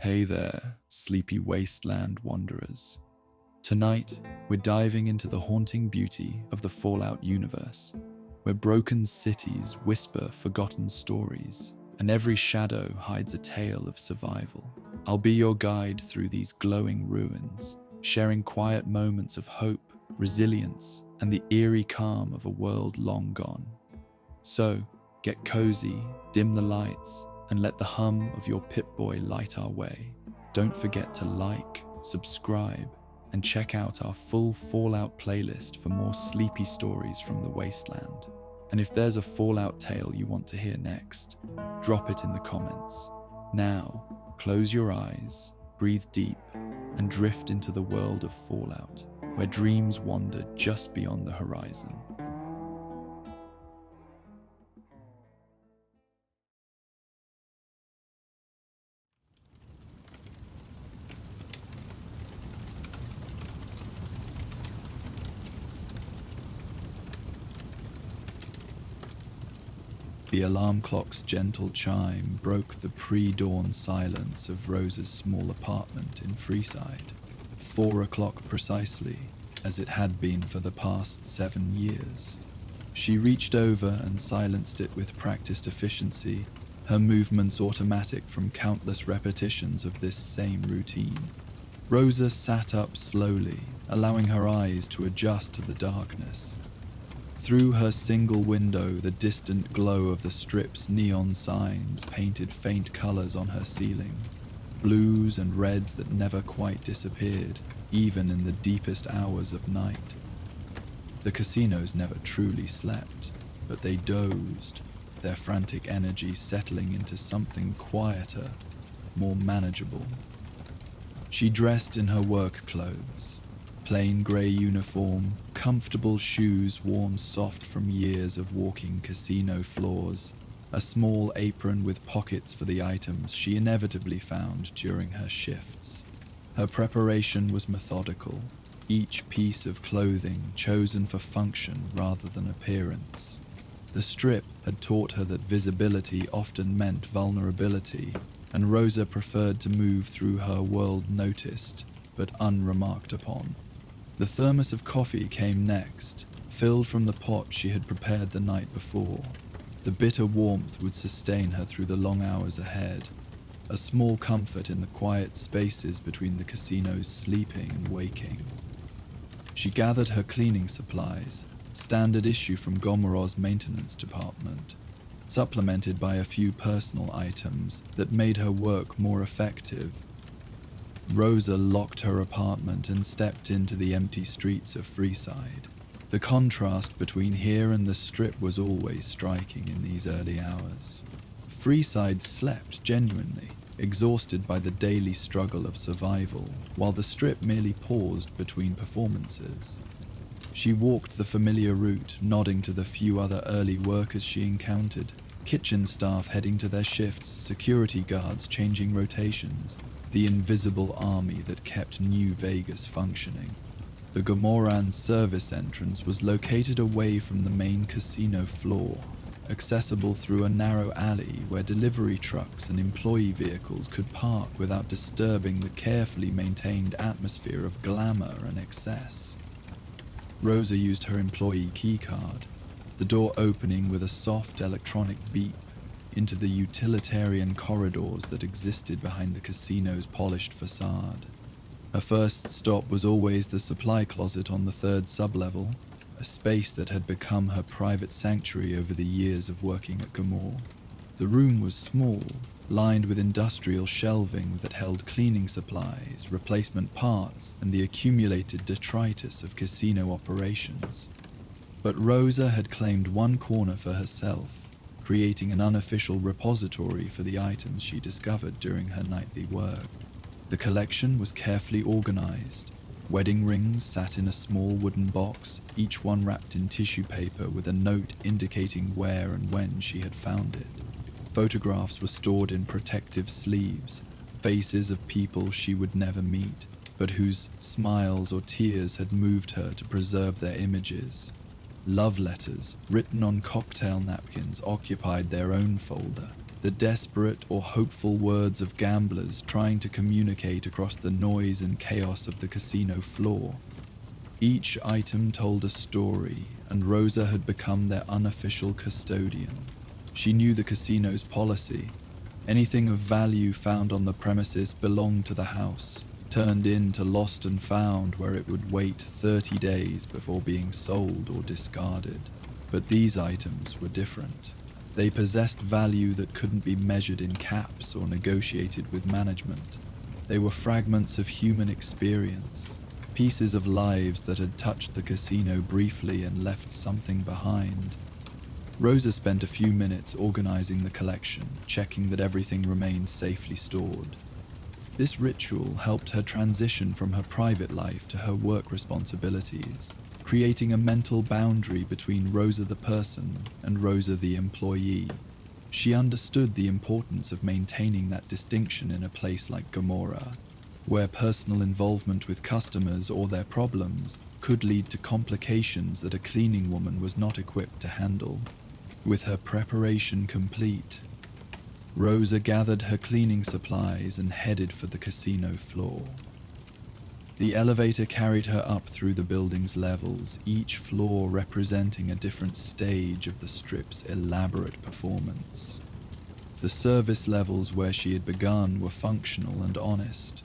Hey there, sleepy wasteland wanderers. Tonight, we're diving into the haunting beauty of the Fallout universe, where broken cities whisper forgotten stories, and every shadow hides a tale of survival. I'll be your guide through these glowing ruins, sharing quiet moments of hope, resilience, and the eerie calm of a world long gone. So, get cozy, dim the lights, and let the hum of your Pip-Boy light our way. Don't forget to like, subscribe, and check out our full Fallout playlist for more sleepy stories from the wasteland. And if there's a Fallout tale you want to hear next, drop it in the comments. Now, close your eyes, breathe deep, and drift into the world of Fallout, where dreams wander just beyond the horizon. The alarm clock's gentle chime broke the pre-dawn silence of Rosa's small apartment in Freeside. 4 o'clock precisely, as it had been for the past 7 years. She reached over and silenced it with practiced efficiency, her movements automatic from countless repetitions of this same routine. Rosa sat up slowly, allowing her eyes to adjust to the darkness. Through her single window, the distant glow of the strip's neon signs painted faint colors on her ceiling, blues and reds that never quite disappeared, even in the deepest hours of night. The casinos never truly slept, but they dozed, their frantic energy settling into something quieter, more manageable. She dressed in her work clothes. Plain grey uniform, comfortable shoes worn soft from years of walking casino floors, a small apron with pockets for the items she inevitably found during her shifts. Her preparation was methodical, each piece of clothing chosen for function rather than appearance. The strip had taught her that visibility often meant vulnerability, and Rosa preferred to move through her world noticed, but unremarked upon. The thermos of coffee came next, filled from the pot she had prepared the night before. The bitter warmth would sustain her through the long hours ahead, a small comfort in the quiet spaces between the casino's sleeping and waking. She gathered her cleaning supplies, standard issue from Gomorrah's maintenance department, supplemented by a few personal items that made her work more effective. Rosa locked her apartment and stepped into the empty streets of Freeside. The contrast between here and the strip was always striking in these early hours. Freeside slept genuinely, exhausted by the daily struggle of survival, while the strip merely paused between performances. She walked the familiar route, nodding to the few other early workers she encountered, kitchen staff heading to their shifts, security guards changing rotations, the invisible army that kept New Vegas functioning. The Gomorran service entrance was located away from the main casino floor, accessible through a narrow alley where delivery trucks and employee vehicles could park without disturbing the carefully maintained atmosphere of glamour and excess. Rosa used her employee keycard, the door opening with a soft electronic beep, into the utilitarian corridors that existed behind the casino's polished facade. Her first stop was always the supply closet on the 3rd sublevel, a space that had become her private sanctuary over the years of working at Gomorrah. The room was small, lined with industrial shelving that held cleaning supplies, replacement parts, and the accumulated detritus of casino operations. But Rosa had claimed one corner for herself, creating an unofficial repository for the items she discovered during her nightly work. The collection was carefully organized. Wedding rings sat in a small wooden box, each one wrapped in tissue paper with a note indicating where and when she had found it. Photographs were stored in protective sleeves, faces of people she would never meet, but whose smiles or tears had moved her to preserve their images. Love letters, written on cocktail napkins, occupied their own folder, the desperate or hopeful words of gamblers trying to communicate across the noise and chaos of the casino floor. Each item told a story, and Rosa had become their unofficial custodian. She knew the casino's policy. Anything of value found on the premises belonged to the house, turned in to lost and found, where it would wait 30 days before being sold or discarded. But these items were different. They possessed value that couldn't be measured in caps or negotiated with management. They were fragments of human experience, pieces of lives that had touched the casino briefly and left something behind. Rosa spent a few minutes organizing the collection, checking that everything remained safely stored. This ritual helped her transition from her private life to her work responsibilities, creating a mental boundary between Rosa the person and Rosa the employee. She understood the importance of maintaining that distinction in a place like Gomorrah, where personal involvement with customers or their problems could lead to complications that a cleaning woman was not equipped to handle. With her preparation complete, Rosa gathered her cleaning supplies and headed for the casino floor. The elevator carried her up through the building's levels, each floor representing a different stage of the strip's elaborate performance. The service levels where she had begun were functional and honest.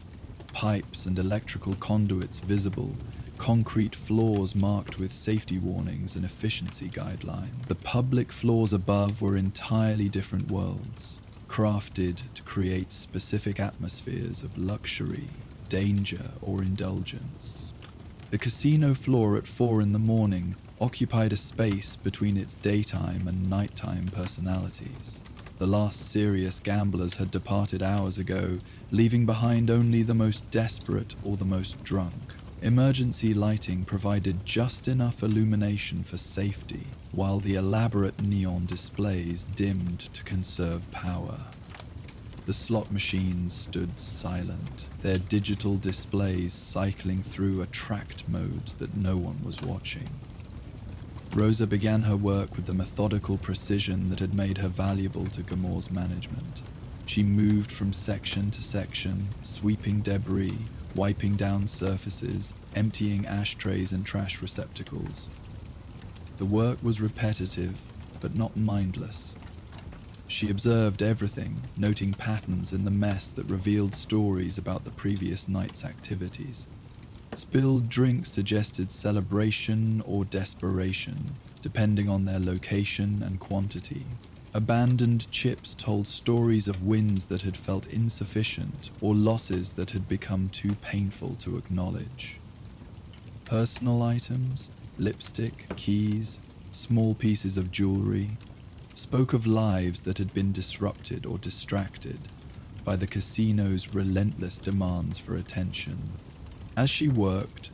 Pipes and electrical conduits visible, concrete floors marked with safety warnings and efficiency guidelines. The public floors above were entirely different worlds, crafted to create specific atmospheres of luxury, danger, or indulgence. The casino floor at 4 in the morning occupied a space between its daytime and nighttime personalities. The last serious gamblers had departed hours ago, leaving behind only the most desperate or the most drunk. Emergency lighting provided just enough illumination for safety, while the elaborate neon displays dimmed to conserve power. The slot machines stood silent, their digital displays cycling through attract modes that no one was watching. Rosa began her work with the methodical precision that had made her valuable to Gomorrah's management. She moved from section to section, sweeping debris, wiping down surfaces, emptying ashtrays and trash receptacles. The work was repetitive, but not mindless. She observed everything, noting patterns in the mess that revealed stories about the previous night's activities. Spilled drinks suggested celebration or desperation, depending on their location and quantity. Abandoned chips told stories of wins that had felt insufficient or losses that had become too painful to acknowledge. Personal items, lipstick, keys, small pieces of jewelry, spoke of lives that had been disrupted or distracted by the casino's relentless demands for attention. As she worked,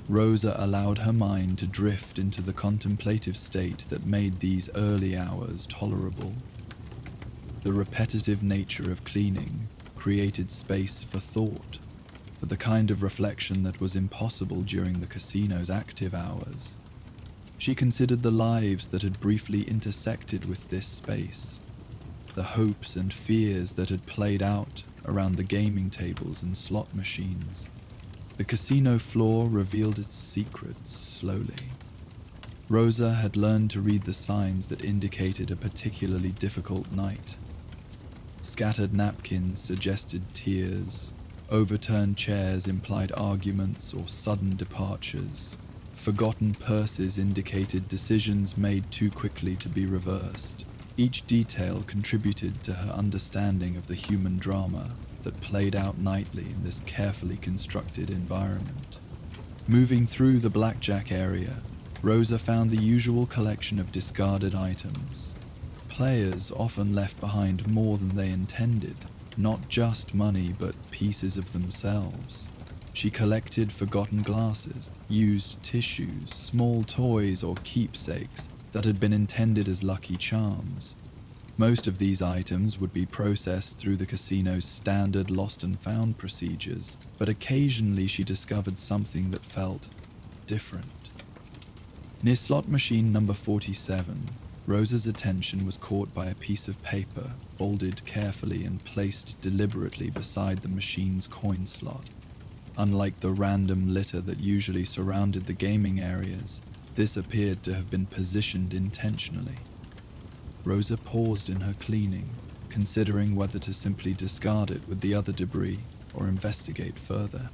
Rosa allowed her mind to drift into the contemplative state that made these early hours tolerable. The repetitive nature of cleaning created space for thought, for the kind of reflection that was impossible during the casino's active hours. She considered the lives that had briefly intersected with this space, the hopes and fears that had played out around the gaming tables and slot machines. The casino floor revealed its secrets slowly. Rosa had learned to read the signs that indicated a particularly difficult night. Scattered napkins suggested tears, overturned chairs implied arguments or sudden departures. Forgotten purses indicated decisions made too quickly to be reversed. Each detail contributed to her understanding of the human drama that played out nightly in this carefully constructed environment. Moving through the blackjack area, Rosa found the usual collection of discarded items. Players often left behind more than they intended, not just money but pieces of themselves. She collected forgotten glasses, used tissues, small toys or keepsakes that had been intended as lucky charms. Most of these items would be processed through the casino's standard lost and found procedures, but occasionally she discovered something that felt different. Near slot machine number 47, Rosa's attention was caught by a piece of paper folded carefully and placed deliberately beside the machine's coin slot. Unlike the random litter that usually surrounded the gaming areas, this appeared to have been positioned intentionally. Rosa paused in her cleaning, considering whether to simply discard it with the other debris or investigate further.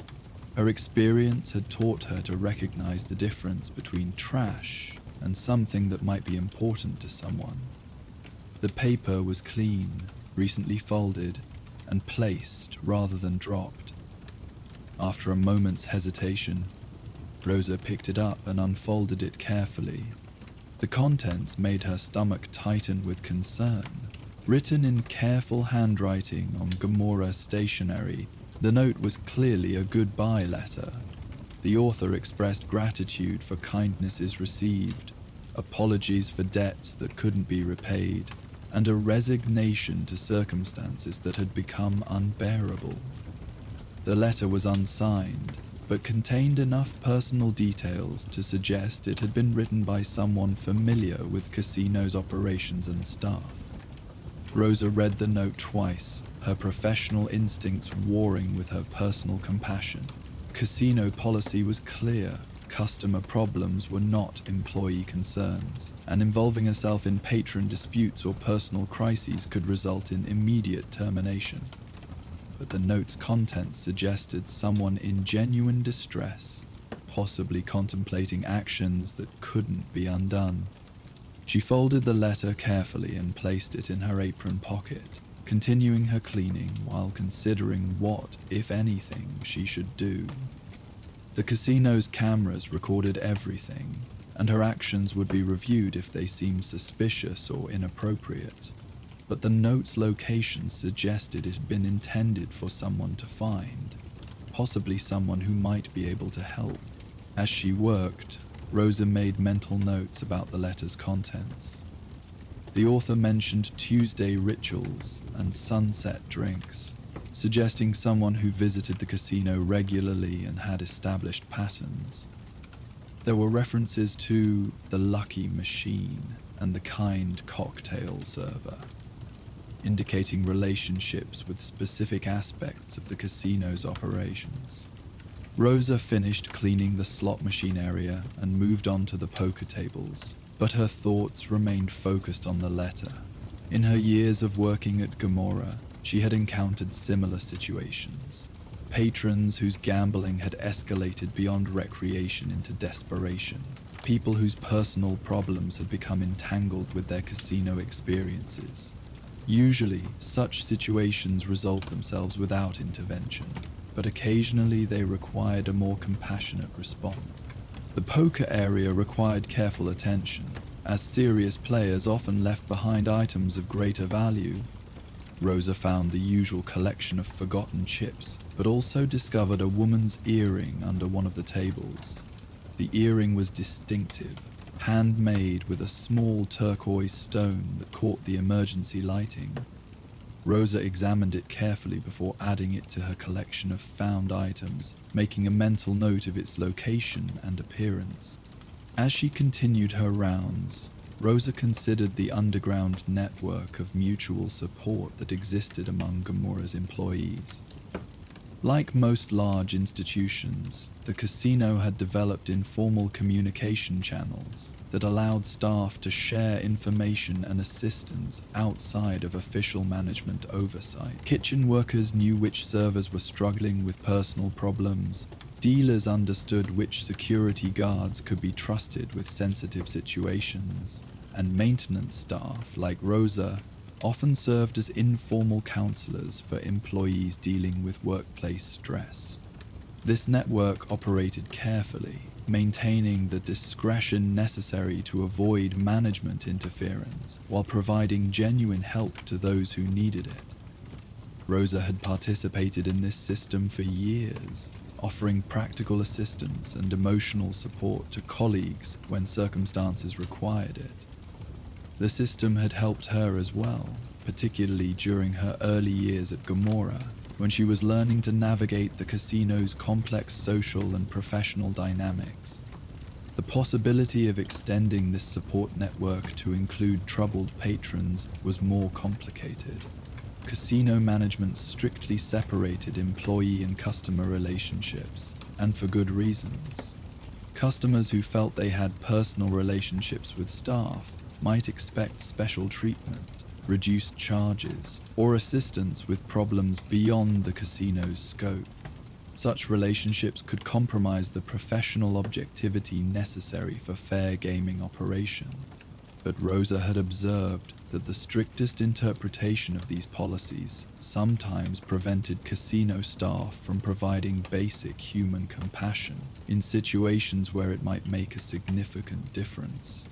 Her experience had taught her to recognize the difference between trash and something that might be important to someone. The paper was clean, recently folded, and placed rather than dropped. After a moment's hesitation, Rosa picked it up and unfolded it carefully. The contents made her stomach tighten with concern. Written in careful handwriting on Gomorrah stationery, the note was clearly a goodbye letter. The author expressed gratitude for kindnesses received, apologies for debts that couldn't be repaid, and a resignation to circumstances that had become unbearable. The letter was unsigned, but contained enough personal details to suggest it had been written by someone familiar with casino's operations and staff. Rosa read the note twice, her professional instincts warring with her personal compassion. Casino policy was clear. Customer problems were not employee concerns, and involving herself in patron disputes or personal crises could result in immediate termination. But the note's contents suggested someone in genuine distress, possibly contemplating actions that couldn't be undone. She folded the letter carefully and placed it in her apron pocket, continuing her cleaning while considering what, if anything, she should do. The casino's cameras recorded everything, and her actions would be reviewed if they seemed suspicious or inappropriate. But the note's location suggested it had been intended for someone to find, possibly someone who might be able to help. As she worked, Rosa made mental notes about the letter's contents. The author mentioned Tuesday rituals and sunset drinks, suggesting someone who visited the casino regularly and had established patterns. There were references to the lucky machine and the kind cocktail server, indicating relationships with specific aspects of the casino's operations. Rosa finished cleaning the slot machine area and moved on to the poker tables, but her thoughts remained focused on the letter. In her years of working at Gomorrah, she had encountered similar situations. Patrons whose gambling had escalated beyond recreation into desperation. People whose personal problems had become entangled with their casino experiences. Usually, such situations resolved themselves without intervention, but occasionally they required a more compassionate response. The poker area required careful attention, as serious players often left behind items of greater value. Rosa found the usual collection of forgotten chips, but also discovered a woman's earring under one of the tables. The earring was distinctive, handmade with a small turquoise stone that caught the emergency lighting. Rosa examined it carefully before adding it to her collection of found items, making a mental note of its location and appearance. As she continued her rounds, Rosa considered the underground network of mutual support that existed among Gomorrah's employees. Like most large institutions, the casino had developed informal communication channels that allowed staff to share information and assistance outside of official management oversight. Kitchen workers knew which servers were struggling with personal problems. Dealers understood which security guards could be trusted with sensitive situations. And maintenance staff, like Rosa, often served as informal counselors for employees dealing with workplace stress. This network operated carefully, maintaining the discretion necessary to avoid management interference while providing genuine help to those who needed it. Rosa had participated in this system for years, offering practical assistance and emotional support to colleagues when circumstances required it. The system had helped her as well, particularly during her early years at Gomorrah, when she was learning to navigate the casino's complex social and professional dynamics. The possibility of extending this support network to include troubled patrons was more complicated. Casino management strictly separated employee and customer relationships, and for good reasons. Customers who felt they had personal relationships with staff might expect special treatment, reduced charges, or assistance with problems beyond the casino's scope. Such relationships could compromise the professional objectivity necessary for fair gaming operation. But Rosa had observed that the strictest interpretation of these policies sometimes prevented casino staff from providing basic human compassion in situations where it might make a significant difference.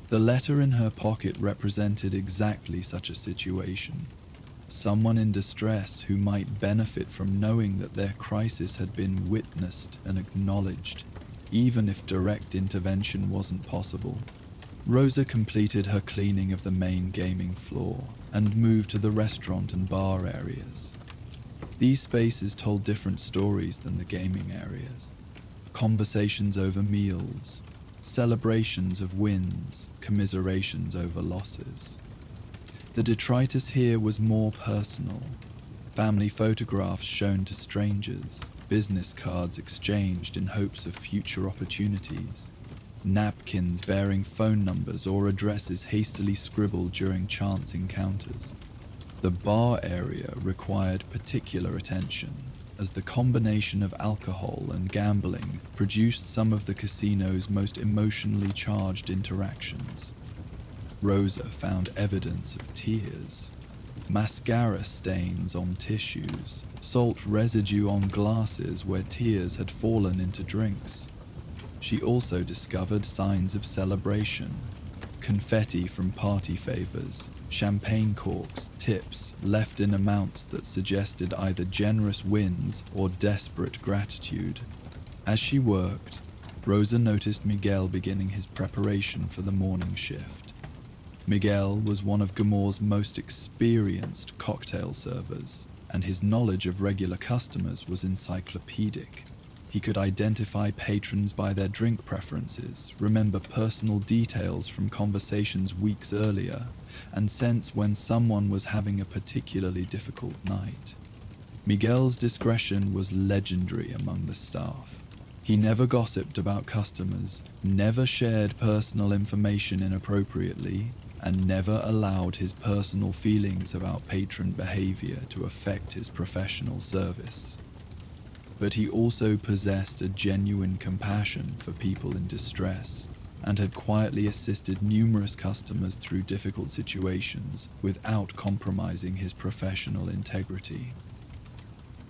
The letter in her pocket represented exactly such a situation. Someone in distress who might benefit from knowing that their crisis had been witnessed and acknowledged, even if direct intervention wasn't possible. Rosa completed her cleaning of the main gaming floor and moved to the restaurant and bar areas. These spaces told different stories than the gaming areas. Conversations over meals, celebrations of wins, commiserations over losses. The detritus here was more personal. Family photographs shown to strangers, business cards exchanged in hopes of future opportunities, napkins bearing phone numbers or addresses hastily scribbled during chance encounters. The bar area required particular attention, as the combination of alcohol and gambling produced some of the casino's most emotionally charged interactions. Rosa found evidence of tears, mascara stains on tissues, salt residue on glasses where tears had fallen into drinks. She also discovered signs of celebration, confetti from party favors, champagne corks, tips left in amounts that suggested either generous wins or desperate gratitude. As she worked, Rosa noticed Miguel beginning his preparation for the morning shift. Miguel was one of Gamor's most experienced cocktail servers, and his knowledge of regular customers was encyclopedic. He could identify patrons by their drink preferences, remember personal details from conversations weeks earlier, and sense when someone was having a particularly difficult night. Miguel's discretion was legendary among the staff. He never gossiped about customers, never shared personal information inappropriately, and never allowed his personal feelings about patron behavior to affect his professional service. But he also possessed a genuine compassion for people in distress, and had quietly assisted numerous customers through difficult situations without compromising his professional integrity.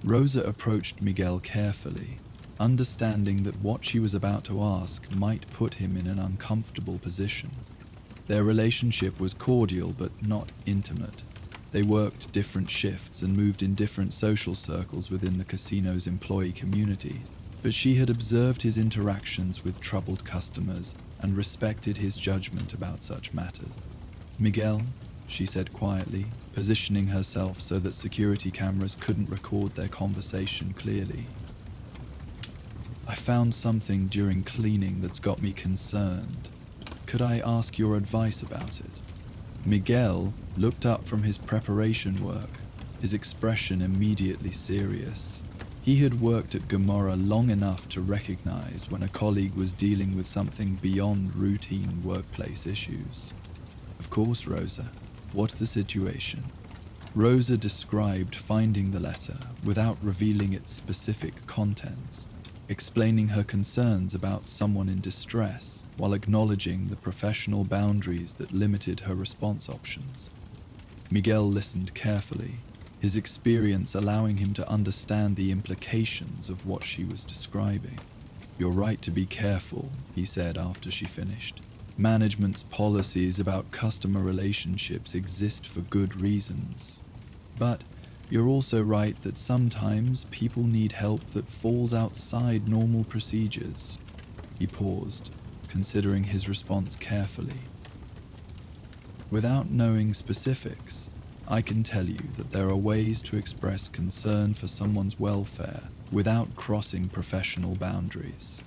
Rosa approached Miguel carefully, understanding that what she was about to ask might put him in an uncomfortable position. Their relationship was cordial but not intimate. They worked different shifts and moved in different social circles within the casino's employee community, but she had observed his interactions with troubled customers and respected his judgment about such matters. "Miguel," she said quietly, positioning herself so that security cameras couldn't record their conversation clearly. "I found something during cleaning that's got me concerned. Could I ask your advice about it?" Miguel looked up from his preparation work, his expression immediately serious. He had worked at Gamora long enough to recognize when a colleague was dealing with something beyond routine workplace issues. "Of course, Rosa. What's the situation?" Rosa described finding the letter without revealing its specific contents, explaining her concerns about someone in distress while acknowledging the professional boundaries that limited her response options. Miguel listened carefully, his experience allowing him to understand the implications of what she was describing. "You're right to be careful," he said after she finished. "Management's policies about customer relationships exist for good reasons. But you're also right that sometimes people need help that falls outside normal procedures." He paused, considering his response carefully. "Without knowing specifics, I can tell you that there are ways to express concern for someone's welfare without crossing professional boundaries."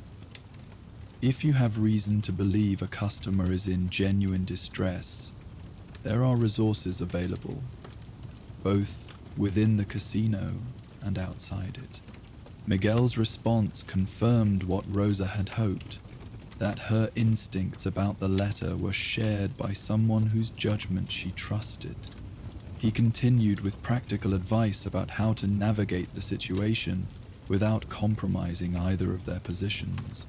If you have reason to believe a customer is in genuine distress, there are resources available, both within the casino and outside it. Miguel's response confirmed what Rosa had hoped, that her instincts about the letter were shared by someone whose judgment she trusted. He continued with practical advice about how to navigate the situation without compromising either of their positions.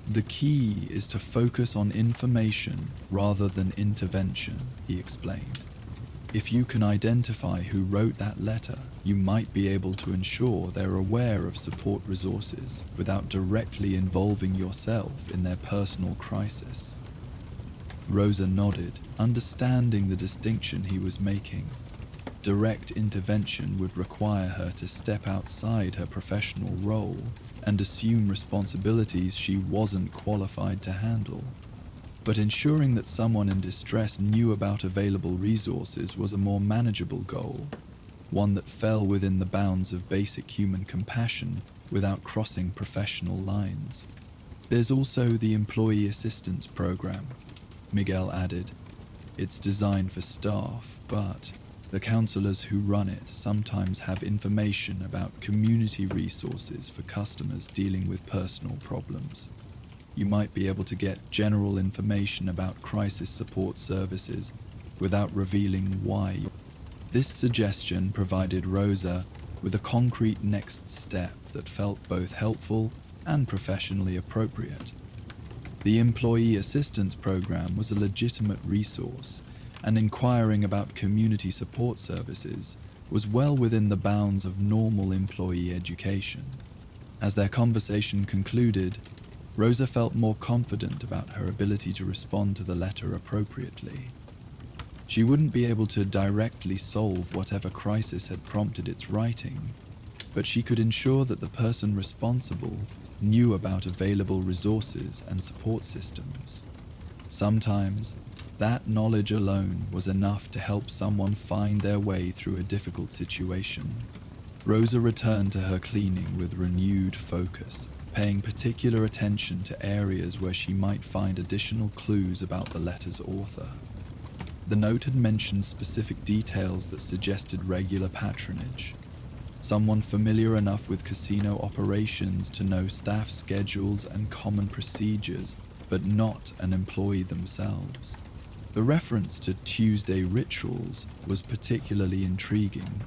The key is to focus on information rather than intervention, he explained. If you can identify who wrote that letter, you might be able to ensure they're aware of support resources without directly involving yourself in their personal crisis. Rosa nodded, understanding the distinction he was making. Direct intervention would require her to step outside her professional role and assume responsibilities she wasn't qualified to handle. But ensuring that someone in distress knew about available resources was a more manageable goal, one that fell within the bounds of basic human compassion without crossing professional lines. There's also the Employee Assistance Program, Miguel added. It's designed for staff, but the counselors who run it sometimes have information about community resources for customers dealing with personal problems. You might be able to get general information about crisis support services without revealing why. This suggestion provided Rosa with a concrete next step that felt both helpful and professionally appropriate. The Employee Assistance Program was a legitimate resource, and inquiring about community support services was well within the bounds of normal employee education. As their conversation concluded, Rosa felt more confident about her ability to respond to the letter appropriately. She wouldn't be able to directly solve whatever crisis had prompted its writing, but she could ensure that the person responsible knew about available resources and support systems. Sometimes, that knowledge alone was enough to help someone find their way through a difficult situation. Rosa returned to her cleaning with renewed focus, paying particular attention to areas where she might find additional clues about the letter's author. The note had mentioned specific details that suggested regular patronage. Someone familiar enough with casino operations to know staff schedules and common procedures, but not an employee themselves. The reference to Tuesday rituals was particularly intriguing.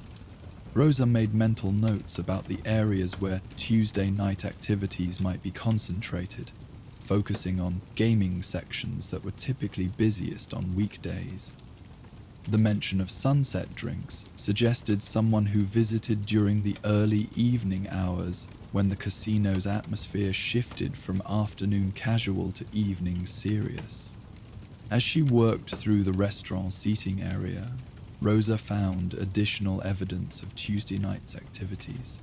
Rosa made mental notes about the areas where Tuesday night activities might be concentrated, focusing on gaming sections that were typically busiest on weekdays. The mention of sunset drinks suggested someone who visited during the early evening hours when the casino's atmosphere shifted from afternoon casual to evening serious. As she worked through the restaurant seating area, Rosa found additional evidence of Tuesday night's activities.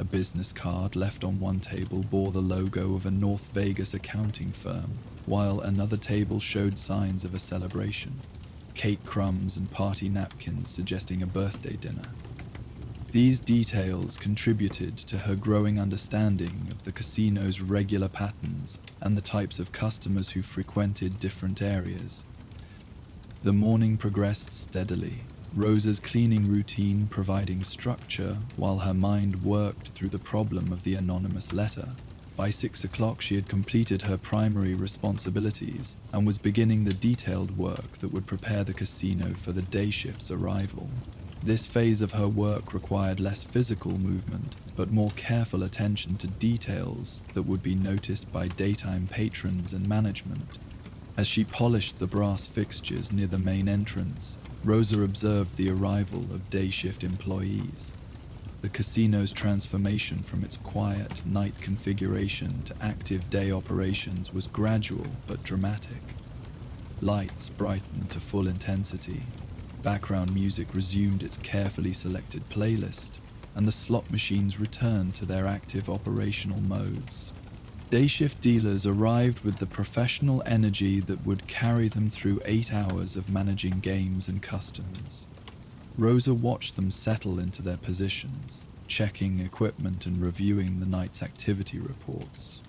A business card left on one table bore the logo of a North Vegas accounting firm, while another table showed signs of a celebration, cake crumbs and party napkins suggesting a birthday dinner. These details contributed to her growing understanding of the casino's regular patterns and the types of customers who frequented different areas. The morning progressed steadily, Rosa's cleaning routine providing structure while her mind worked through the problem of the anonymous letter. By 6 o'clock she had completed her primary responsibilities and was beginning the detailed work that would prepare the casino for the day shift's arrival. This phase of her work required less physical movement, but more careful attention to details that would be noticed by daytime patrons and management. As she polished the brass fixtures near the main entrance, Rosa observed the arrival of day shift employees. The casino's transformation from its quiet night configuration to active day operations was gradual but dramatic. Lights brightened to full intensity, background music resumed its carefully selected playlist, and the slot machines returned to their active operational modes. Day shift dealers arrived with the professional energy that would carry them through 8 hours of managing games and customers. Rosa watched them settle into their positions, checking equipment and reviewing the night's activity reports.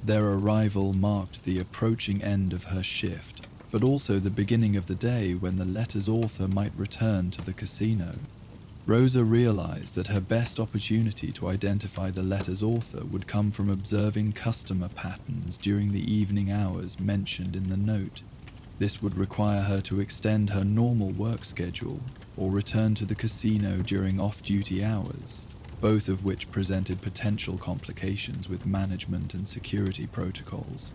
Their arrival marked the approaching end of her shift, but also the beginning of the day when the letter's author might return to the casino. Rosa realized that her best opportunity to identify the letter's author would come from observing customer patterns during the evening hours mentioned in the note. This would require her to extend her normal work schedule or return to the casino during off-duty hours, both of which presented potential complications with management and security protocols.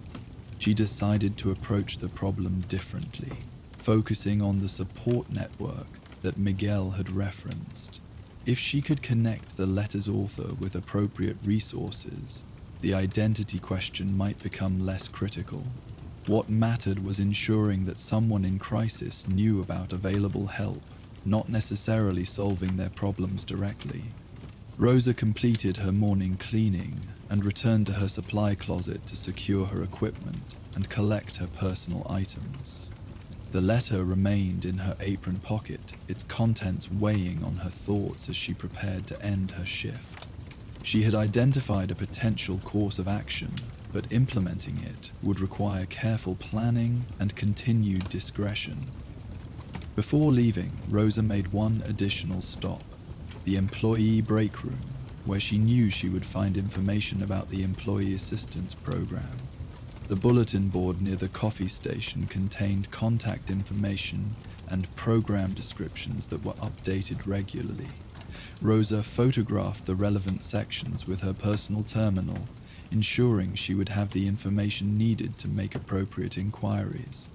She decided to approach the problem differently, focusing on the support network that Miguel had referenced. If she could connect the letter's author with appropriate resources, the identity question might become less critical. What mattered was ensuring that someone in crisis knew about available help, not necessarily solving their problems directly. Rosa completed her morning cleaning and returned to her supply closet to secure her equipment and collect her personal items. The letter remained in her apron pocket, its contents weighing on her thoughts as she prepared to end her shift. She had identified a potential course of action, but implementing it would require careful planning and continued discretion. Before leaving, Rosa made one additional stop, the employee break room, where she knew she would find information about the employee assistance program. The bulletin board near the coffee station contained contact information and program descriptions that were updated regularly. Rosa photographed the relevant sections with her personal terminal, ensuring she would have the information needed to make appropriate inquiries.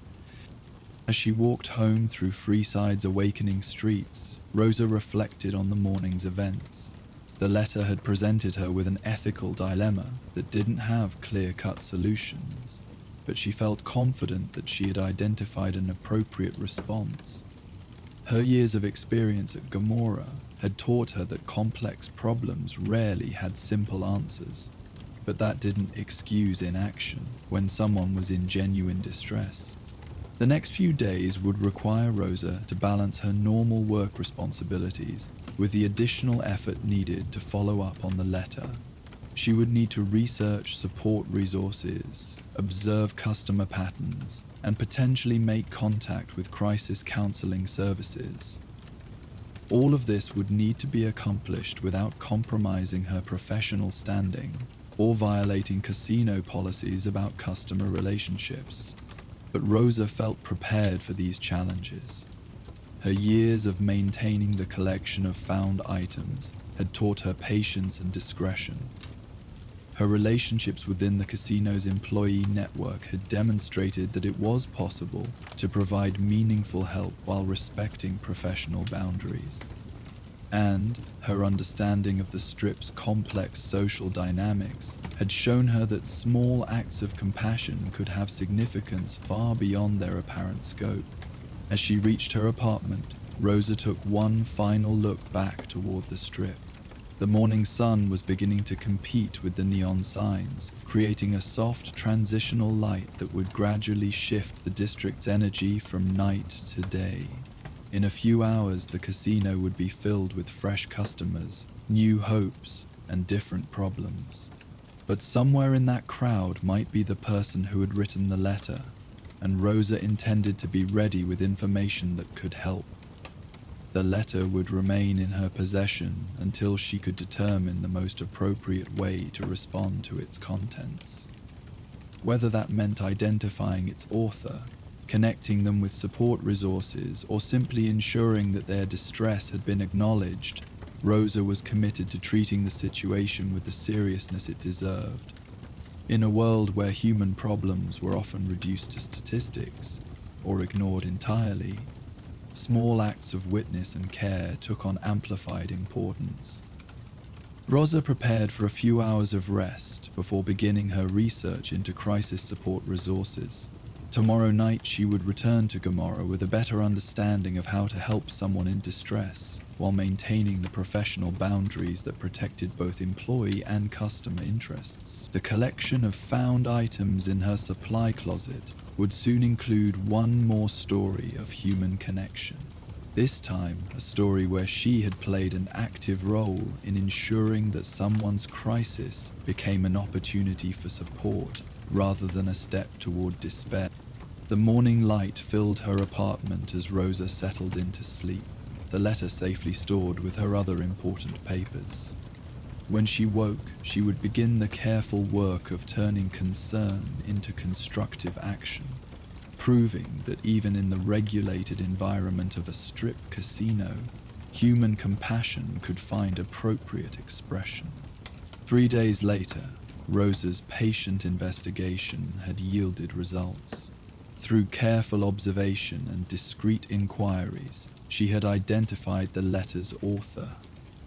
As she walked home through Freeside's awakening streets, Rosa reflected on the morning's events. The letter had presented her with an ethical dilemma that didn't have clear-cut solutions, but she felt confident that she had identified an appropriate response. Her years of experience at Gomorrah had taught her that complex problems rarely had simple answers, but that didn't excuse inaction when someone was in genuine distress. The next few days would require Rosa to balance her normal work responsibilities with the additional effort needed to follow up on the letter. She would need to research support resources, observe customer patterns, and potentially make contact with crisis counseling services. All of this would need to be accomplished without compromising her professional standing or violating casino policies about customer relationships. But Rosa felt prepared for these challenges. Her years of maintaining the collection of found items had taught her patience and discretion. Her relationships within the casino's employee network had demonstrated that it was possible to provide meaningful help while respecting professional boundaries. And her understanding of the Strip's complex social dynamics had shown her that small acts of compassion could have significance far beyond their apparent scope. As she reached her apartment, Rosa took one final look back toward the Strip. The morning sun was beginning to compete with the neon signs, creating a soft transitional light that would gradually shift the district's energy from night to day. In a few hours, the casino would be filled with fresh customers, new hopes, and different problems. But somewhere in that crowd might be the person who had written the letter, and Rosa intended to be ready with information that could help. The letter would remain in her possession until she could determine the most appropriate way to respond to its contents. Whether that meant identifying its author, connecting them with support resources, or simply ensuring that their distress had been acknowledged, Rosa was committed to treating the situation with the seriousness it deserved. In a world where human problems were often reduced to statistics, or ignored entirely, small acts of witness and care took on amplified importance. Rosa prepared for a few hours of rest before beginning her research into crisis support resources. Tomorrow night she would return to Gomorrah with a better understanding of how to help someone in distress while maintaining the professional boundaries that protected both employee and customer interests. The collection of found items in her supply closet would soon include one more story of human connection. This time, a story where she had played an active role in ensuring that someone's crisis became an opportunity for support rather than a step toward despair. The morning light filled her apartment as Rosa settled into sleep, the letter safely stored with her other important papers. When she woke, she would begin the careful work of turning concern into constructive action, proving that even in the regulated environment of a strip casino, human compassion could find appropriate expression. 3 days later, Rosa's patient investigation had yielded results. Through careful observation and discreet inquiries, she had identified the letter's author,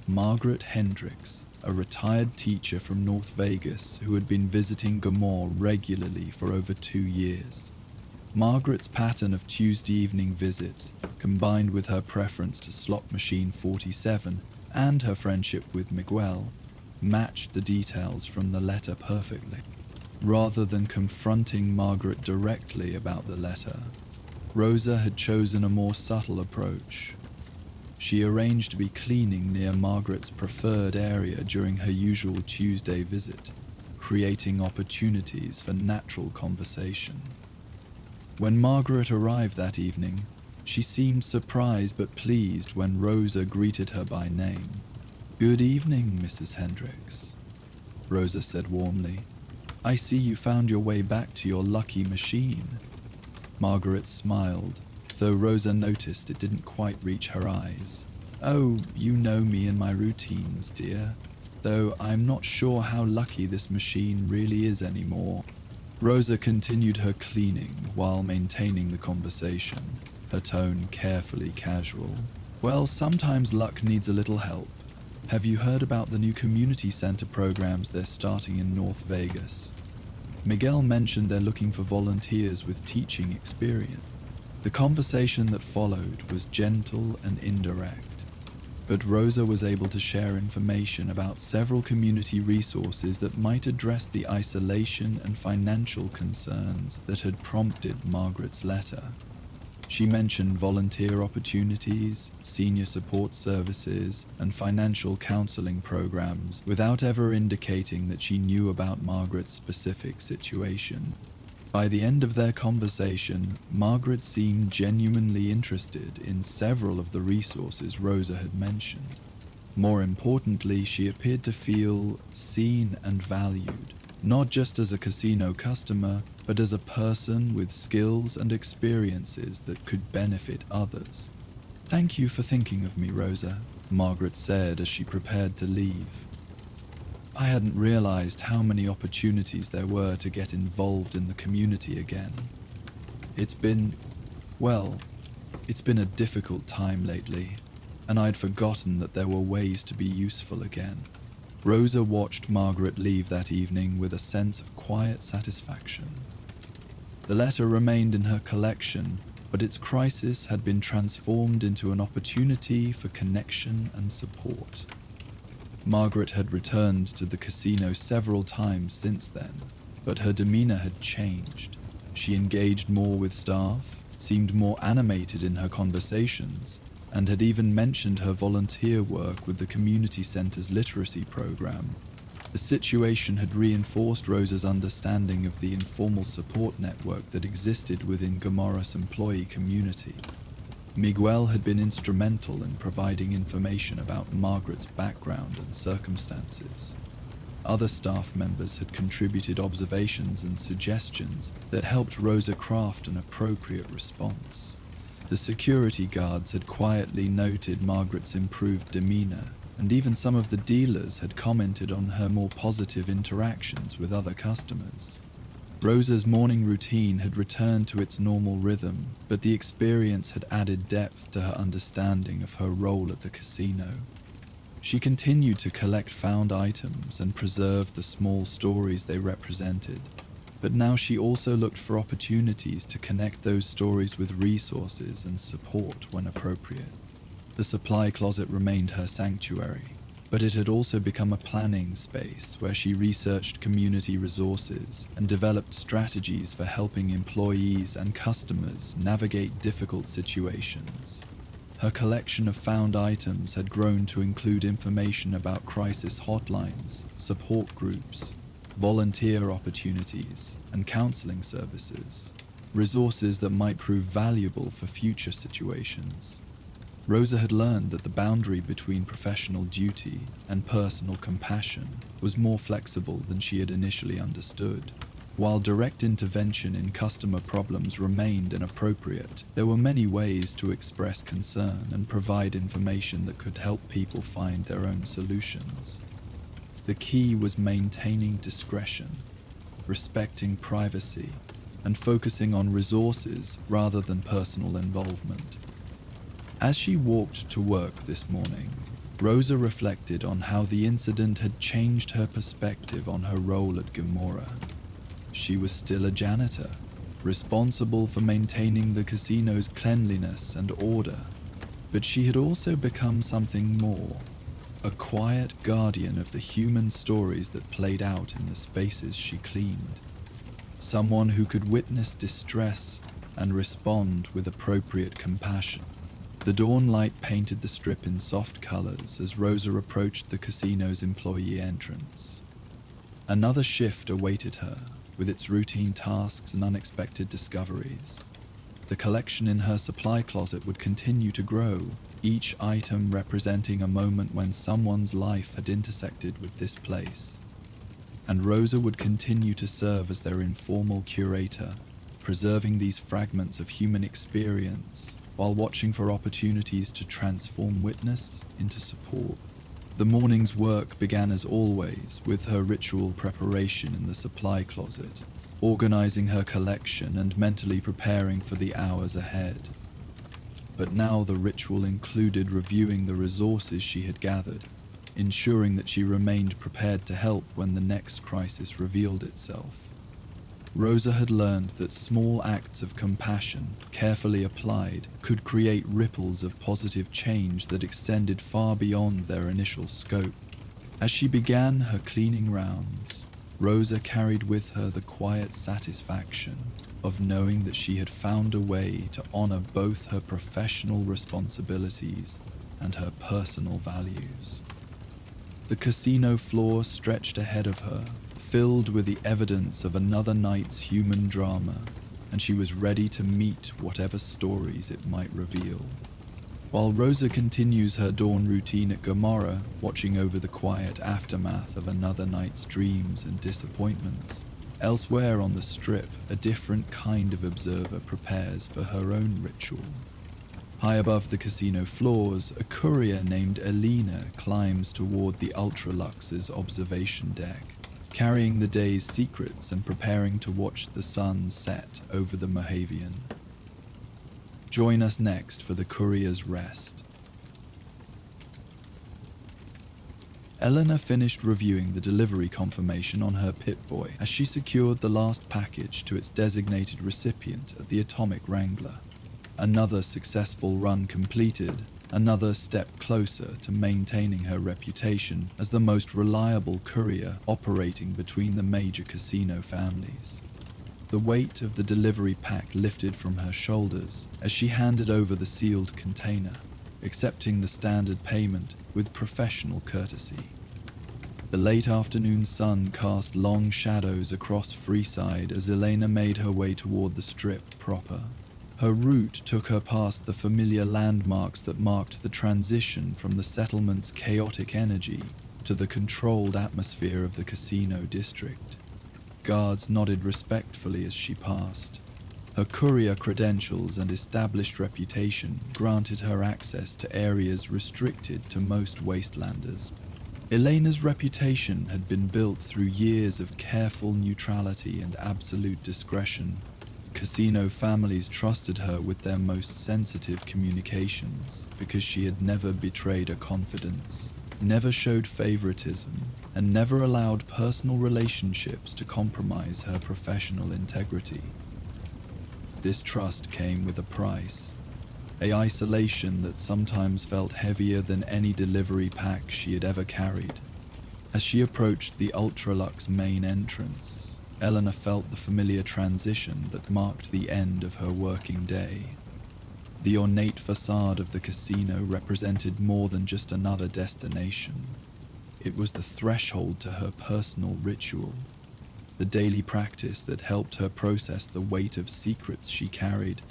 Margaret Hendricks, a retired teacher from North Vegas who had been visiting Gomorrah regularly for over 2 years. Margaret's pattern of Tuesday evening visits, combined with her preference to slot machine 47 and her friendship with Miguel, matched the details from the letter perfectly. Rather than confronting Margaret directly about the letter, Rosa had chosen a more subtle approach. She arranged to be cleaning near Margaret's preferred area during her usual Tuesday visit, creating opportunities for natural conversation. When Margaret arrived that evening, she seemed surprised but pleased when Rosa greeted her by name. "Good evening, Mrs. Hendricks," Rosa said warmly. "I see you found your way back to your lucky machine." Margaret smiled, though Rosa noticed it didn't quite reach her eyes. "Oh, you know me and my routines, dear, though I'm not sure how lucky this machine really is anymore." Rosa continued her cleaning while maintaining the conversation, her tone carefully casual. "Well, sometimes luck needs a little help. Have you heard about the new community center programs they're starting in North Vegas? Miguel mentioned they're looking for volunteers with teaching experience." The conversation that followed was gentle and indirect, but Rosa was able to share information about several community resources that might address the isolation and financial concerns that had prompted Margaret's letter. She mentioned volunteer opportunities, senior support services, and financial counseling programs without ever indicating that she knew about Margaret's specific situation. By the end of their conversation, Margaret seemed genuinely interested in several of the resources Rosa had mentioned. More importantly, she appeared to feel seen and valued, not just as a casino customer, but as a person with skills and experiences that could benefit others. "Thank you for thinking of me, Rosa," Margaret said as she prepared to leave. "I hadn't realized how many opportunities there were to get involved in the community again. It's been a difficult time lately, and I'd forgotten that there were ways to be useful again." Rosa watched Margaret leave that evening with a sense of quiet satisfaction. The letter remained in her collection, but its crisis had been transformed into an opportunity for connection and support. Margaret had returned to the casino several times since then, but her demeanor had changed. She engaged more with staff, seemed more animated in her conversations, and had even mentioned her volunteer work with the community center's literacy program. The situation had reinforced Rosa's understanding of the informal support network that existed within Gomorrah's employee community. Miguel had been instrumental in providing information about Margaret's background and circumstances. Other staff members had contributed observations and suggestions that helped Rosa craft an appropriate response. The security guards had quietly noted Margaret's improved demeanor, and even some of the dealers had commented on her more positive interactions with other customers. Rosa's morning routine had returned to its normal rhythm, but the experience had added depth to her understanding of her role at the casino. She continued to collect found items and preserve the small stories they represented, but now she also looked for opportunities to connect those stories with resources and support when appropriate. The supply closet remained her sanctuary, but it had also become a planning space where she researched community resources and developed strategies for helping employees and customers navigate difficult situations. Her collection of found items had grown to include information about crisis hotlines, support groups, volunteer opportunities, and counseling services, resources that might prove valuable for future situations. Rosa had learned that the boundary between professional duty and personal compassion was more flexible than she had initially understood. While direct intervention in customer problems remained inappropriate, there were many ways to express concern and provide information that could help people find their own solutions. The key was maintaining discretion, respecting privacy, and focusing on resources rather than personal involvement. As she walked to work this morning, Rosa reflected on how the incident had changed her perspective on her role at Gomorrah. She was still a janitor, responsible for maintaining the casino's cleanliness and order, but she had also become something more, a quiet guardian of the human stories that played out in the spaces she cleaned. Someone who could witness distress and respond with appropriate compassion. The dawn light painted the strip in soft colors as Rosa approached the casino's employee entrance. Another shift awaited her, with its routine tasks and unexpected discoveries. The collection in her supply closet would continue to grow, each item representing a moment when someone's life had intersected with this place. And Rosa would continue to serve as their informal curator, preserving these fragments of human experience while watching for opportunities to transform witness into support. The morning's work began as always with her ritual preparation in the supply closet, organizing her collection and mentally preparing for the hours ahead. But now the ritual included reviewing the resources she had gathered, ensuring that she remained prepared to help when the next crisis revealed itself. Rosa had learned that small acts of compassion, carefully applied, could create ripples of positive change that extended far beyond their initial scope. As she began her cleaning rounds, Rosa carried with her the quiet satisfaction of knowing that she had found a way to honor both her professional responsibilities and her personal values. The casino floor stretched ahead of her, filled with the evidence of another night's human drama, and she was ready to meet whatever stories it might reveal. While Rosa continues her dawn routine at Gomorrah, watching over the quiet aftermath of another night's dreams and disappointments, elsewhere on the strip, a different kind of observer prepares for her own ritual. High above the casino floors, a courier named Elena climbs toward the Ultralux's observation deck, carrying the day's secrets and preparing to watch the sun set over the Mohavian. Join us next for the courier's rest. Elena finished reviewing the delivery confirmation on her Pip-Boy as she secured the last package to its designated recipient at the Atomic Wrangler. Another successful run completed, another step closer to maintaining her reputation as the most reliable courier operating between the major casino families. The weight of the delivery pack lifted from her shoulders as she handed over the sealed container, accepting the standard payment with professional courtesy. The late afternoon sun cast long shadows across Freeside as Elena made her way toward the strip proper. Her route took her past the familiar landmarks that marked the transition from the settlement's chaotic energy to the controlled atmosphere of the casino district. Guards nodded respectfully as she passed. Her courier credentials and established reputation granted her access to areas restricted to most wastelanders. Elena's reputation had been built through years of careful neutrality and absolute discretion. Casino families trusted her with their most sensitive communications because she had never betrayed a confidence, never showed favoritism, and never allowed personal relationships to compromise her professional integrity. This trust came with a price, an isolation that sometimes felt heavier than any delivery pack she had ever carried. As she approached the Ultralux main entrance, Elena felt the familiar transition that marked the end of her working day. The ornate facade of the casino represented more than just another destination. It was the threshold to her personal ritual, the daily practice that helped her process the weight of secrets she carried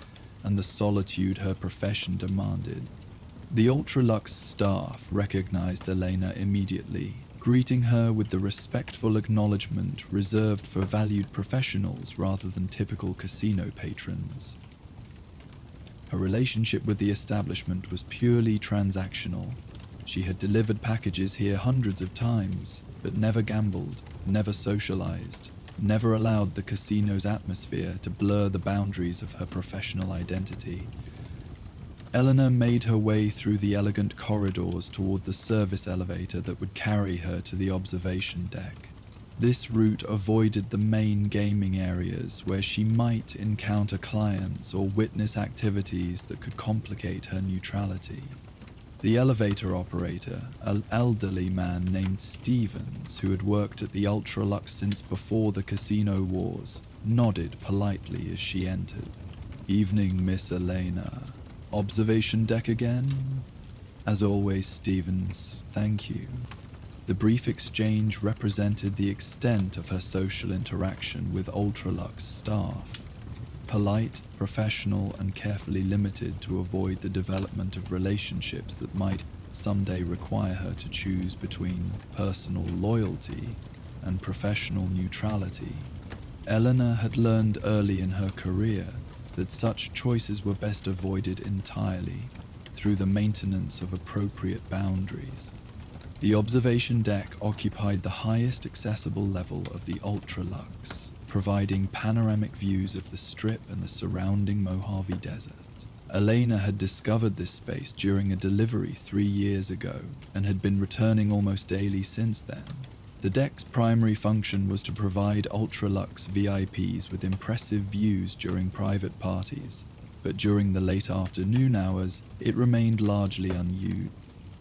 and the solitude her profession demanded. The Ultralux staff recognized Elena immediately, greeting her with the respectful acknowledgement reserved for valued professionals rather than typical casino patrons. Her relationship with the establishment was purely transactional. She had delivered packages here hundreds of times, but never gambled, never socialized, never allowed the casino's atmosphere to blur the boundaries of her professional identity. Eleanor made her way through the elegant corridors toward the service elevator that would carry her to the observation deck. This route avoided the main gaming areas where she might encounter clients or witness activities that could complicate her neutrality. The elevator operator, an elderly man named Stevens, who had worked at the Ultralux since before the casino wars, nodded politely as she entered. "Evening, Miss Elena. Observation deck again?" "As always, Stevens, thank you." The brief exchange represented the extent of her social interaction with Ultralux staff. Polite, professional, and carefully limited to avoid the development of relationships that might someday require her to choose between personal loyalty and professional neutrality. Eleanor had learned early in her career that such choices were best avoided entirely through the maintenance of appropriate boundaries. The observation deck occupied the highest accessible level of the Ultralux, providing panoramic views of the Strip and the surrounding Mojave Desert. Elena had discovered this space during a delivery 3 years ago and had been returning almost daily since then. The deck's primary function was to provide Ultralux VIPs with impressive views during private parties, but during the late afternoon hours, it remained largely unused.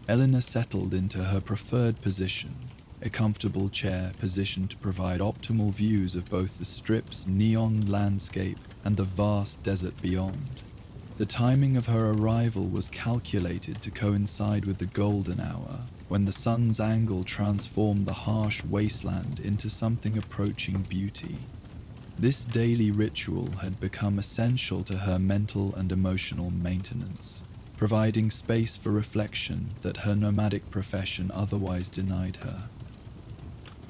Eleanor settled into her preferred position, a comfortable chair positioned to provide optimal views of both the Strip's neon landscape and the vast desert beyond. The timing of her arrival was calculated to coincide with the golden hour, when the sun's angle transformed the harsh wasteland into something approaching beauty. This daily ritual had become essential to her mental and emotional maintenance, providing space for reflection that her nomadic profession otherwise denied her.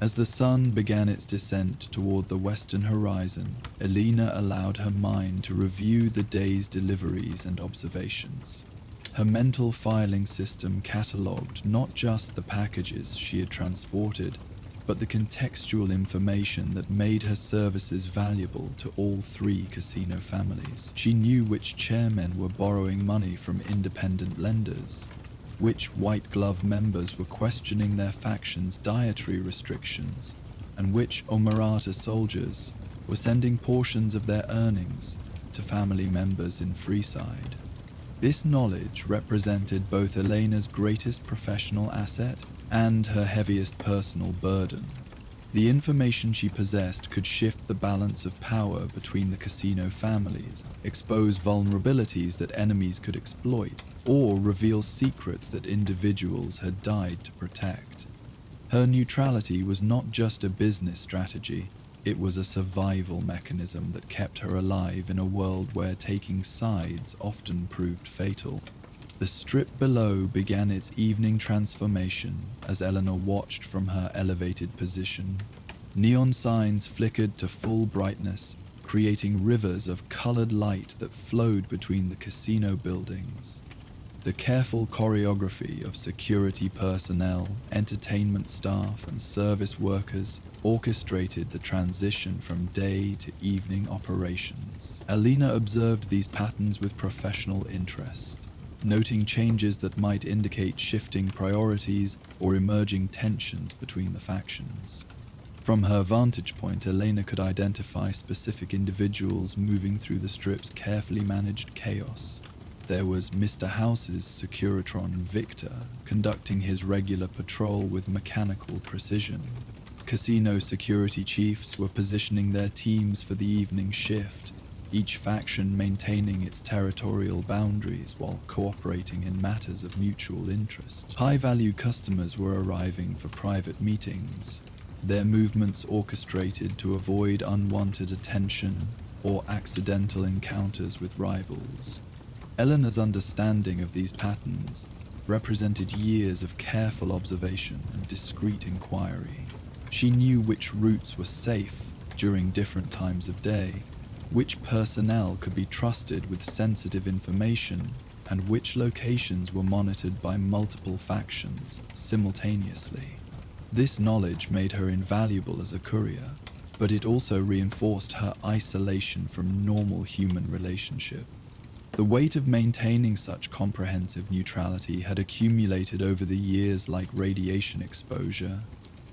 As the sun began its descent toward the western horizon, Elena allowed her mind to review the day's deliveries and observations. Her mental filing system catalogued not just the packages she had transported, but the contextual information that made her services valuable to all 3 casino families. She knew which chairmen were borrowing money from independent lenders, which white glove members were questioning their faction's dietary restrictions, and which Omerata soldiers were sending portions of their earnings to family members in Freeside. This knowledge represented both Elena's greatest professional asset and her heaviest personal burden. The information she possessed could shift the balance of power between the casino families, expose vulnerabilities that enemies could exploit, or reveal secrets that individuals had died to protect. Her neutrality was not just a business strategy, it was a survival mechanism that kept her alive in a world where taking sides often proved fatal. The Strip below began its evening transformation as Eleanor watched from her elevated position. Neon signs flickered to full brightness, creating rivers of colored light that flowed between the casino buildings. The careful choreography of security personnel, entertainment staff, and service workers orchestrated the transition from day to evening operations. Elena observed these patterns with professional interest, noting changes that might indicate shifting priorities or emerging tensions between the factions. From her vantage point, Elena could identify specific individuals moving through the Strip's carefully managed chaos. There was Mr. House's Securitron Victor, conducting his regular patrol with mechanical precision. Casino security chiefs were positioning their teams for the evening shift, each faction maintaining its territorial boundaries while cooperating in matters of mutual interest. High-value customers were arriving for private meetings, their movements orchestrated to avoid unwanted attention or accidental encounters with rivals. Eleanor's understanding of these patterns represented years of careful observation and discreet inquiry. She knew which routes were safe during different times of day, which personnel could be trusted with sensitive information, and which locations were monitored by multiple factions simultaneously. This knowledge made her invaluable as a courier, but it also reinforced her isolation from normal human relationship. The weight of maintaining such comprehensive neutrality had accumulated over the years like radiation exposure,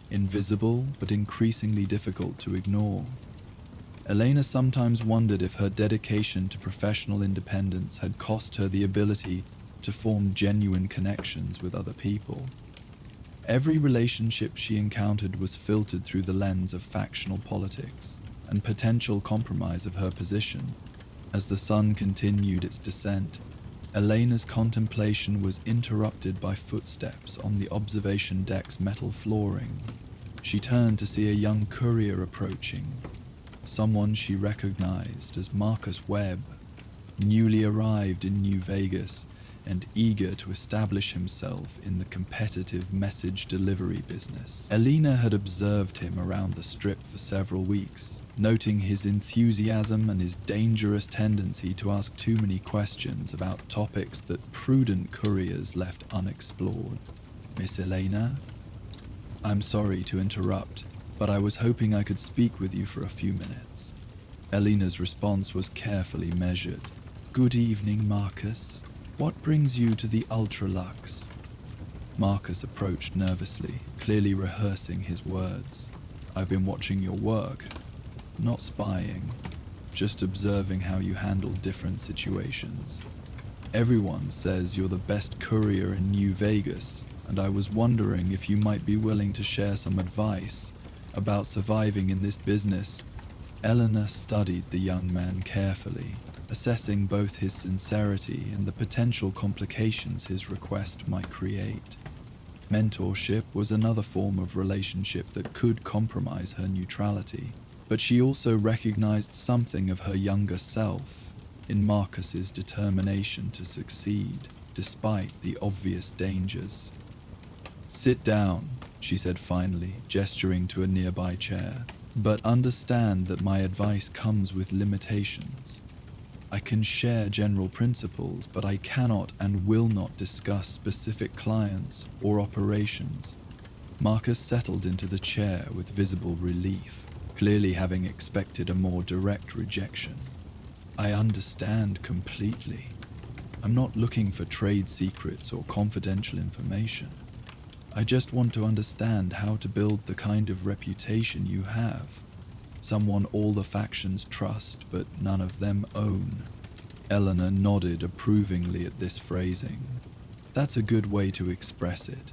invisible but increasingly difficult to ignore. Elena sometimes wondered if her dedication to professional independence had cost her the ability to form genuine connections with other people. Every relationship she encountered was filtered through the lens of factional politics and potential compromise of her position. As the sun continued its descent, Elena's contemplation was interrupted by footsteps on the observation deck's metal flooring. She turned to see a young courier approaching, someone she recognized as Marcus Webb, newly arrived in New Vegas and eager to establish himself in the competitive message delivery business. Elena had observed him around the strip for several weeks, noting his enthusiasm and his dangerous tendency to ask too many questions about topics that prudent couriers left unexplored. "Miss Elena? I'm sorry to interrupt, but I was hoping I could speak with you for a few minutes." Elena's response was carefully measured. "Good evening, Marcus. What brings you to the Ultralux?" Marcus approached nervously, clearly rehearsing his words. "I've been watching your work. Not spying, just observing how you handle different situations. Everyone says you're the best courier in New Vegas, and I was wondering if you might be willing to share some advice about surviving in this business." Eleanor studied the young man carefully, assessing both his sincerity and the potential complications his request might create. Mentorship was another form of relationship that could compromise her neutrality, but she also recognized something of her younger self in Marcus's determination to succeed, despite the obvious dangers. "Sit down," she said finally, gesturing to a nearby chair. "But understand that my advice comes with limitations. I can share general principles, but I cannot and will not discuss specific clients or operations." Marcus settled into the chair with visible relief, clearly having expected a more direct rejection. "I understand completely. I'm not looking for trade secrets or confidential information. I just want to understand how to build the kind of reputation you have. Someone all the factions trust, but none of them own." Eleanor nodded approvingly at this phrasing. "That's a good way to express it.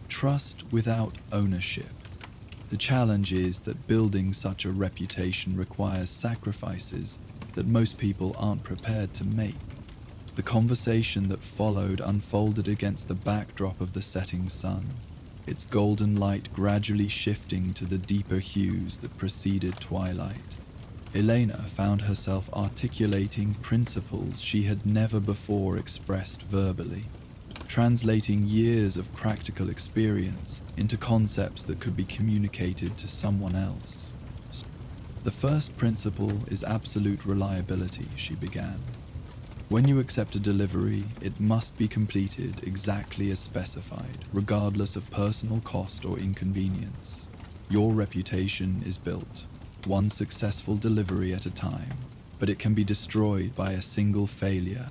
Trust without ownership. The challenge is that building such a reputation requires sacrifices that most people aren't prepared to make." The conversation that followed unfolded against the backdrop of the setting sun, its golden light gradually shifting to the deeper hues that preceded twilight. Elena found herself articulating principles she had never before expressed verbally, translating years of practical experience into concepts that could be communicated to someone else. "The first principle is absolute reliability," she began. "When you accept a delivery, it must be completed exactly as specified, regardless of personal cost or inconvenience. Your reputation is built, one successful delivery at a time, but it can be destroyed by a single failure."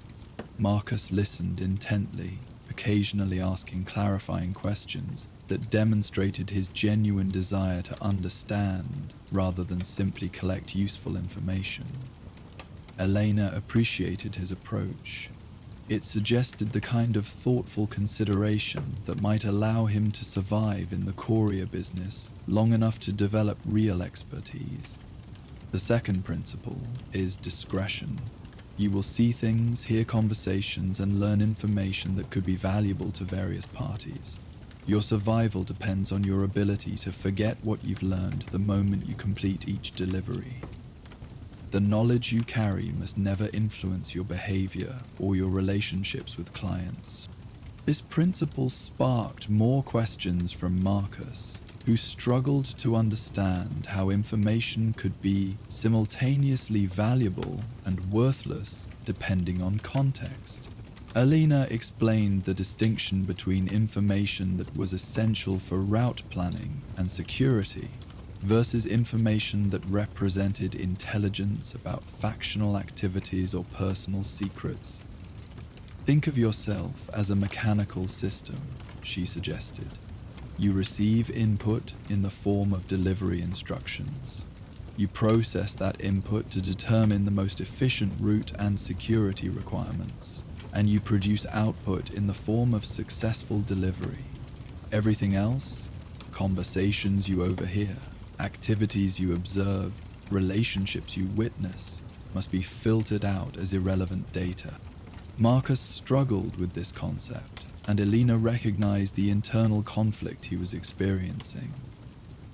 Marcus listened intently, occasionally asking clarifying questions that demonstrated his genuine desire to understand rather than simply collect useful information. Elena appreciated his approach. It suggested the kind of thoughtful consideration that might allow him to survive in the courier business long enough to develop real expertise. The second principle is discretion. You will see things, hear conversations, and learn information that could be valuable to various parties. Your survival depends on your ability to forget what you've learned the moment you complete each delivery. The knowledge you carry must never influence your behavior or your relationships with clients. This principle sparked more questions from Marcus, who struggled to understand how information could be simultaneously valuable and worthless depending on context. Alina explained the distinction between information that was essential for route planning and security versus information that represented intelligence about factional activities or personal secrets. Think of yourself as a mechanical system, she suggested. You receive input in the form of delivery instructions. You process that input to determine the most efficient route and security requirements, and you produce output in the form of successful delivery. Everything else, conversations you overhear, activities you observe, relationships you witness, must be filtered out as irrelevant data. Marcus struggled with this concept, and Alina recognized the internal conflict he was experiencing.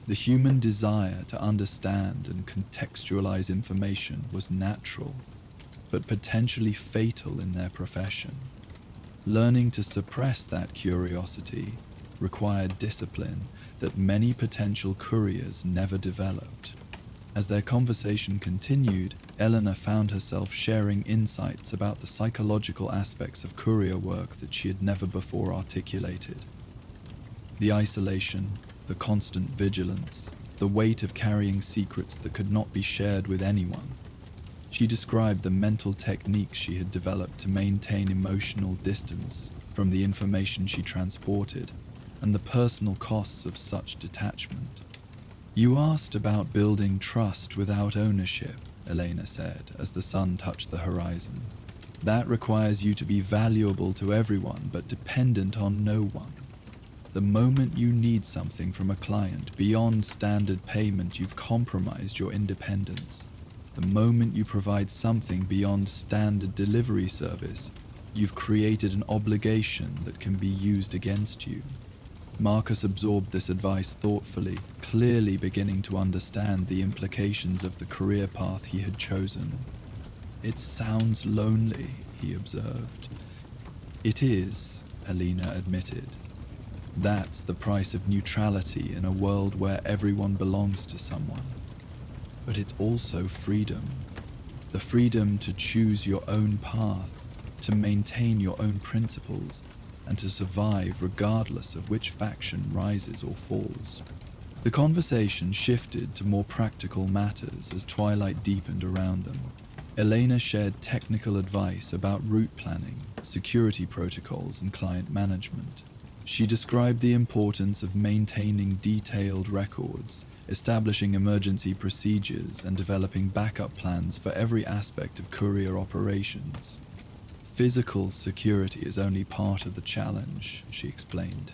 The human desire to understand and contextualize information was natural, but potentially fatal in their profession. Learning to suppress that curiosity required discipline that many potential couriers never developed. As their conversation continued, Eleanor found herself sharing insights about the psychological aspects of courier work that she had never before articulated. The isolation, the constant vigilance, the weight of carrying secrets that could not be shared with anyone. She described the mental techniques she had developed to maintain emotional distance from the information she transported, and the personal costs of such detachment. You asked about building trust without ownership, Elena said as the sun touched the horizon. That requires you to be valuable to everyone but dependent on no one. The moment you need something from a client beyond standard payment, you've compromised your independence. The moment you provide something beyond standard delivery service, you've created an obligation that can be used against you. Marcus absorbed this advice thoughtfully, clearly beginning to understand the implications of the career path he had chosen. It sounds lonely, he observed. It is, Alina admitted. That's the price of neutrality in a world where everyone belongs to someone. But it's also freedom. The freedom to choose your own path, to maintain your own principles, and to survive regardless of which faction rises or falls. The conversation shifted to more practical matters as twilight deepened around them. Elena shared technical advice about route planning, security protocols, and client management. She described the importance of maintaining detailed records, establishing emergency procedures, and developing backup plans for every aspect of courier operations. Physical security is only part of the challenge, she explained.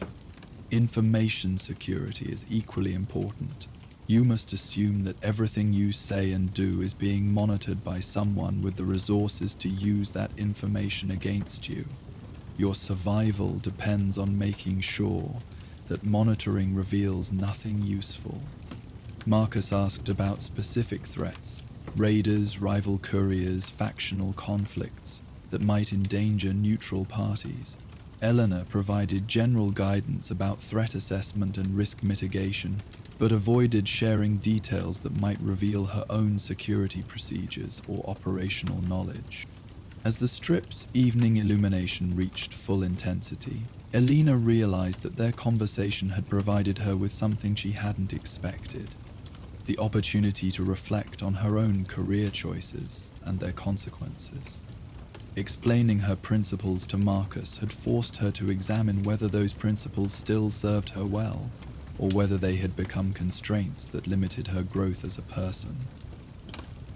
Information security is equally important. You must assume that everything you say and do is being monitored by someone with the resources to use that information against you. Your survival depends on making sure that monitoring reveals nothing useful. Marcus asked about specific threats, raiders, rival couriers, factional conflicts that might endanger neutral parties. Eleanor provided general guidance about threat assessment and risk mitigation, but avoided sharing details that might reveal her own security procedures or operational knowledge. As the strip's evening illumination reached full intensity, Elena realized that their conversation had provided her with something she hadn't expected: the opportunity to reflect on her own career choices and their consequences. Explaining her principles to Marcus had forced her to examine whether those principles still served her well, or whether they had become constraints that limited her growth as a person.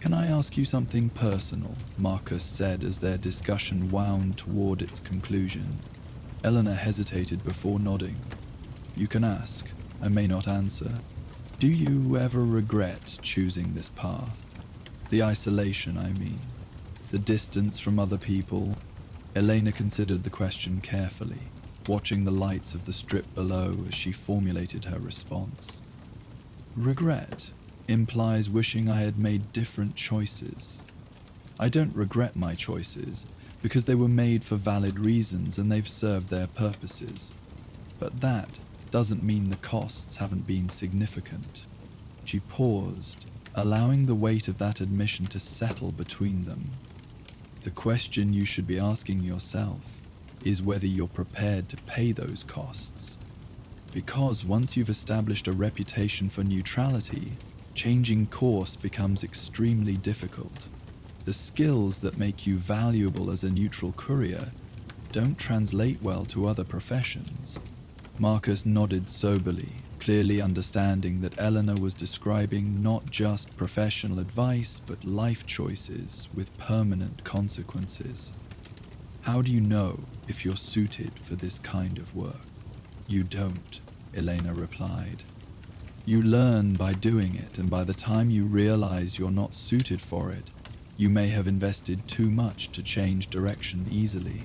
"Can I ask you something personal?" Marcus said as their discussion wound toward its conclusion. Eleanor hesitated before nodding. "You can ask. I may not answer. Do you ever regret choosing this path?" The isolation, I mean. The distance from other people. Elena considered the question carefully, watching the lights of the strip below as she formulated her response. Regret implies wishing I had made different choices. I don't regret my choices because they were made for valid reasons and they've served their purposes. But that doesn't mean the costs haven't been significant. She paused, allowing the weight of that admission to settle between them. The question you should be asking yourself is whether you're prepared to pay those costs. Because once you've established a reputation for neutrality, changing course becomes extremely difficult. The skills that make you valuable as a neutral courier don't translate well to other professions. Marcus nodded soberly, clearly understanding that Eleanor was describing not just professional advice, but life choices with permanent consequences. How do you know if you're suited for this kind of work? You don't, Elena replied. You learn by doing it, and by the time you realize you're not suited for it, you may have invested too much to change direction easily.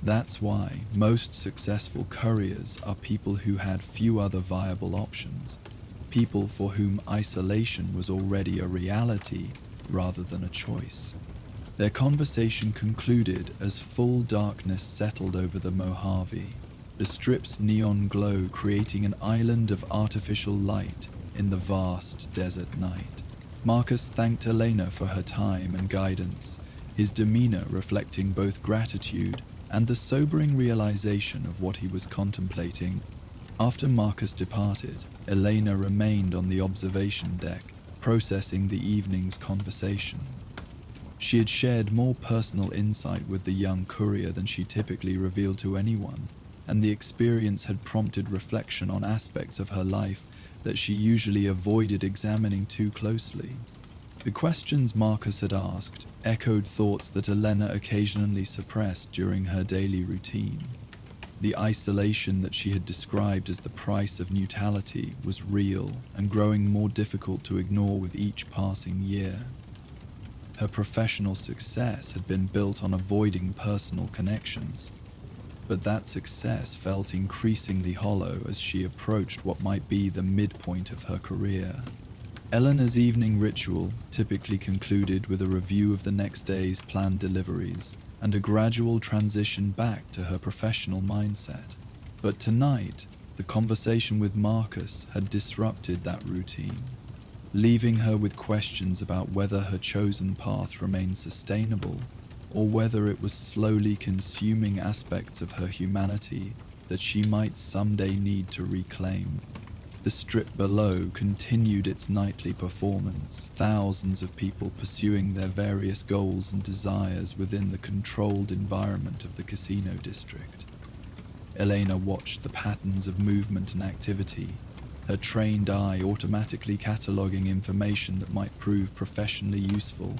That's why most successful couriers are people who had few other viable options, people for whom isolation was already a reality rather than a choice. Their conversation concluded as full darkness settled over the Mojave, the strip's neon glow creating an island of artificial light in the vast desert night. Marcus thanked Elena for her time and guidance, his demeanor reflecting both gratitude and the sobering realization of what he was contemplating. After Marcus departed, Elena remained on the observation deck, processing the evening's conversation. She had shared more personal insight with the young courier than she typically revealed to anyone, and the experience had prompted reflection on aspects of her life that she usually avoided examining too closely. The questions Marcus had asked echoed thoughts that Elena occasionally suppressed during her daily routine. The isolation that she had described as the price of neutrality was real and growing more difficult to ignore with each passing year. Her professional success had been built on avoiding personal connections, but that success felt increasingly hollow as she approached what might be the midpoint of her career. Eleanor's evening ritual typically concluded with a review of the next day's planned deliveries and a gradual transition back to her professional mindset. But tonight, the conversation with Marcus had disrupted that routine, leaving her with questions about whether her chosen path remained sustainable or whether it was slowly consuming aspects of her humanity that she might someday need to reclaim. The strip below continued its nightly performance, thousands of people pursuing their various goals and desires within the controlled environment of the casino district. Elena watched the patterns of movement and activity, her trained eye automatically cataloging information that might prove professionally useful.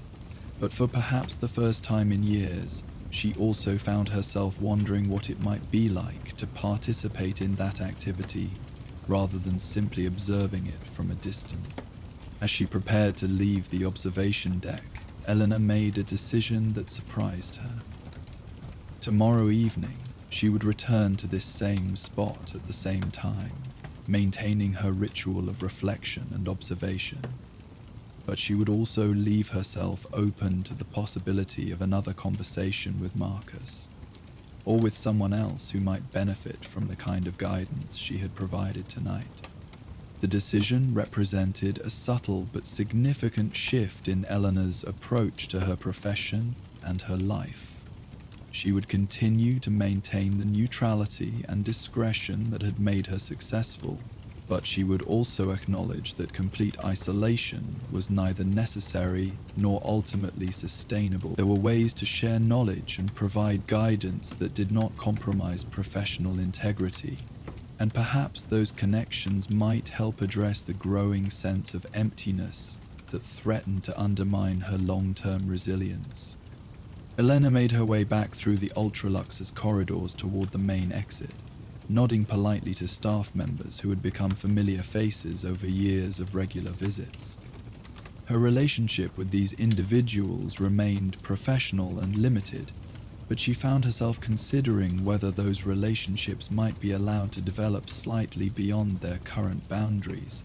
But for perhaps the first time in years, she also found herself wondering what it might be like to participate in that activity rather than simply observing it from a distance. As she prepared to leave the observation deck, Eleanor made a decision that surprised her. Tomorrow evening, she would return to this same spot at the same time, maintaining her ritual of reflection and observation. But she would also leave herself open to the possibility of another conversation with Marcus, or with someone else who might benefit from the kind of guidance she had provided tonight. The decision represented a subtle but significant shift in Eleanor's approach to her profession and her life. She would continue to maintain the neutrality and discretion that had made her successful, but she would also acknowledge that complete isolation was neither necessary nor ultimately sustainable. There were ways to share knowledge and provide guidance that did not compromise professional integrity, and perhaps those connections might help address the growing sense of emptiness that threatened to undermine her long-term resilience. Elena made her way back through the ultra-luxus corridors toward the main exit, nodding politely to staff members who had become familiar faces over years of regular visits. Her relationship with these individuals remained professional and limited, but she found herself considering whether those relationships might be allowed to develop slightly beyond their current boundaries,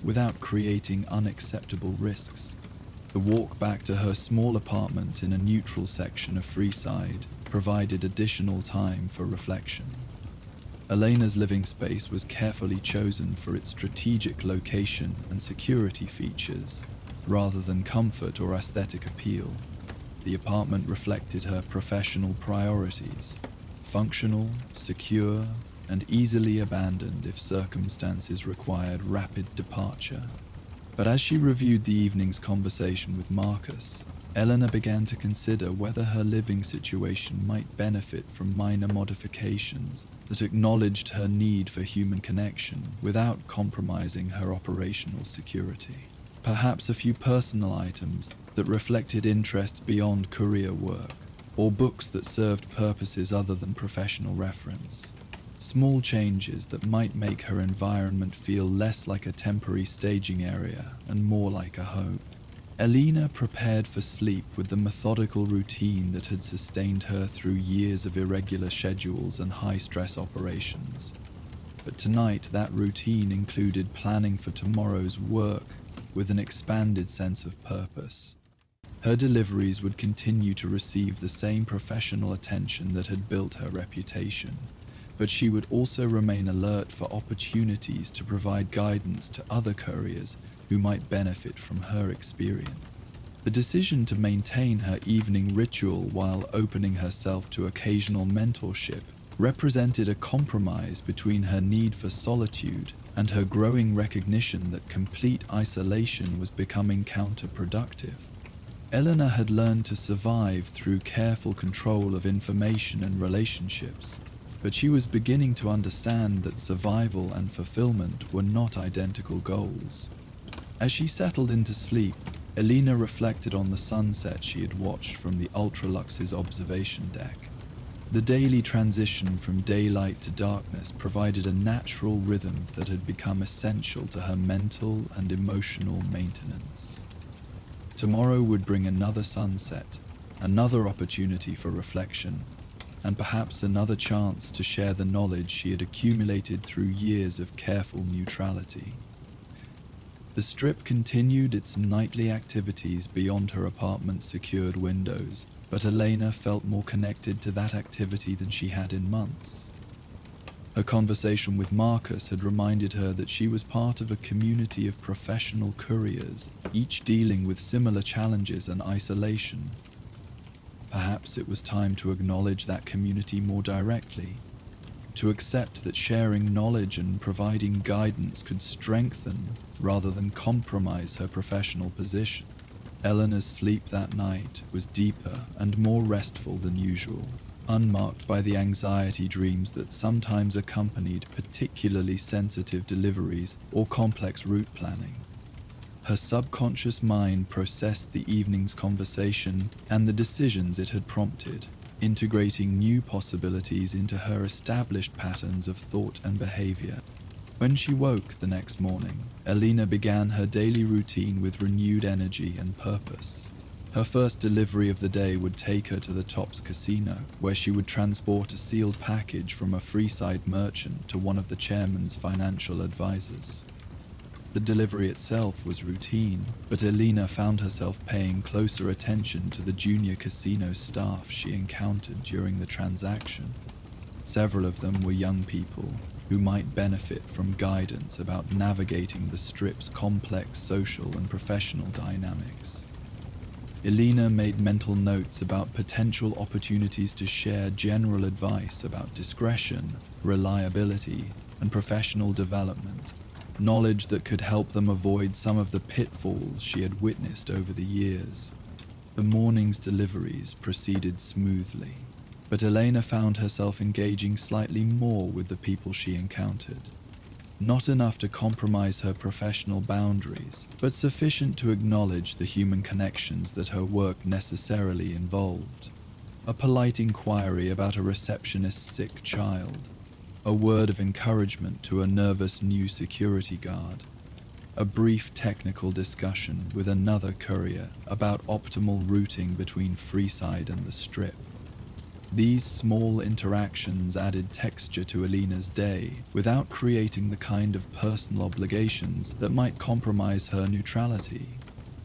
without creating unacceptable risks. The walk back to her small apartment in a neutral section of Freeside provided additional time for reflection. Elena's living space was carefully chosen for its strategic location and security features, rather than comfort or aesthetic appeal. The apartment reflected her professional priorities: functional, secure, and easily abandoned if circumstances required rapid departure. But as she reviewed the evening's conversation with Marcus, Elena began to consider whether her living situation might benefit from minor modifications that acknowledged her need for human connection without compromising her operational security. Perhaps a few personal items that reflected interests beyond courier work, or books that served purposes other than professional reference. Small changes that might make her environment feel less like a temporary staging area and more like a home. Elena prepared for sleep with the methodical routine that had sustained her through years of irregular schedules and high-stress operations. But tonight, that routine included planning for tomorrow's work with an expanded sense of purpose. Her deliveries would continue to receive the same professional attention that had built her reputation, but she would also remain alert for opportunities to provide guidance to other couriers who might benefit from her experience. The decision to maintain her evening ritual while opening herself to occasional mentorship represented a compromise between her need for solitude and her growing recognition that complete isolation was becoming counterproductive. Elena had learned to survive through careful control of information and relationships, but she was beginning to understand that survival and fulfillment were not identical goals. As she settled into sleep, Elena reflected on the sunset she had watched from the Ultralux's observation deck. The daily transition from daylight to darkness provided a natural rhythm that had become essential to her mental and emotional maintenance. Tomorrow would bring another sunset, another opportunity for reflection, and perhaps another chance to share the knowledge she had accumulated through years of careful neutrality. The strip continued its nightly activities beyond her apartment's secured windows, but Elena felt more connected to that activity than she had in months. Her conversation with Marcus had reminded her that she was part of a community of professional couriers, each dealing with similar challenges and isolation. Perhaps it was time to acknowledge that community more directly, to accept that sharing knowledge and providing guidance could strengthen rather than compromise her professional position. Eleanor's sleep that night was deeper and more restful than usual, unmarked by the anxiety dreams that sometimes accompanied particularly sensitive deliveries or complex route planning. Her subconscious mind processed the evening's conversation and the decisions it had prompted, integrating new possibilities into her established patterns of thought and behavior. When she woke the next morning, Elena began her daily routine with renewed energy and purpose. Her first delivery of the day would take her to the Tops Casino, where she would transport a sealed package from a Freeside merchant to one of the chairman's financial advisors. The delivery itself was routine, but Elena found herself paying closer attention to the junior casino staff she encountered during the transaction. Several of them were young people who might benefit from guidance about navigating the strip's complex social and professional dynamics. Elena made mental notes about potential opportunities to share general advice about discretion, reliability, and professional development, knowledge that could help them avoid some of the pitfalls she had witnessed over the years. The morning's deliveries proceeded smoothly, but Elena found herself engaging slightly more with the people she encountered. Not enough to compromise her professional boundaries, but sufficient to acknowledge the human connections that her work necessarily involved. A polite inquiry about a receptionist's sick child, a word of encouragement to a nervous new security guard, A brief technical discussion with another courier about optimal routing between Freeside and the Strip. These small interactions added texture to Elena's day without creating the kind of personal obligations that might compromise her neutrality.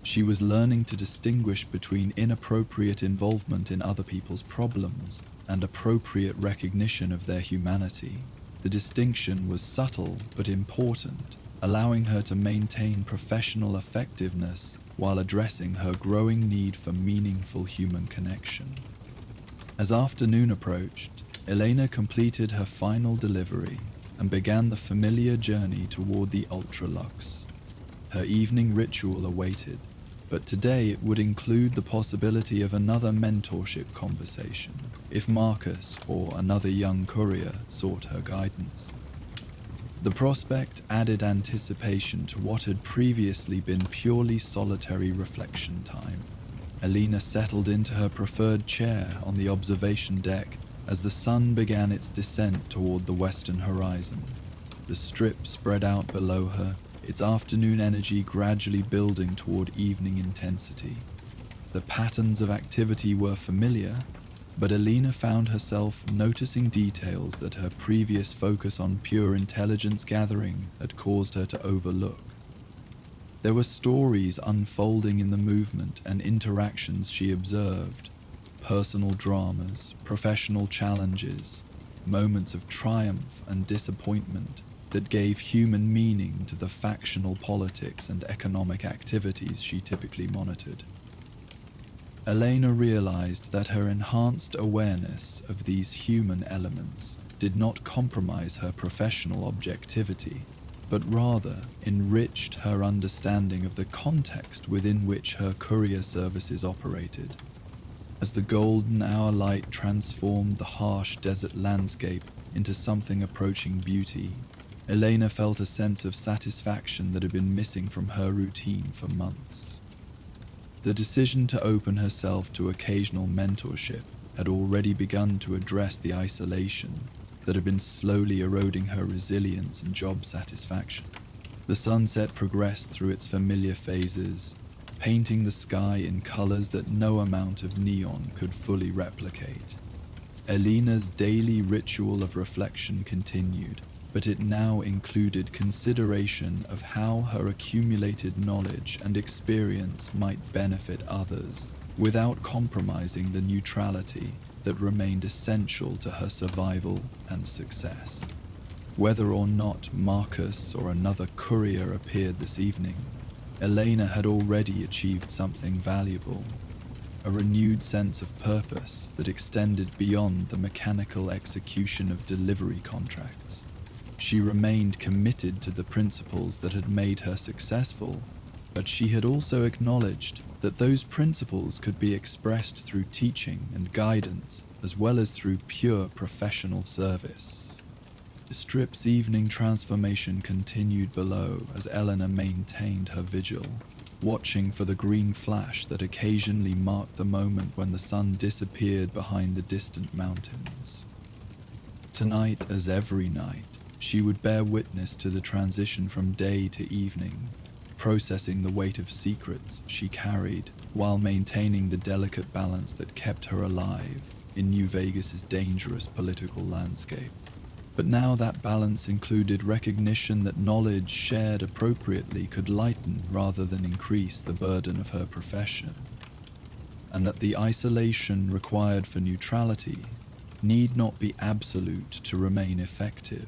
She was learning to distinguish between inappropriate involvement in other people's problems and appropriate recognition of their humanity. The distinction was subtle but important, allowing her to maintain professional effectiveness while addressing her growing need for meaningful human connection. As afternoon approached, Elena completed her final delivery and began the familiar journey toward the Ultralux. Her evening ritual awaited, but today it would include the possibility of another mentorship conversation if Marcus or another young courier sought her guidance. The prospect added anticipation to what had previously been purely solitary reflection time. Elena settled into her preferred chair on the observation deck as the sun began its descent toward the western horizon. The Strip spread out below her, its afternoon energy gradually building toward evening intensity. The patterns of activity were familiar, but Elena found herself noticing details that her previous focus on pure intelligence gathering had caused her to overlook. There were stories unfolding in the movement and interactions she observed, personal dramas, professional challenges, moments of triumph and disappointment that gave human meaning to the factional politics and economic activities she typically monitored. Elena realized that her enhanced awareness of these human elements did not compromise her professional objectivity, but rather enriched her understanding of the context within which her courier services operated. As the golden hour light transformed the harsh desert landscape into something approaching beauty, Elena felt a sense of satisfaction that had been missing from her routine for months. The decision to open herself to occasional mentorship had already begun to address the isolation that had been slowly eroding her resilience and job satisfaction. The sunset progressed through its familiar phases, painting the sky in colors that no amount of neon could fully replicate. Elena's daily ritual of reflection continued, but it now included consideration of how her accumulated knowledge and experience might benefit others, without compromising the neutrality that remained essential to her survival and success. Whether or not Marcus or another courier appeared this evening, Elena had already achieved something valuable, a renewed sense of purpose that extended beyond the mechanical execution of delivery contracts. She remained committed to the principles that had made her successful, but she had also acknowledged that those principles could be expressed through teaching and guidance, as well as through pure professional service. The Strip's evening transformation continued below as Elena maintained her vigil, watching for the green flash that occasionally marked the moment when the sun disappeared behind the distant mountains. Tonight, as every night, she would bear witness to the transition from day to evening, processing the weight of secrets she carried while maintaining the delicate balance that kept her alive in New Vegas's dangerous political landscape. But now that balance included recognition that knowledge shared appropriately could lighten rather than increase the burden of her profession, and that the isolation required for neutrality need not be absolute to remain effective.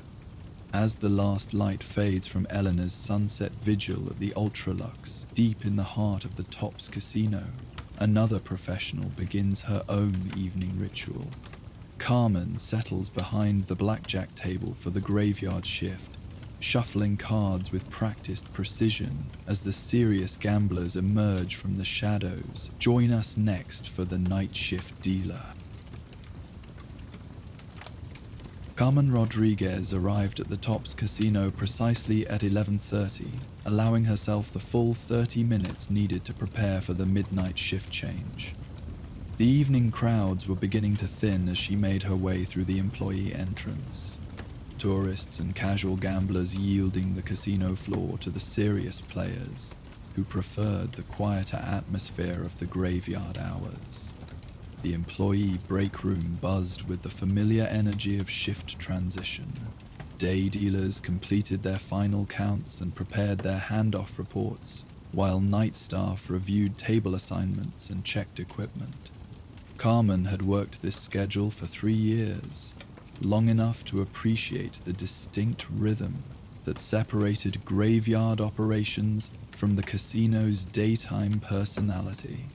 As the last light fades from Elena's sunset vigil at the Ultralux, deep in the heart of the Tops Casino, another professional begins her own evening ritual. Carmen settles behind the blackjack table for the graveyard shift, shuffling cards with practiced precision as the serious gamblers emerge from the shadows. Join us next for the night shift dealer. Carmen Rodriguez arrived at the Tops Casino precisely at 11:30, allowing herself the full 30 minutes needed to prepare for the midnight shift change. The evening crowds were beginning to thin as she made her way through the employee entrance. tourists and casual gamblers yielding the casino floor to the serious players who preferred the quieter atmosphere of the graveyard hours. The employee break room buzzed with the familiar energy of shift transition. Day dealers completed their final counts and prepared their handoff reports, while night staff reviewed table assignments and checked equipment. Carmen had worked this schedule for 3 years, long enough to appreciate the distinct rhythm that separated graveyard operations from the casino's daytime personality.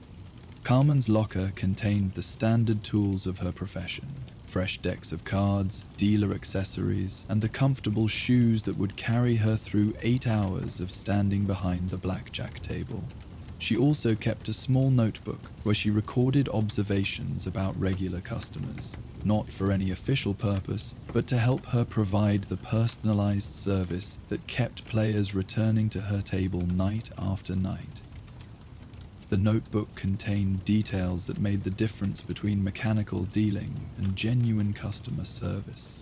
Carmen's locker contained the standard tools of her profession: fresh decks of cards, dealer accessories, and the comfortable shoes that would carry her through 8 hours of standing behind the blackjack table. She also kept a small notebook where she recorded observations about regular customers, not for any official purpose, but to help her provide the personalized service that kept players returning to her table night after night. The notebook contained details that made the difference between mechanical dealing and genuine customer service.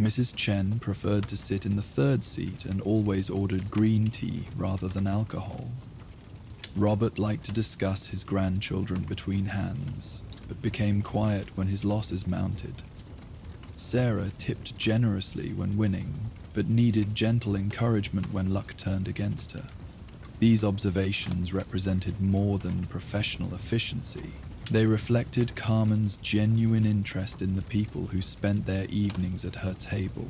Mrs. Chen preferred to sit in the third seat and always ordered green tea rather than alcohol. Robert liked to discuss his grandchildren between hands, but became quiet when his losses mounted. Sarah tipped generously when winning, but needed gentle encouragement when luck turned against her. These observations represented more than professional efficiency. They reflected Carmen's genuine interest in the people who spent their evenings at her table.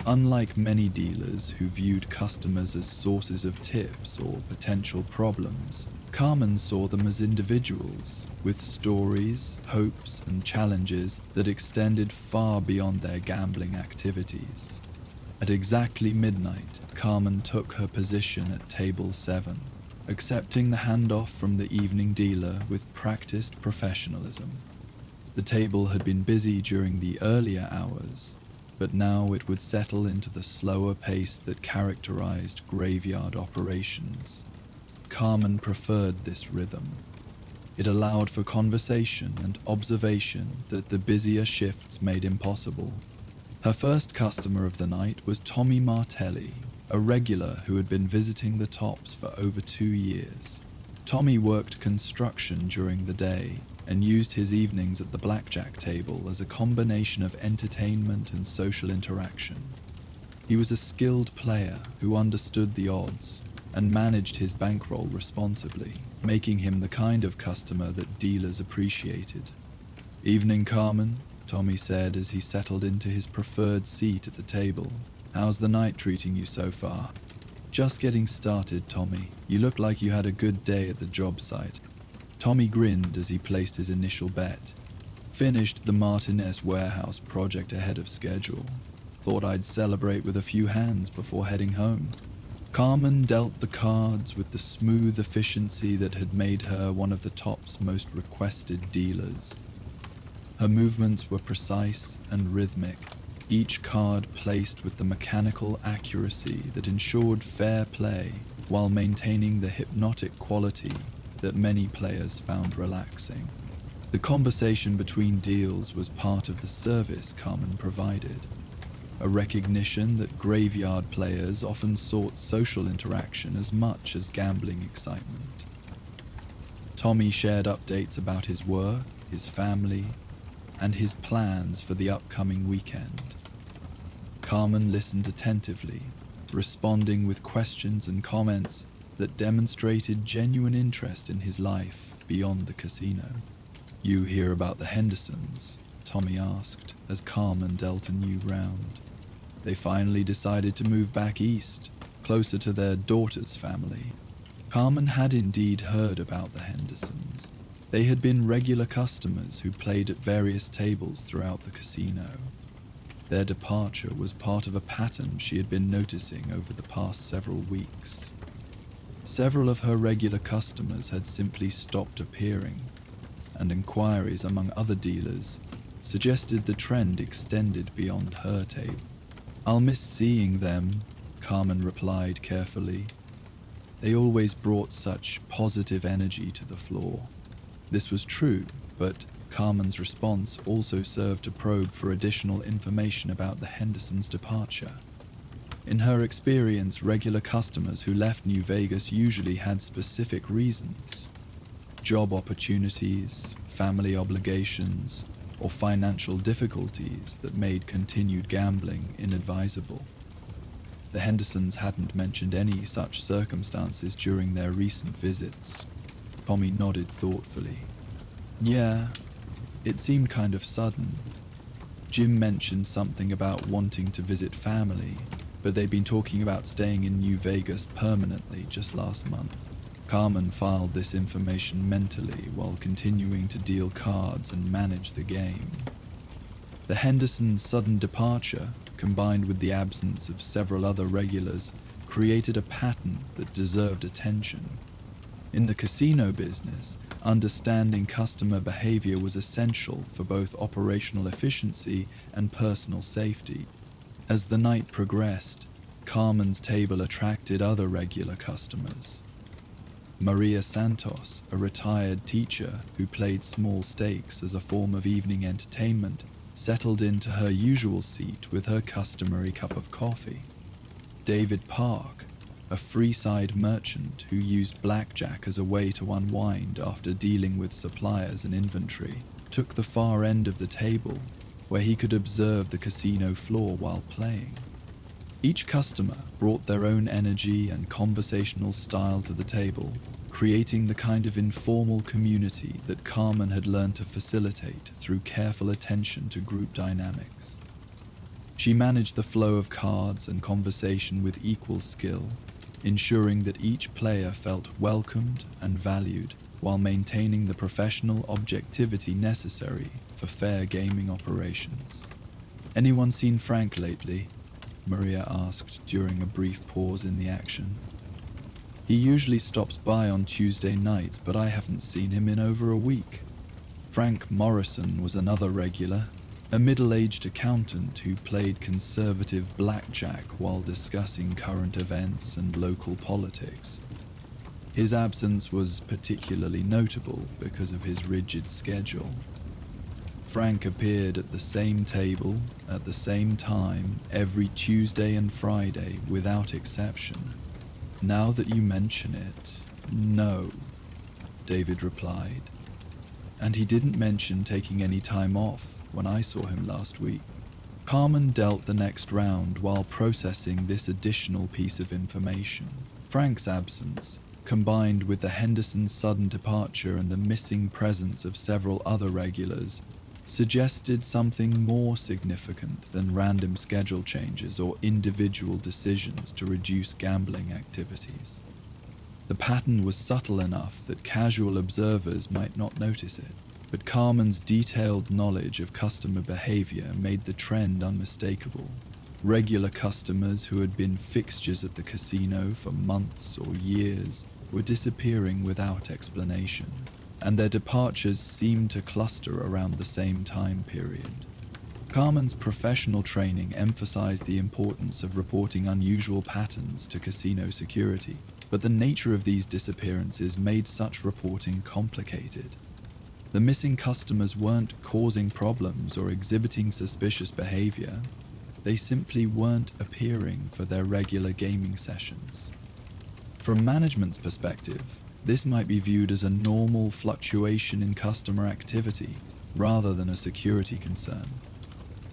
Unlike many dealers who viewed customers as sources of tips or potential problems, Carmen saw them as individuals with stories, hopes, and challenges that extended far beyond their gambling activities. At exactly midnight, Carmen took her position at table 7, accepting the handoff from the evening dealer with practiced professionalism. The table had been busy during the earlier hours, but now it would settle into the slower pace that characterized graveyard operations. Carmen preferred this rhythm. It allowed for conversation and observation that the busier shifts made impossible. Her first customer of the night was Tommy Martelli, a regular who had been visiting the Tops for over 2 years. Tommy worked construction during the day and used his evenings at the blackjack table as a combination of entertainment and social interaction. He was a skilled player who understood the odds and managed his bankroll responsibly, making him the kind of customer that dealers appreciated. "Evening, Carmen," Tommy said as he settled into his preferred seat at the table. "How's the night treating you so far?" "Just getting started, Tommy. You look like you had a good day at the job site." Tommy grinned as he placed his initial bet. "Finished the Martinez warehouse project ahead of schedule. Thought I'd celebrate with a few hands before heading home." Carmen dealt the cards with the smooth efficiency that had made her one of the Top's most requested dealers. Her movements were precise and rhythmic, each card placed with the mechanical accuracy that ensured fair play while maintaining the hypnotic quality that many players found relaxing. The conversation between deals was part of the service Carmen provided, a recognition that graveyard players often sought social interaction as much as gambling excitement. Tommy shared updates about his work, his family, and his plans for the upcoming weekend. Carmen listened attentively, responding with questions and comments that demonstrated genuine interest in his life beyond the casino. "You hear about the Hendersons?" Tommy asked as Carmen dealt a new round. They finally decided to move back east, closer to their daughter's family. Carmen had indeed heard about the Hendersons. They had been regular customers who played at various tables throughout the casino. Their departure was part of a pattern she had been noticing over the past several weeks. Several of her regular customers had simply stopped appearing, and inquiries among other dealers suggested the trend extended beyond her table. "I'll miss seeing them," Carmen replied carefully. They always brought such positive energy to the floor. This was true, but Carmen's response also served to probe for additional information about the Hendersons' departure. In her experience, regular customers who left New Vegas usually had specific reasons: job opportunities, family obligations, or financial difficulties that made continued gambling inadvisable. The Hendersons hadn't mentioned any such circumstances during their recent visits. Tommy nodded thoughtfully. Yeah, it seemed kind of sudden. Jim mentioned something about wanting to visit family, but they'd been talking about staying in New Vegas permanently just last month. Carmen filed this information mentally while continuing to deal cards and manage the game. The Hendersons' sudden departure, combined with the absence of several other regulars, created a pattern that deserved attention. In the casino business, understanding customer behavior was essential for both operational efficiency and personal safety. As the night progressed, Carmen's table attracted other regular customers. Maria Santos, a retired teacher who played small stakes as a form of evening entertainment, settled into her usual seat with her customary cup of coffee. David Park, a Freeside merchant who used blackjack as a way to unwind after dealing with suppliers and inventory, took the far end of the table, where he could observe the casino floor while playing. Each customer brought their own energy and conversational style to the table, creating the kind of informal community that Carmen had learned to facilitate through careful attention to group dynamics. She managed the flow of cards and conversation with equal skill, ensuring that each player felt welcomed and valued while maintaining the professional objectivity necessary for fair gaming operations. "Anyone seen Frank lately?" Maria asked during a brief pause in the action. "He usually stops by on Tuesday nights, but I haven't seen him in over a week." Frank Morrison was another regular, a middle-aged accountant who played conservative blackjack while discussing current events and local politics. His absence was particularly notable because of his rigid schedule. Frank appeared at the same table, at the same time, every Tuesday and Friday without exception. "Now that you mention it, no," David replied. "And he didn't mention taking any time off when I saw him last week." Carmen dealt the next round while processing this additional piece of information. Frank's absence, combined with the Hendersons' sudden departure and the missing presence of several other regulars, suggested something more significant than random schedule changes or individual decisions to reduce gambling activities. The pattern was subtle enough that casual observers might not notice it, but Carmen's detailed knowledge of customer behavior made the trend unmistakable. Regular customers who had been fixtures at the casino for months or years were disappearing without explanation, and their departures seemed to cluster around the same time period. Carmen's professional training emphasized the importance of reporting unusual patterns to casino security, but the nature of these disappearances made such reporting complicated. The missing customers weren't causing problems or exhibiting suspicious behavior. They simply weren't appearing for their regular gaming sessions. From management's perspective, this might be viewed as a normal fluctuation in customer activity rather than a security concern.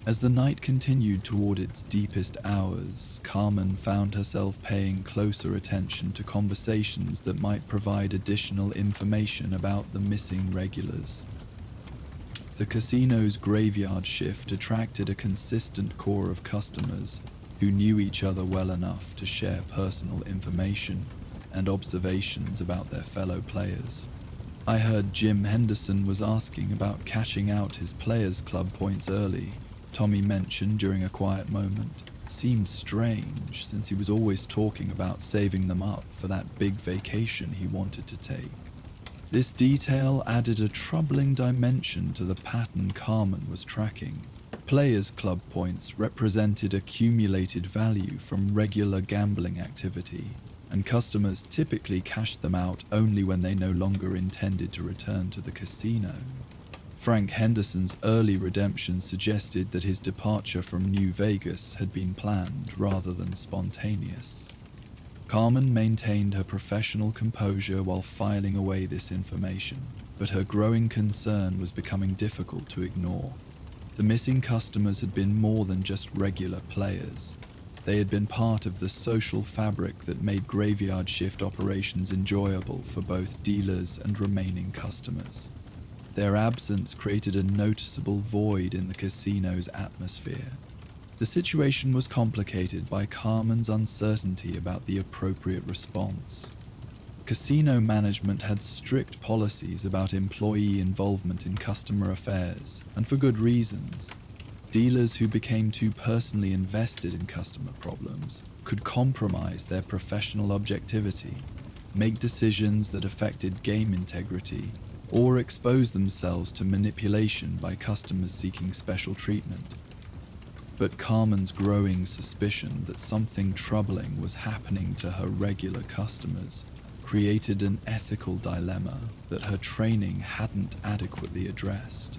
As the night continued toward its deepest hours, Carmen found herself paying closer attention to conversations that might provide additional information about the missing regulars. The casino's graveyard shift attracted a consistent core of customers who knew each other well enough to share personal information and observations about their fellow players. I heard Jim Henderson was asking about cashing out his Players Club points early, Tommy mentioned during a quiet moment. Seemed strange, since he was always talking about saving them up for that big vacation he wanted to take. This detail added a troubling dimension to the pattern Carmen was tracking. Players Club points represented accumulated value from regular gambling activity, and customers typically cashed them out only when they no longer intended to return to the casino. Frank Henderson's early redemption suggested that his departure from New Vegas had been planned rather than spontaneous. Carmen maintained her professional composure while filing away this information, but her growing concern was becoming difficult to ignore. The missing customers had been more than just regular players. They had been part of the social fabric that made graveyard shift operations enjoyable for both dealers and remaining customers. Their absence created a noticeable void in the casino's atmosphere. The situation was complicated by Carmen's uncertainty about the appropriate response. Casino management had strict policies about employee involvement in customer affairs, and for good reasons. Dealers who became too personally invested in customer problems could compromise their professional objectivity, make decisions that affected game integrity, or expose themselves to manipulation by customers seeking special treatment. But Carmen's growing suspicion that something troubling was happening to her regular customers created an ethical dilemma that her training hadn't adequately addressed.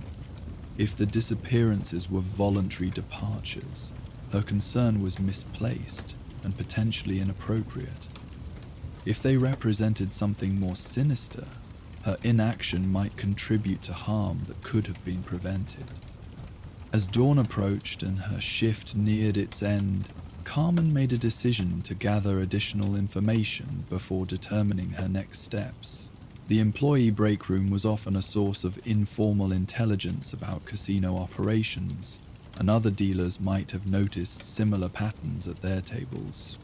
If the disappearances were voluntary departures, her concern was misplaced and potentially inappropriate. If they represented something more sinister, her inaction might contribute to harm that could have been prevented. As dawn approached and her shift neared its end, Carmen made a decision to gather additional information before determining her next steps. The employee break room was often a source of informal intelligence about casino operations, and other dealers might have noticed similar patterns at their tables.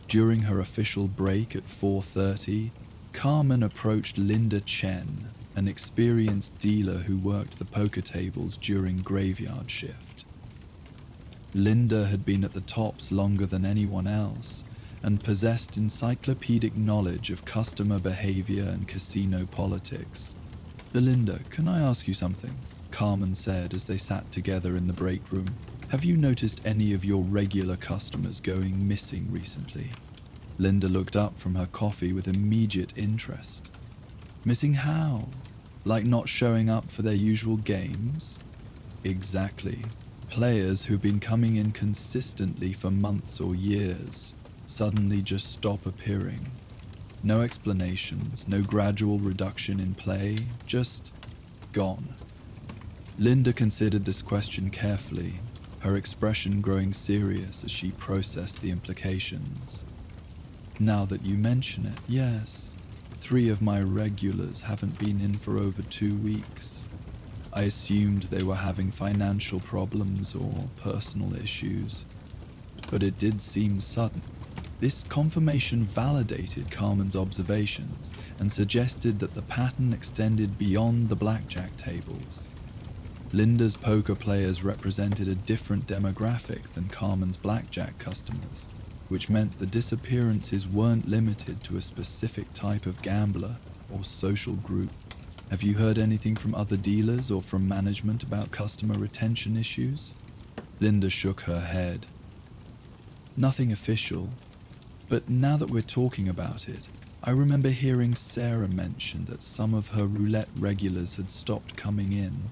During her official break at 4:30, Carmen approached Linda Chen, an experienced dealer who worked the poker tables during graveyard shift. Linda had been at the tops longer than anyone else, and possessed encyclopedic knowledge of customer behavior and casino politics. "Belinda, can I ask you something?" Carmen said as they sat together in the break room. "Have you noticed any of your regular customers going missing recently?" Linda looked up from her coffee with immediate interest. "Missing how? Like not showing up for their usual games?" "Exactly. Players who've been coming in consistently for months or years suddenly just stop appearing. No explanations, no gradual reduction in play, just gone." Linda considered this question carefully, her expression growing serious as she processed the implications. "Now that you mention it, yes. 3 of my regulars haven't been in for over 2 weeks. I assumed they were having financial problems or personal issues, but it did seem sudden." This confirmation validated Carmen's observations and suggested that the pattern extended beyond the blackjack tables. Linda's poker players represented a different demographic than Carmen's blackjack customers, which meant the disappearances weren't limited to a specific type of gambler or social group. "Have you heard anything from other dealers or from management about customer retention issues?" Linda shook her head. "Nothing official. But now that we're talking about it, I remember hearing Sarah mention that some of her roulette regulars had stopped coming in.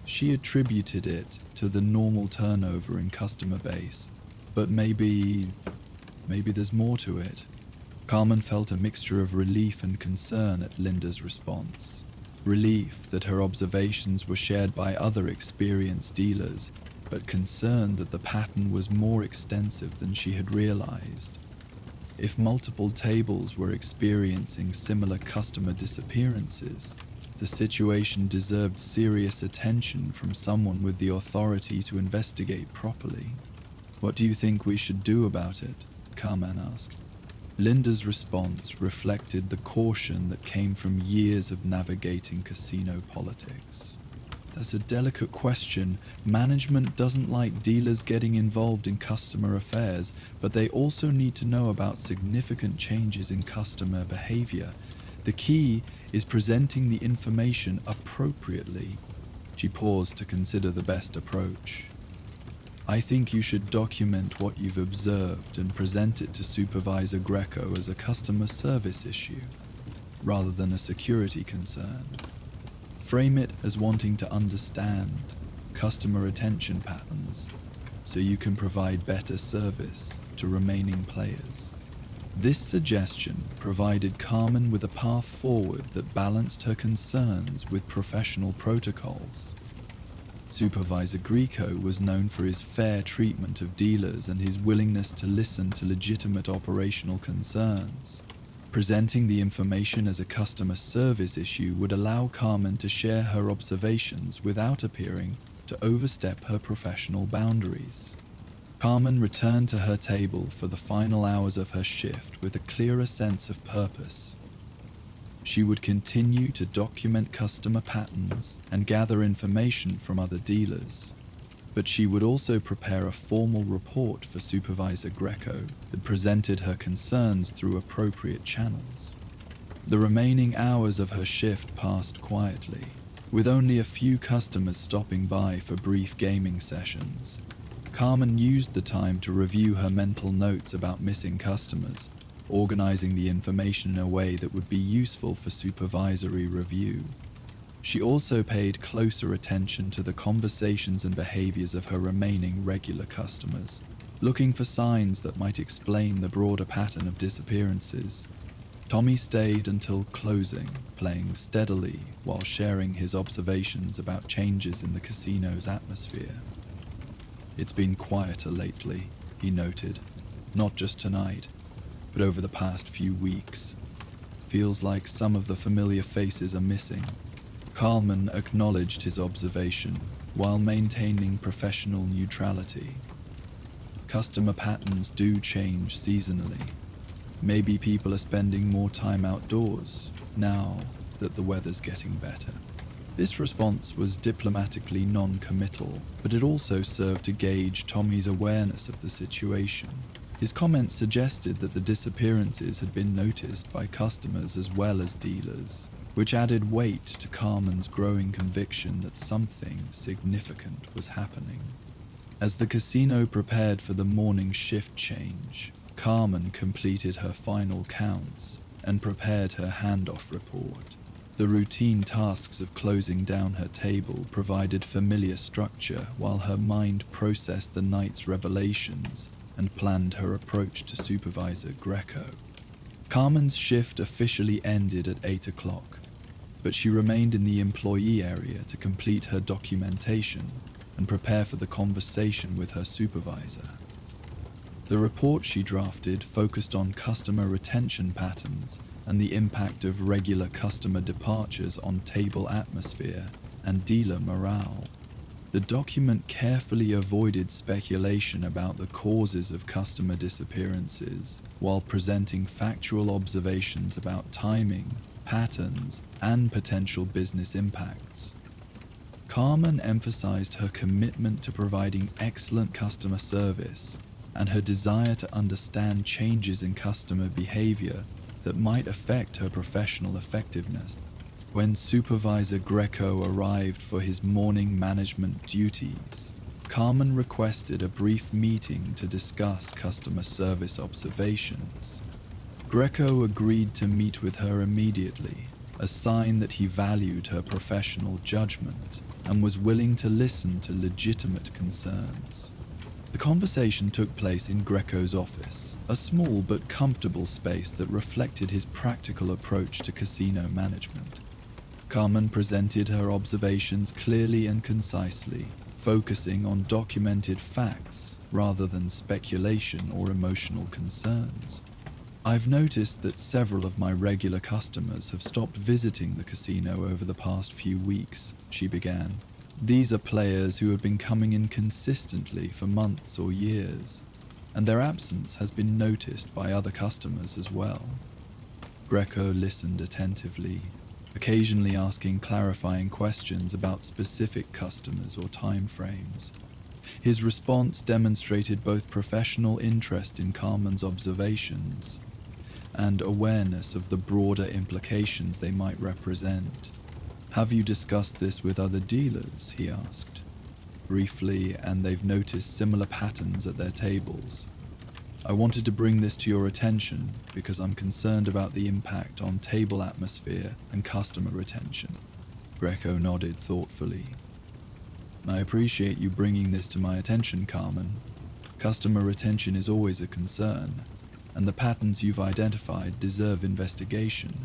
She attributed it to the normal turnover in customer base, but maybe there's more to it." Carmen felt a mixture of relief and concern at Linda's response. Relief that her observations were shared by other experienced dealers, but concern that the pattern was more extensive than she had realized. If multiple tables were experiencing similar customer disappearances, the situation deserved serious attention from someone with the authority to investigate properly. "What do you think we should do about it?" Carmen asked. Linda's response reflected the caution that came from years of navigating casino politics. "That's a delicate question. Management doesn't like dealers getting involved in customer affairs, but they also need to know about significant changes in customer behavior. The key is presenting the information appropriately." She paused to consider the best approach. "I think you should document what you've observed and present it to Supervisor Greco as a customer service issue, rather than a security concern. Frame it as wanting to understand customer attention patterns so you can provide better service to remaining players. This suggestion provided Carmen with a path forward that balanced her concerns with professional protocols. Supervisor Greco was known for his fair treatment of dealers and his willingness to listen to legitimate operational concerns. Presenting the information as a customer service issue would allow Carmen to share her observations without appearing to overstep her professional boundaries. Carmen returned to her table for the final hours of her shift with a clearer sense of purpose. She would continue to document customer patterns and gather information from other dealers, but she would also prepare a formal report for Supervisor Greco that presented her concerns through appropriate channels. The remaining hours of her shift passed quietly, with only a few customers stopping by for brief gaming sessions. Carmen used the time to review her mental notes about missing customers, organizing the information in a way that would be useful for supervisory review. She also paid closer attention to the conversations and behaviors of her remaining regular customers, looking for signs that might explain the broader pattern of disappearances. Tommy stayed until closing, playing steadily while sharing his observations about changes in the casino's atmosphere. "It's been quieter lately," he noted, "not just tonight, but over the past few weeks. Feels like some of the familiar faces are missing." Carmen acknowledged his observation while maintaining professional neutrality. "Customer patterns do change seasonally. Maybe people are spending more time outdoors now that the weather's getting better." This response was diplomatically non-committal, but it also served to gauge Tommy's awareness of the situation. His comments suggested that the disappearances had been noticed by customers as well as dealers, which added weight to Carmen's growing conviction that something significant was happening. As the casino prepared for the morning shift change, Carmen completed her final counts and prepared her handoff report. The routine tasks of closing down her table provided familiar structure while her mind processed the night's revelations and planned her approach to Supervisor Greco. Carmen's shift officially ended at 8 o'clock, but she remained in the employee area to complete her documentation and prepare for the conversation with her supervisor. The report she drafted focused on customer retention patterns and the impact of regular customer departures on table atmosphere and dealer morale. The document carefully avoided speculation about the causes of customer disappearances, while presenting factual observations about timing, patterns, and potential business impacts. Carmen emphasized her commitment to providing excellent customer service and her desire to understand changes in customer behavior that might affect her professional effectiveness. When Supervisor Greco arrived for his morning management duties, Carmen requested a brief meeting to discuss customer service observations. Greco agreed to meet with her immediately, a sign that he valued her professional judgment and was willing to listen to legitimate concerns. The conversation took place in Greco's office, a small but comfortable space that reflected his practical approach to casino management. Carmen presented her observations clearly and concisely, focusing on documented facts rather than speculation or emotional concerns. "I've noticed that several of my regular customers have stopped visiting the casino over the past few weeks," she began. "These are players who have been coming in consistently for months or years, and their absence has been noticed by other customers as well." Greco listened attentively, occasionally asking clarifying questions about specific customers or time frames. His response demonstrated both professional interest in Carmen's observations and awareness of the broader implications they might represent. "Have you discussed this with other dealers?" he asked. "Briefly, and they've noticed similar patterns at their tables. I wanted to bring this to your attention because I'm concerned about the impact on table atmosphere and customer retention." Greco nodded thoughtfully. I appreciate you bringing this to my attention, Carmen. Customer retention is always a concern, and the patterns you've identified deserve investigation.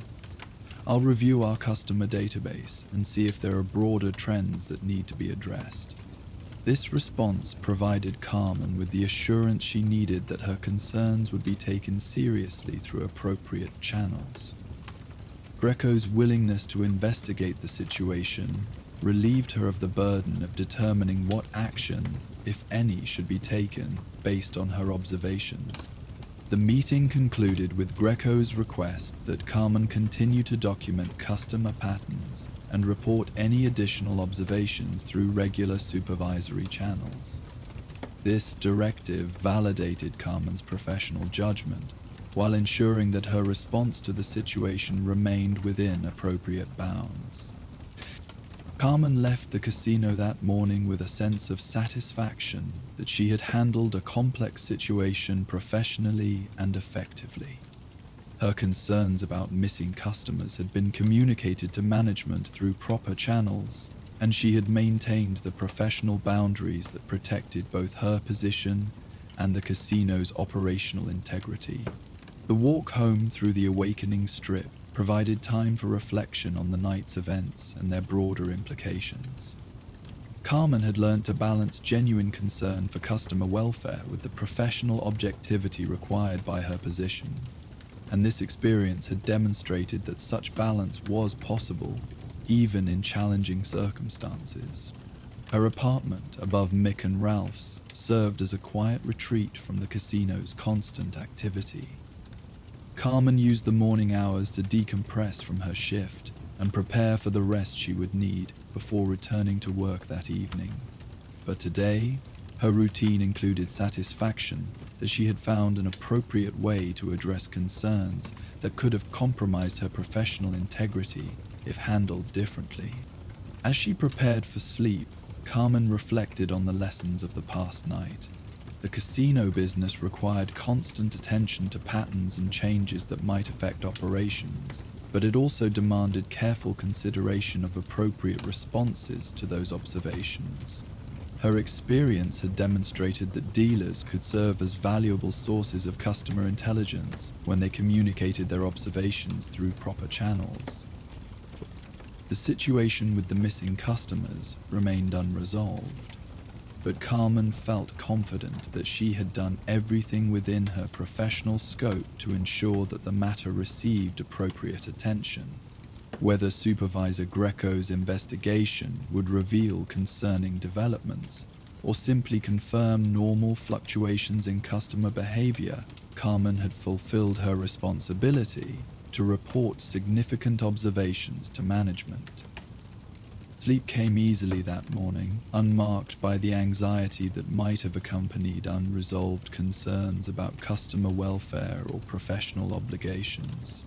I'll review our customer database and see if there are broader trends that need to be addressed. This response provided Carmen with the assurance she needed that her concerns would be taken seriously through appropriate channels. Greco's willingness to investigate the situation relieved her of the burden of determining what action, if any, should be taken based on her observations. The meeting concluded with Greco's request that Carmen continue to document customer patterns and report any additional observations through regular supervisory channels. This directive validated Carmen's professional judgment, while ensuring that her response to the situation remained within appropriate bounds. Carmen left the casino that morning with a sense of satisfaction that she had handled a complex situation professionally and effectively. Her concerns about missing customers had been communicated to management through proper channels, and she had maintained the professional boundaries that protected both her position and the casino's operational integrity. The walk home through the awakening strip provided time for reflection on the night's events and their broader implications. Carmen had learned to balance genuine concern for customer welfare with the professional objectivity required by her position, and this experience had demonstrated that such balance was possible, even in challenging circumstances. Her apartment above Mick and Ralph's served as a quiet retreat from the casino's constant activity. Carmen used the morning hours to decompress from her shift and prepare for the rest she would need before returning to work that evening. But today, her routine included satisfaction that she had found an appropriate way to address concerns that could have compromised her professional integrity if handled differently. As she prepared for sleep, Carmen reflected on the lessons of the past night. The casino business required constant attention to patterns and changes that might affect operations, but it also demanded careful consideration of appropriate responses to those observations. Her experience had demonstrated that dealers could serve as valuable sources of customer intelligence when they communicated their observations through proper channels. The situation with the missing customers remained unresolved, but Carmen felt confident that she had done everything within her professional scope to ensure that the matter received appropriate attention. Whether Supervisor Greco's investigation would reveal concerning developments or simply confirm normal fluctuations in customer behavior, Carmen had fulfilled her responsibility to report significant observations to management. Sleep came easily that morning, unmarked by the anxiety that might have accompanied unresolved concerns about customer welfare or professional obligations.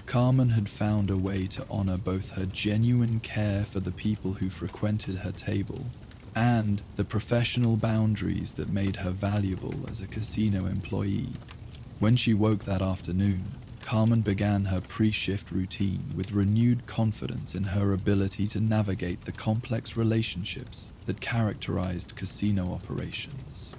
Carmen had found a way to honor both her genuine care for the people who frequented her table and the professional boundaries that made her valuable as a casino employee. When she woke that afternoon, Carmen began her pre-shift routine with renewed confidence in her ability to navigate the complex relationships that characterized casino operations.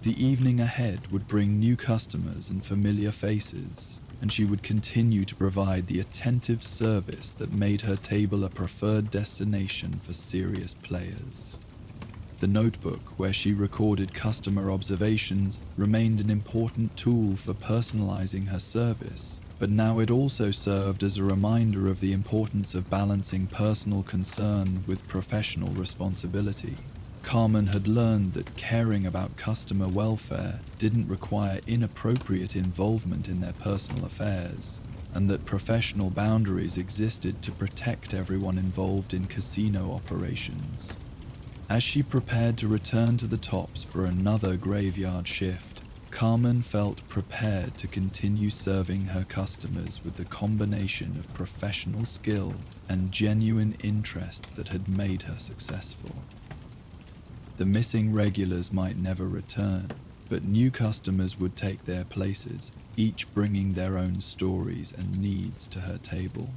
The evening ahead would bring new customers and familiar faces, and she would continue to provide the attentive service that made her table a preferred destination for serious players. The notebook where she recorded customer observations remained an important tool for personalizing her service, but now it also served as a reminder of the importance of balancing personal concern with professional responsibility. Carmen had learned that caring about customer welfare didn't require inappropriate involvement in their personal affairs, and that professional boundaries existed to protect everyone involved in casino operations. As she prepared to return to the Tops for another graveyard shift, Carmen felt prepared to continue serving her customers with the combination of professional skill and genuine interest that had made her successful. The missing regulars might never return, but new customers would take their places, each bringing their own stories and needs to her table.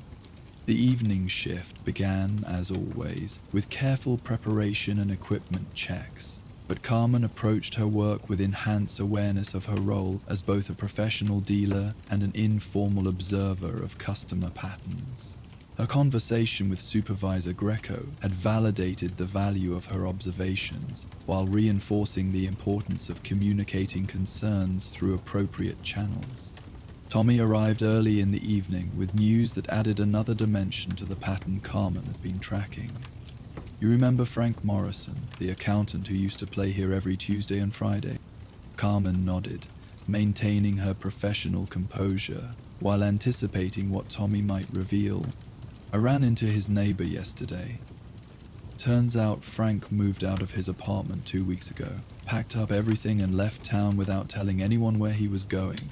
The evening shift began, as always, with careful preparation and equipment checks, but Carmen approached her work with enhanced awareness of her role as both a professional dealer and an informal observer of customer patterns. Her conversation with Supervisor Greco had validated the value of her observations while reinforcing the importance of communicating concerns through appropriate channels. Tommy arrived early in the evening with news that added another dimension to the pattern Carmen had been tracking. "You remember Frank Morrison, the accountant who used to play here every Tuesday and Friday?" Carmen nodded, maintaining her professional composure while anticipating what Tommy might reveal. "I ran into his neighbor yesterday. Turns out Frank moved out of his apartment 2 weeks ago, packed up everything and left town without telling anyone where he was going.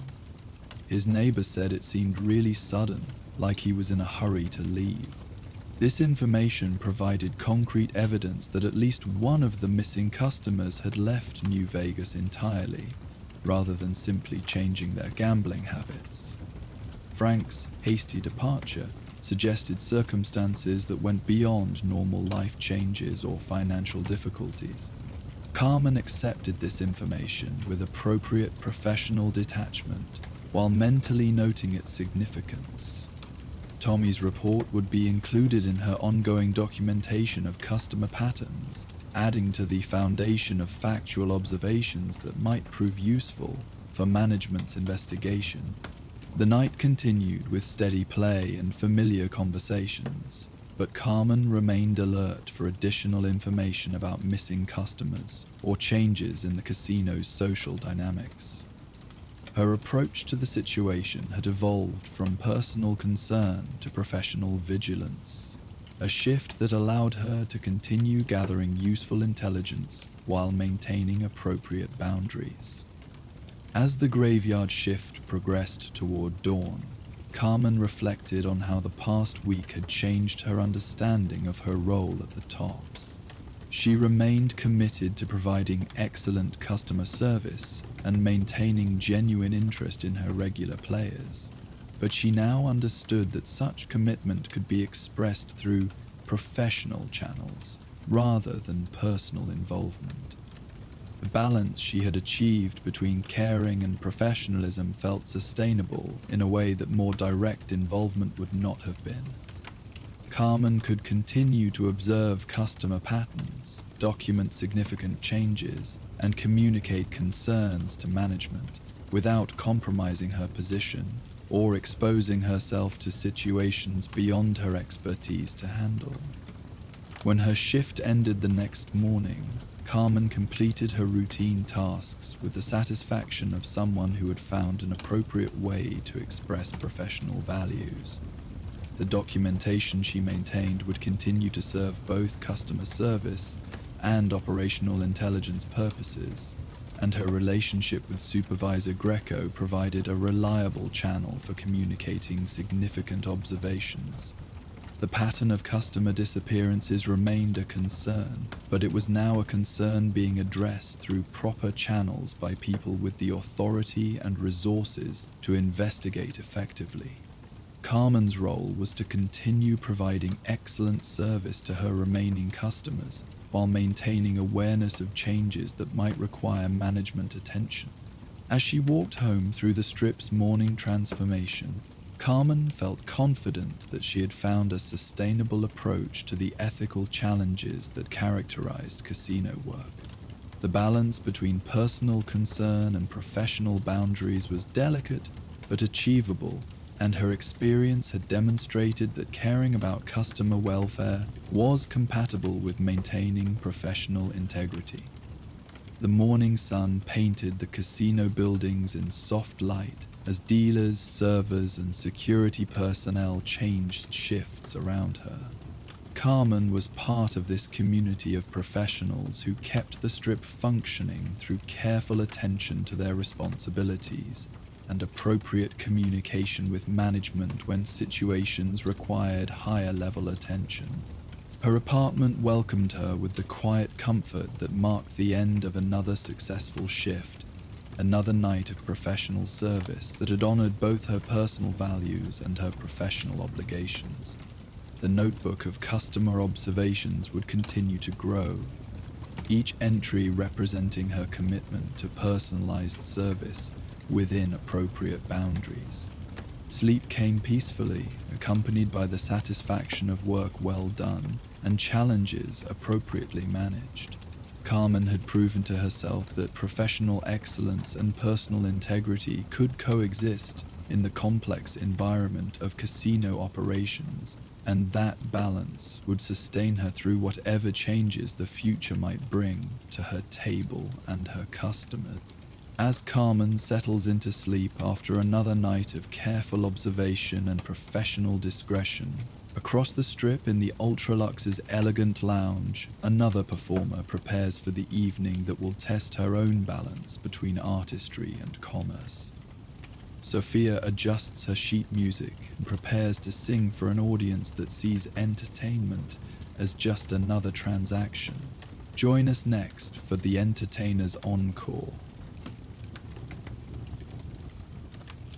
His neighbor said it seemed really sudden, like he was in a hurry to leave. This information provided concrete evidence that at least one of the missing customers had left New Vegas entirely, rather than simply changing their gambling habits. Frank's hasty departure suggested circumstances that went beyond normal life changes or financial difficulties. Carmen accepted this information with appropriate professional detachment, while mentally noting its significance. Tommy's report would be included in her ongoing documentation of customer patterns, adding to the foundation of factual observations that might prove useful for management's investigation. The night continued with steady play and familiar conversations, but Carmen remained alert for additional information about missing customers or changes in the casino's social dynamics. Her approach to the situation had evolved from personal concern to professional vigilance, a shift that allowed her to continue gathering useful intelligence while maintaining appropriate boundaries. As the graveyard shift progressed toward dawn, Carmen reflected on how the past week had changed her understanding of her role at the Tops. She remained committed to providing excellent customer service and maintaining genuine interest in her regular players, but she now understood that such commitment could be expressed through professional channels rather than personal involvement. The balance she had achieved between caring and professionalism felt sustainable in a way that more direct involvement would not have been. Carmen could continue to observe customer patterns, document significant changes, and communicate concerns to management without compromising her position or exposing herself to situations beyond her expertise to handle. When her shift ended the next morning, Carmen completed her routine tasks with the satisfaction of someone who had found an appropriate way to express professional values. The documentation she maintained would continue to serve both customer service and operational intelligence purposes, and her relationship with Supervisor Greco provided a reliable channel for communicating significant observations. The pattern of customer disappearances remained a concern, but it was now a concern being addressed through proper channels by people with the authority and resources to investigate effectively. Carmen's role was to continue providing excellent service to her remaining customers while maintaining awareness of changes that might require management attention. As she walked home through the Strip's morning transformation, Carmen felt confident that she had found a sustainable approach to the ethical challenges that characterized casino work. The balance between personal concern and professional boundaries was delicate but achievable, and her experience had demonstrated that caring about customer welfare was compatible with maintaining professional integrity. The morning sun painted the casino buildings in soft light as dealers, servers, and security personnel changed shifts around her. Carmen was part of this community of professionals who kept the Strip functioning through careful attention to their responsibilities and appropriate communication with management when situations required higher-level attention. Her apartment welcomed her with the quiet comfort that marked the end of another successful shift, another night of professional service that had honored both her personal values and her professional obligations. the notebook of customer observations would continue to grow, each entry representing her commitment to personalized service within appropriate boundaries. Sleep came peacefully, accompanied by the satisfaction of work well done and challenges appropriately managed. Carmen had proven to herself that professional excellence and personal integrity could coexist in the complex environment of casino operations, and that balance would sustain her through whatever changes the future might bring to her table and her customers. As Carmen settles into sleep after another night of careful observation and professional discretion, across the strip in the Ultralux's elegant lounge, another performer prepares for the evening that will test her own balance between artistry and commerce. Sophia adjusts her sheet music and prepares to sing for an audience that sees entertainment as just another transaction. Join us next for the entertainer's encore.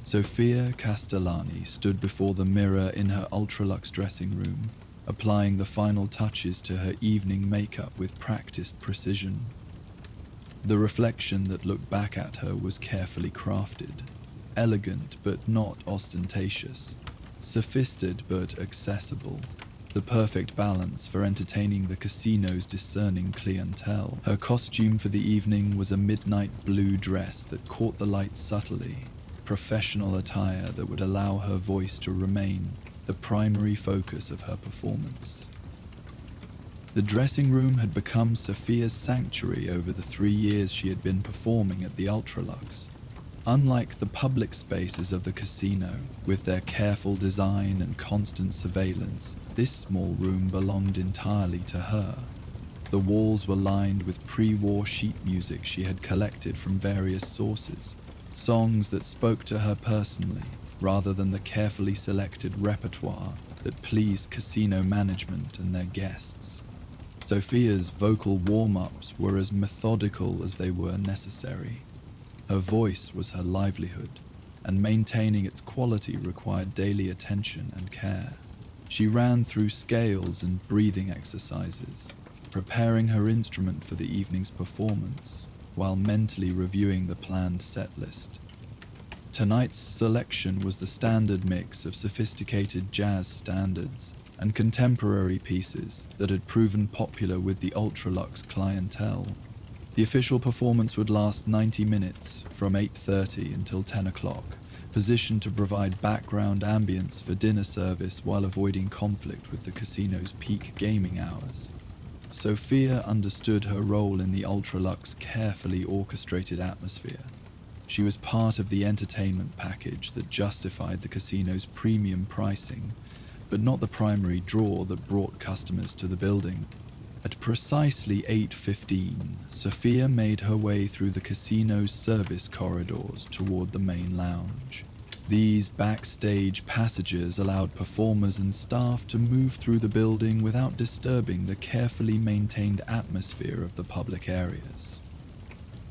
Sophia Castellani stood before the mirror in her Ultralux dressing room, applying the final touches to her evening makeup with practiced precision. The reflection that looked back at her was carefully crafted, elegant but not ostentatious, sophisticated but accessible, the perfect balance for entertaining the casino's discerning clientele. Her costume for the evening was a midnight blue dress that caught the light subtly, professional attire that would allow her voice to remain the primary focus of her performance. The dressing room had become Sophia's sanctuary over the 3 years she had been performing at the Ultralux. Unlike the public spaces of the casino, with their careful design and constant surveillance, this small room belonged entirely to her. The walls were lined with pre-war sheet music she had collected from various sources, songs that spoke to her personally, rather than the carefully selected repertoire that pleased casino management and their guests. Sophia's vocal warm-ups were as methodical as they were necessary. Her voice was her livelihood, and maintaining its quality required daily attention and care. She ran through scales and breathing exercises, preparing her instrument for the evening's performance, while mentally reviewing the planned set list. Tonight's selection was the standard mix of sophisticated jazz standards and contemporary pieces that had proven popular with the Ultralux clientele. The official performance would last 90 minutes, from 8:30 until 10 o'clock, positioned to provide background ambience for dinner service while avoiding conflict with the casino's peak gaming hours. Sophia understood her role in the Ultralux carefully orchestrated atmosphere. She was part of the entertainment package that justified the casino's premium pricing, but not the primary draw that brought customers to the building. At precisely 8:15, Sophia made her way through the casino's service corridors toward the main lounge. These backstage passages allowed performers and staff to move through the building without disturbing the carefully maintained atmosphere of the public areas.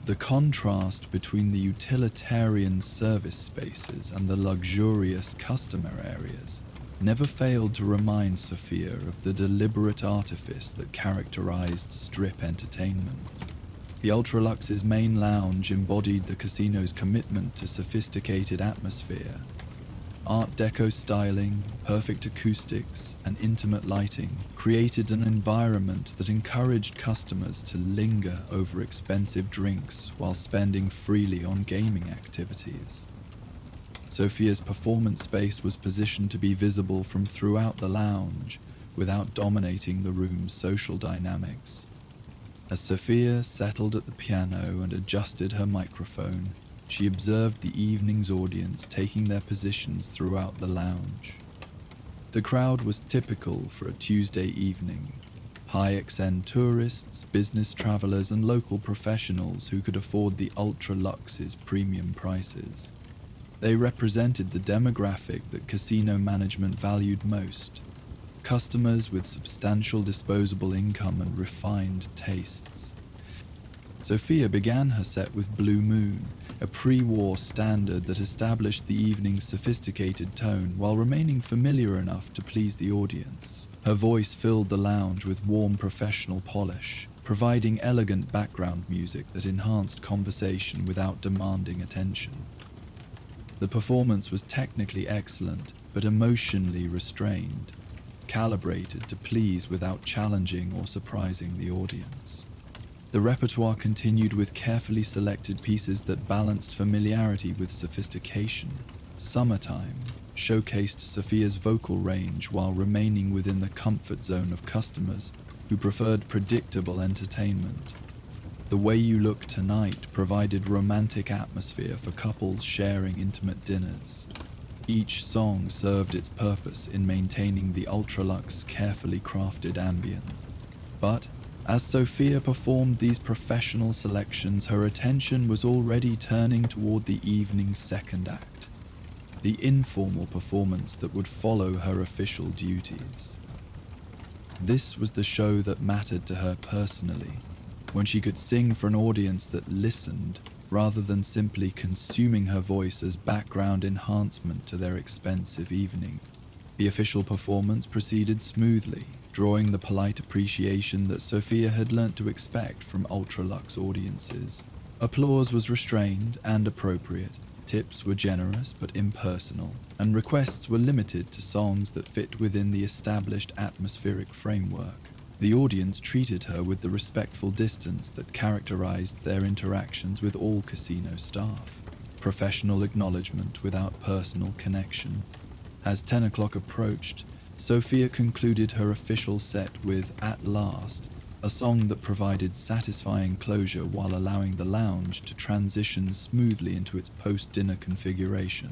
The contrast between the utilitarian service spaces and the luxurious customer areas never failed to remind Sophia of the deliberate artifice that characterized strip entertainment. The Ultralux's main lounge embodied the casino's commitment to sophisticated atmosphere. Art Deco styling, perfect acoustics, and intimate lighting created an environment that encouraged customers to linger over expensive drinks while spending freely on gaming activities. Sophia's performance space was positioned to be visible from throughout the lounge without dominating the room's social dynamics. As Sophia settled at the piano and adjusted her microphone, she observed the evening's audience taking their positions throughout the lounge. The crowd was typical for a Tuesday evening: high-end tourists, business travelers, and local professionals who could afford the Ultralux's premium prices. They represented the demographic that casino management valued most: customers with substantial disposable income and refined tastes. Sophia began her set with Blue Moon, a pre-war standard that established the evening's sophisticated tone while remaining familiar enough to please the audience. Her voice filled the lounge with warm professional polish, providing elegant background music that enhanced conversation without demanding attention. The performance was technically excellent, but emotionally restrained, calibrated to please without challenging or surprising the audience. The repertoire continued with carefully selected pieces that balanced familiarity with sophistication. Summertime showcased Sophia's vocal range while remaining within the comfort zone of customers who preferred predictable entertainment. The Way You Look Tonight provided romantic atmosphere for couples sharing intimate dinners. Each song served its purpose in maintaining the ultra-luxe, carefully crafted ambient. But as Sophia performed these professional selections, her attention was already turning toward the evening's second act, the informal performance that would follow her official duties. This was the show that mattered to her personally, when she could sing for an audience that listened rather than simply consuming her voice as background enhancement to their expensive evening. The official performance proceeded smoothly, drawing the polite appreciation that Sophia had learnt to expect from ultra-luxe audiences. Applause was restrained and appropriate, tips were generous but impersonal, and requests were limited to songs that fit within the established atmospheric framework. The audience treated her with the respectful distance that characterized their interactions with all casino staff. Professional acknowledgement without personal connection. As 10 o'clock approached, Sophia concluded her official set with At Last, a song that provided satisfying closure while allowing the lounge to transition smoothly into its post-dinner configuration.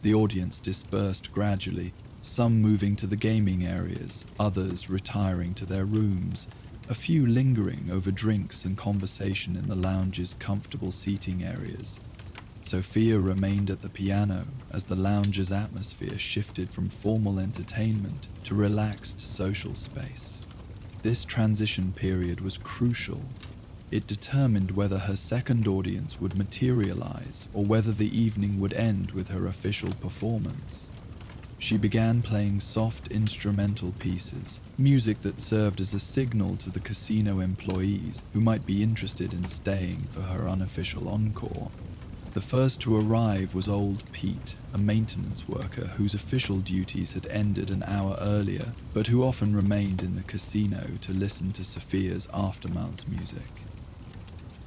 The audience dispersed gradually, some moving to the gaming areas, others retiring to their rooms, a few lingering over drinks and conversation in the lounge's comfortable seating areas. Sophia remained at the piano as the lounge's atmosphere shifted from formal entertainment to relaxed social space. This transition period was crucial. It determined whether her second audience would materialize or whether the evening would end with her official performance. She began playing soft instrumental pieces, music that served as a signal to the casino employees who might be interested in staying for her unofficial encore. The first to arrive was old Pete, a maintenance worker whose official duties had ended an hour earlier, but who often remained in the casino to listen to Sophia's aftermaths music.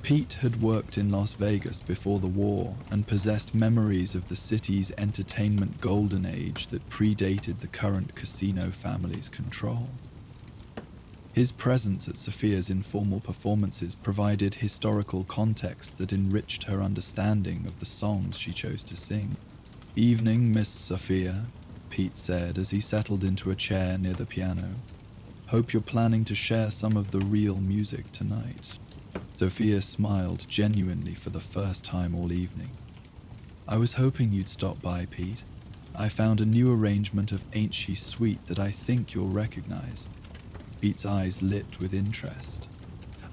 Pete had worked in Las Vegas before the war and possessed memories of the city's entertainment golden age that predated the current casino family's control. His presence at Sophia's informal performances provided historical context that enriched her understanding of the songs she chose to sing. "Evening, Miss Sophia," Pete said as he settled into a chair near the piano. "Hope you're planning to share some of the real music tonight." Sophia smiled genuinely for the first time all evening. "I was hoping you'd stop by, Pete. I found a new arrangement of Ain't She Sweet that I think you'll recognize." Pete's eyes lit with interest.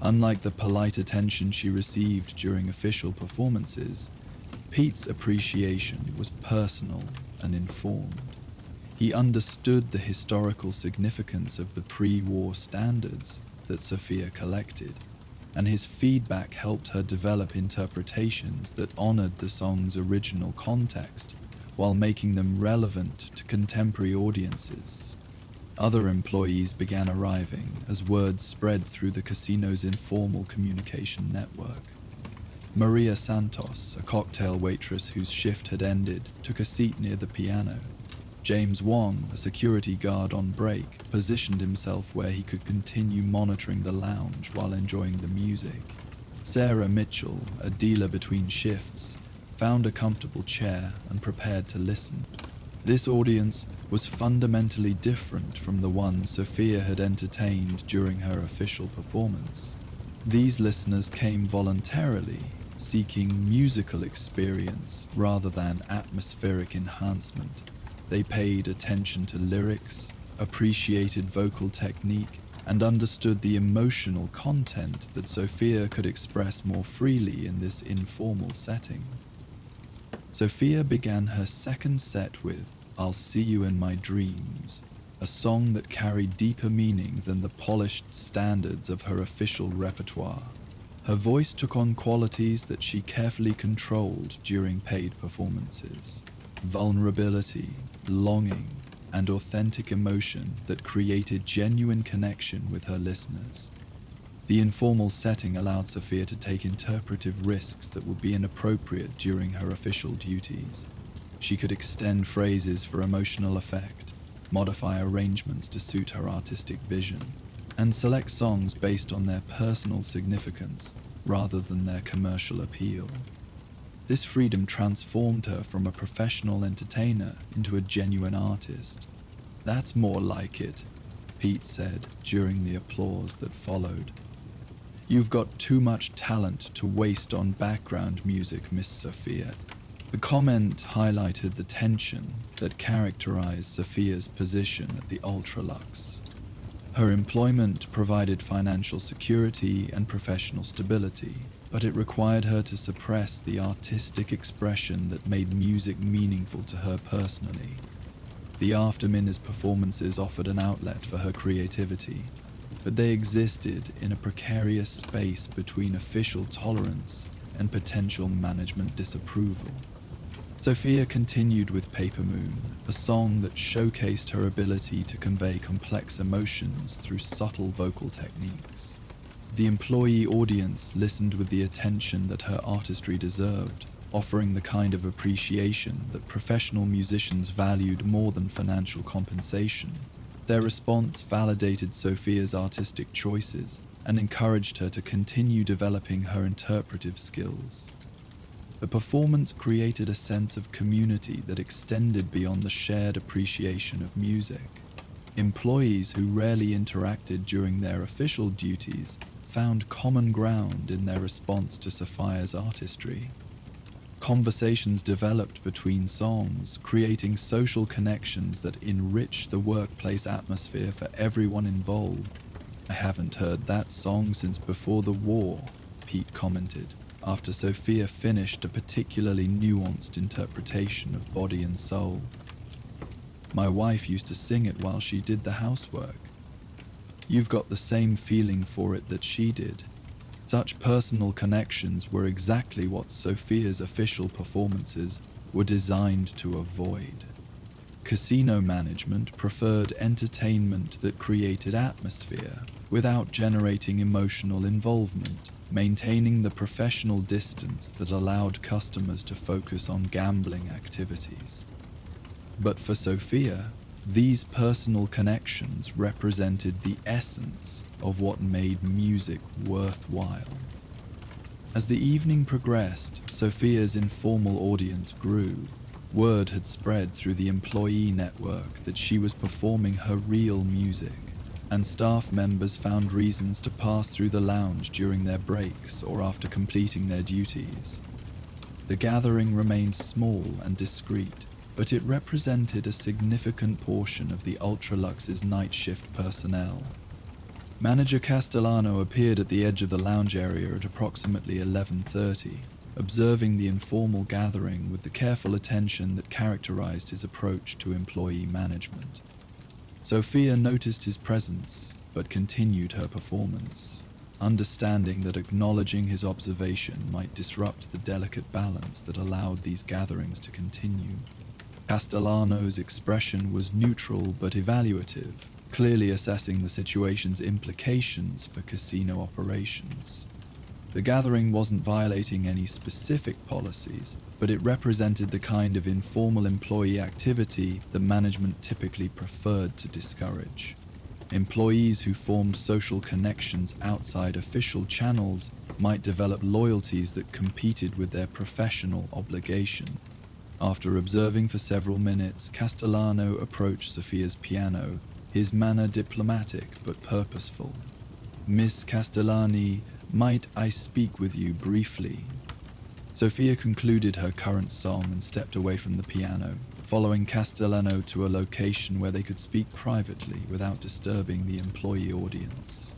Unlike the polite attention she received during official performances, Pete's appreciation was personal and informed. He understood the historical significance of the pre-war standards that Sophia collected, and his feedback helped her develop interpretations that honored the song's original context while making them relevant to contemporary audiences. Other employees began arriving as word spread through the casino's informal communication network. Maria Santos, a cocktail waitress whose shift had ended, took a seat near the piano. James Wong, a security guard on break, positioned himself where he could continue monitoring the lounge while enjoying the music. Sarah Mitchell, a dealer between shifts, found a comfortable chair and prepared to listen. This audience was fundamentally different from the one Sophia had entertained during her official performance. These listeners came voluntarily, seeking musical experience rather than atmospheric enhancement. They paid attention to lyrics, appreciated vocal technique, and understood the emotional content that Sophia could express more freely in this informal setting. Sophia began her second set with "I'll See You in My Dreams," a song that carried deeper meaning than the polished standards of her official repertoire. Her voice took on qualities that she carefully controlled during paid performances: vulnerability, longing, and authentic emotion that created genuine connection with her listeners. The informal setting allowed Sophia to take interpretive risks that would be inappropriate during her official duties. She could extend phrases for emotional effect, modify arrangements to suit her artistic vision, and select songs based on their personal significance rather than their commercial appeal. This freedom transformed her from a professional entertainer into a genuine artist. "That's more like it," Pete said during the applause that followed. "You've got too much talent to waste on background music, Miss Sophia." The comment highlighted the tension that characterized Sophia's position at the Ultralux. Her employment provided financial security and professional stability, but it required her to suppress the artistic expression that made music meaningful to her personally. The Afterminutes performances offered an outlet for her creativity, but they existed in a precarious space between official tolerance and potential management disapproval. Sophia continued with Paper Moon, a song that showcased her ability to convey complex emotions through subtle vocal techniques. The employee audience listened with the attention that her artistry deserved, offering the kind of appreciation that professional musicians valued more than financial compensation. Their response validated Sophia's artistic choices and encouraged her to continue developing her interpretive skills. The performance created a sense of community that extended beyond the shared appreciation of music. Employees who rarely interacted during their official duties found common ground in their response to Sophia's artistry. Conversations developed between songs, creating social connections that enriched the workplace atmosphere for everyone involved. "I haven't heard that song since before the war," Pete commented, after Sophia finished a particularly nuanced interpretation of Body and Soul. "My wife used to sing it while she did the housework." "You've got the same feeling for it that she did." Such personal connections were exactly what Sophia's official performances were designed to avoid. Casino management preferred entertainment that created atmosphere without generating emotional involvement, maintaining the professional distance that allowed customers to focus on gambling activities. But for Sophia, these personal connections represented the essence of what made music worthwhile. As the evening progressed, Sophia's informal audience grew. Word had spread through the employee network that she was performing her real music, and staff members found reasons to pass through the lounge during their breaks or after completing their duties. The gathering remained small and discreet, but it represented a significant portion of the Ultralux's night shift personnel. Manager Castellano appeared at the edge of the lounge area at approximately 11:30, observing the informal gathering with the careful attention that characterized his approach to employee management. Sophia noticed his presence, but continued her performance, understanding that acknowledging his observation might disrupt the delicate balance that allowed these gatherings to continue. Castellano's expression was neutral but evaluative, clearly assessing the situation's implications for casino operations. The gathering wasn't violating any specific policies, but it represented the kind of informal employee activity that management typically preferred to discourage. Employees who formed social connections outside official channels might develop loyalties that competed with their professional obligation. After observing for several minutes, Castellano approached Sophia's piano, his manner diplomatic but purposeful. "Miss Castellani, might I speak with you briefly?" Sophia concluded her current song and stepped away from the piano, following Castellano to a location where they could speak privately without disturbing the employee audience.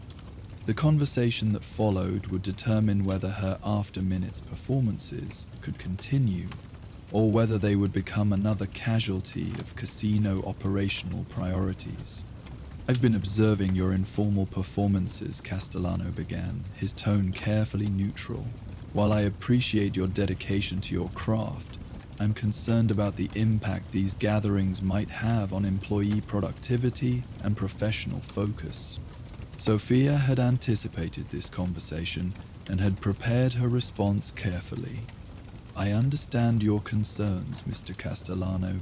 The conversation that followed would determine whether her after-minutes performances could continue, or whether they would become another casualty of casino operational priorities. "I've been observing your informal performances," Castellano began, his tone carefully neutral. "While I appreciate your dedication to your craft, I'm concerned about the impact these gatherings might have on employee productivity and professional focus." Sophia had anticipated this conversation and had prepared her response carefully. "I understand your concerns, Mr. Castellano.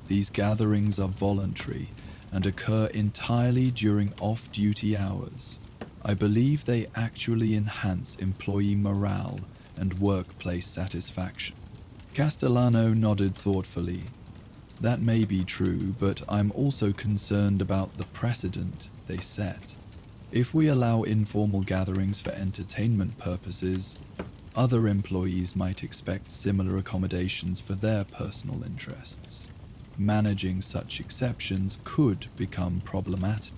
These gatherings are voluntary and occur entirely during off-duty hours. I believe they actually enhance employee morale and workplace satisfaction." Castellano nodded thoughtfully. "That may be true, but I'm also concerned about the precedent they set. If we allow informal gatherings for entertainment purposes, other employees might expect similar accommodations for their personal interests. Managing such exceptions could become problematic."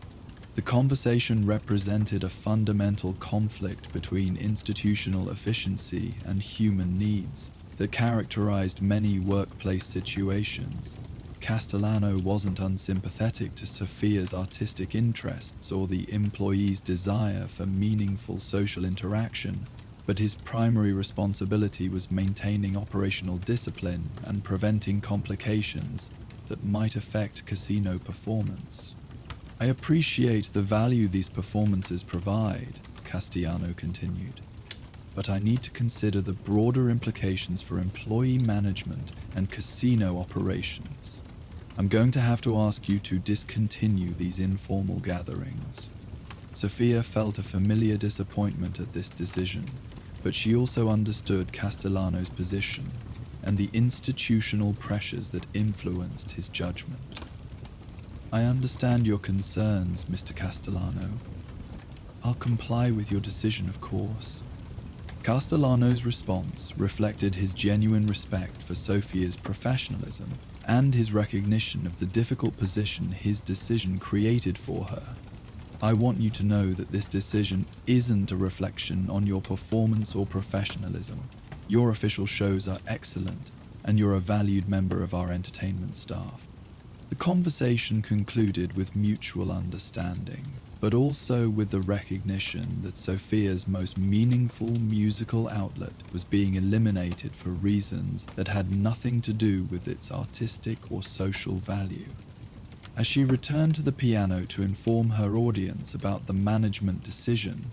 The conversation represented a fundamental conflict between institutional efficiency and human needs that characterized many workplace situations. Castellano wasn't unsympathetic to Sophia's artistic interests or the employee's desire for meaningful social interaction, but his primary responsibility was maintaining operational discipline and preventing complications that might affect casino performance. "I appreciate the value these performances provide," Castellano continued, "but I need to consider the broader implications for employee management and casino operations. I'm going to have to ask you to discontinue these informal gatherings." Sophia felt a familiar disappointment at this decision, but she also understood Castellano's position and the institutional pressures that influenced his judgment. "I understand your concerns, Mr. Castellano. I'll comply with your decision, of course." Castellano's response reflected his genuine respect for Sophia's professionalism and his recognition of the difficult position his decision created for her. "I want you to know that this decision isn't a reflection on your performance or professionalism. Your official shows are excellent, and you're a valued member of our entertainment staff." The conversation concluded with mutual understanding, but also with the recognition that Sophia's most meaningful musical outlet was being eliminated for reasons that had nothing to do with its artistic or social value. As she returned to the piano to inform her audience about the management decision,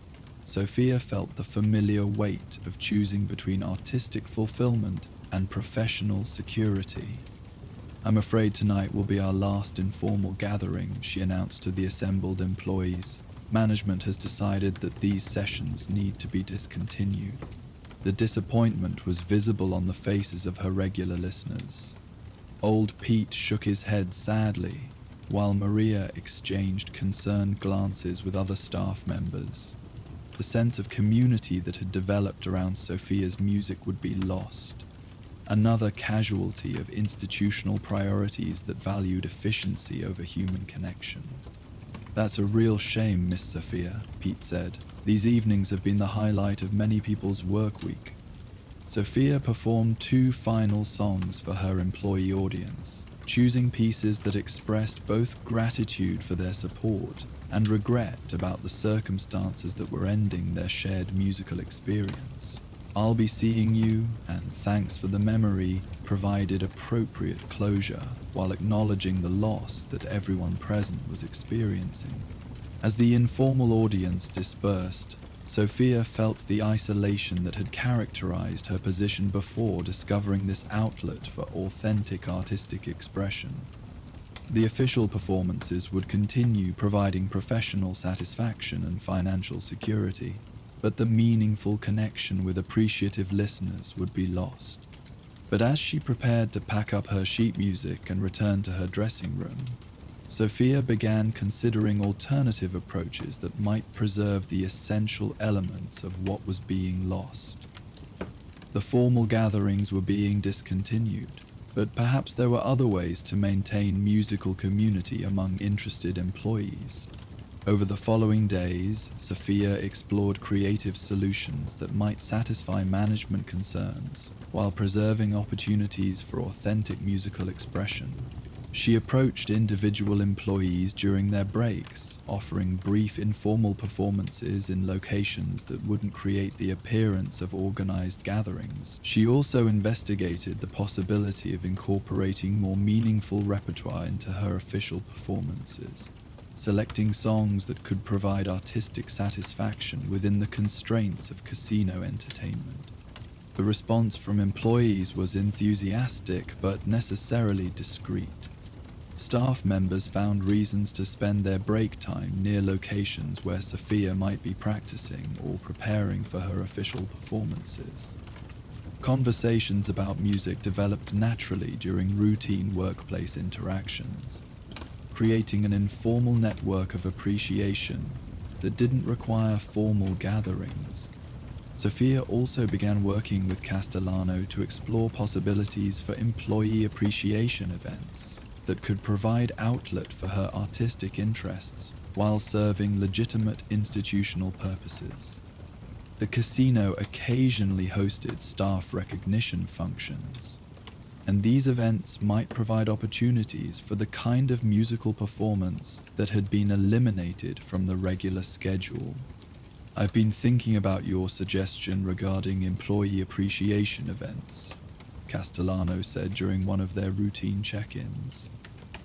Sophia felt the familiar weight of choosing between artistic fulfillment and professional security. "I'm afraid tonight will be our last informal gathering," she announced to the assembled employees. "Management has decided that these sessions need to be discontinued." The disappointment was visible on the faces of her regular listeners. Old Pete shook his head sadly, while Maria exchanged concerned glances with other staff members. The sense of community that had developed around Sophia's music would be lost. Another casualty of institutional priorities that valued efficiency over human connection. "That's a real shame, Miss Sophia," Pete said. "These evenings have been the highlight of many people's work week." Sophia performed 2 final songs for her employee audience, choosing pieces that expressed both gratitude for their support and regret about the circumstances that were ending their shared musical experience. "I'll Be Seeing You" and "Thanks for the Memory" provided appropriate closure while acknowledging the loss that everyone present was experiencing. As the informal audience dispersed, Sophia felt the isolation that had characterized her position before discovering this outlet for authentic artistic expression. The official performances would continue providing professional satisfaction and financial security, but the meaningful connection with appreciative listeners would be lost. But as she prepared to pack up her sheet music and return to her dressing room, Sophia began considering alternative approaches that might preserve the essential elements of what was being lost. The formal gatherings were being discontinued, but perhaps there were other ways to maintain musical community among interested employees. Over the following days, Sophia explored creative solutions that might satisfy management concerns while preserving opportunities for authentic musical expression. She approached individual employees during their breaks, offering brief informal performances in locations that wouldn't create the appearance of organized gatherings. She also investigated the possibility of incorporating more meaningful repertoire into her official performances, selecting songs that could provide artistic satisfaction within the constraints of casino entertainment. The response from employees was enthusiastic but necessarily discreet. Staff members found reasons to spend their break time near locations where Sophia might be practicing or preparing for her official performances. Conversations about music developed naturally during routine workplace interactions, creating an informal network of appreciation that didn't require formal gatherings. Sophia also began working with Castellano to explore possibilities for employee appreciation events that could provide outlet for her artistic interests while serving legitimate institutional purposes. The casino occasionally hosted staff recognition functions, and these events might provide opportunities for the kind of musical performance that had been eliminated from the regular schedule. I've been thinking about your suggestion regarding employee appreciation events, Castellano said during one of their routine check-ins.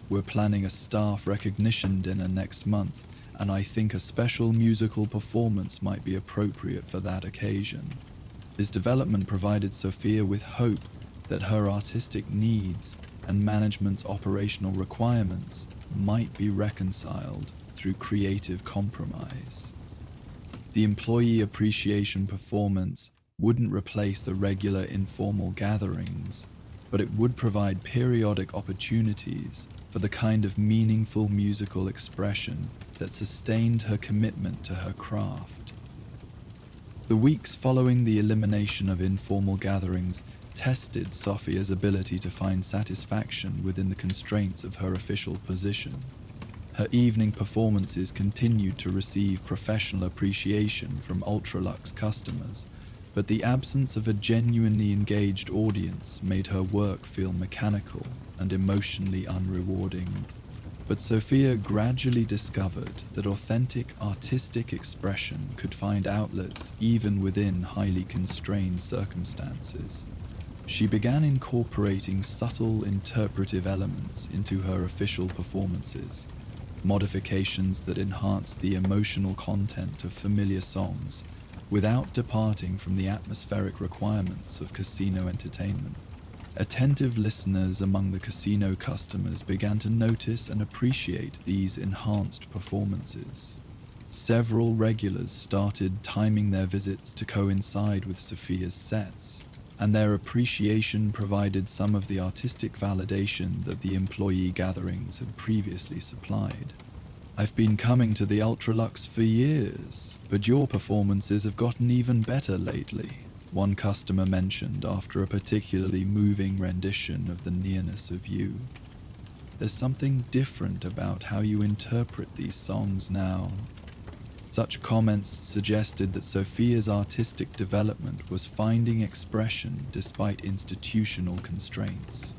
We're planning a staff recognition dinner next month, and I think a special musical performance might be appropriate for that occasion. His development provided Sophia with hope that her artistic needs and management's operational requirements might be reconciled through creative compromise. The employee appreciation performance wouldn't replace the regular informal gatherings, but it would provide periodic opportunities for the kind of meaningful musical expression that sustained her commitment to her craft. The weeks following the elimination of informal gatherings tested Sophia's ability to find satisfaction within the constraints of her official position. Her evening performances continued to receive professional appreciation from Ultralux customers, but the absence of a genuinely engaged audience made her work feel mechanical and emotionally unrewarding. But Sophia gradually discovered that authentic artistic expression could find outlets even within highly constrained circumstances. She began incorporating subtle interpretive elements into her official performances, modifications that enhanced the emotional content of familiar songs without departing from the atmospheric requirements of casino entertainment. Attentive listeners among the casino customers began to notice and appreciate these enhanced performances. Several regulars started timing their visits to coincide with Sophia's sets, and their appreciation provided some of the artistic validation that the employee gatherings had previously supplied. I've been coming to the Ultralux for years, but your performances have gotten even better lately, one customer mentioned after a particularly moving rendition of The Nearness of You. There's something different about how you interpret these songs now. Such comments suggested that Sophia's artistic development was finding expression despite institutional constraints.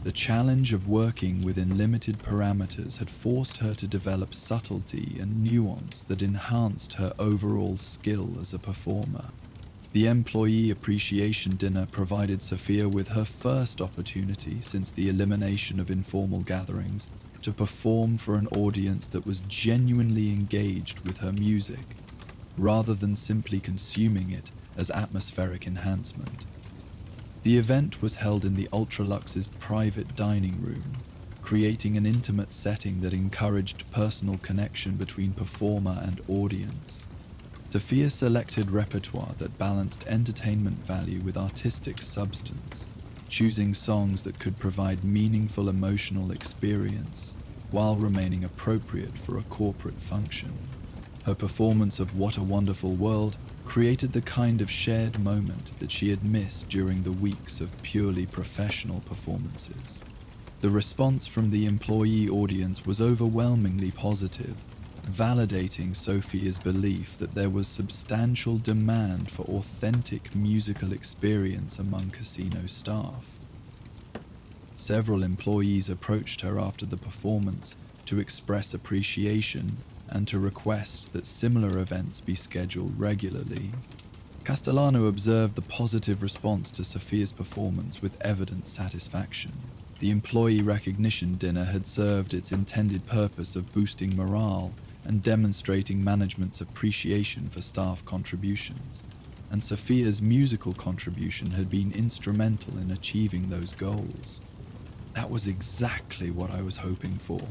The challenge of working within limited parameters had forced her to develop subtlety and nuance that enhanced her overall skill as a performer. The employee appreciation dinner provided Sophia with her first opportunity since the elimination of informal gatherings to perform for an audience that was genuinely engaged with her music, rather than simply consuming it as atmospheric enhancement. The event was held in the Ultralux's private dining room, creating an intimate setting that encouraged personal connection between performer and audience. Sophia selected repertoire that balanced entertainment value with artistic substance, choosing songs that could provide meaningful emotional experience while remaining appropriate for a corporate function. Her performance of What a Wonderful World created the kind of shared moment that she had missed during the weeks of purely professional performances. The response from the employee audience was overwhelmingly positive, validating Sophia's belief that there was substantial demand for authentic musical experience among casino staff. Several employees approached her after the performance to express appreciation and to request that similar events be scheduled regularly. Castellano observed the positive response to Sophia's performance with evident satisfaction. The employee recognition dinner had served its intended purpose of boosting morale and demonstrating management's appreciation for staff contributions, and Sophia's musical contribution had been instrumental in achieving those goals. That was exactly what I was hoping for,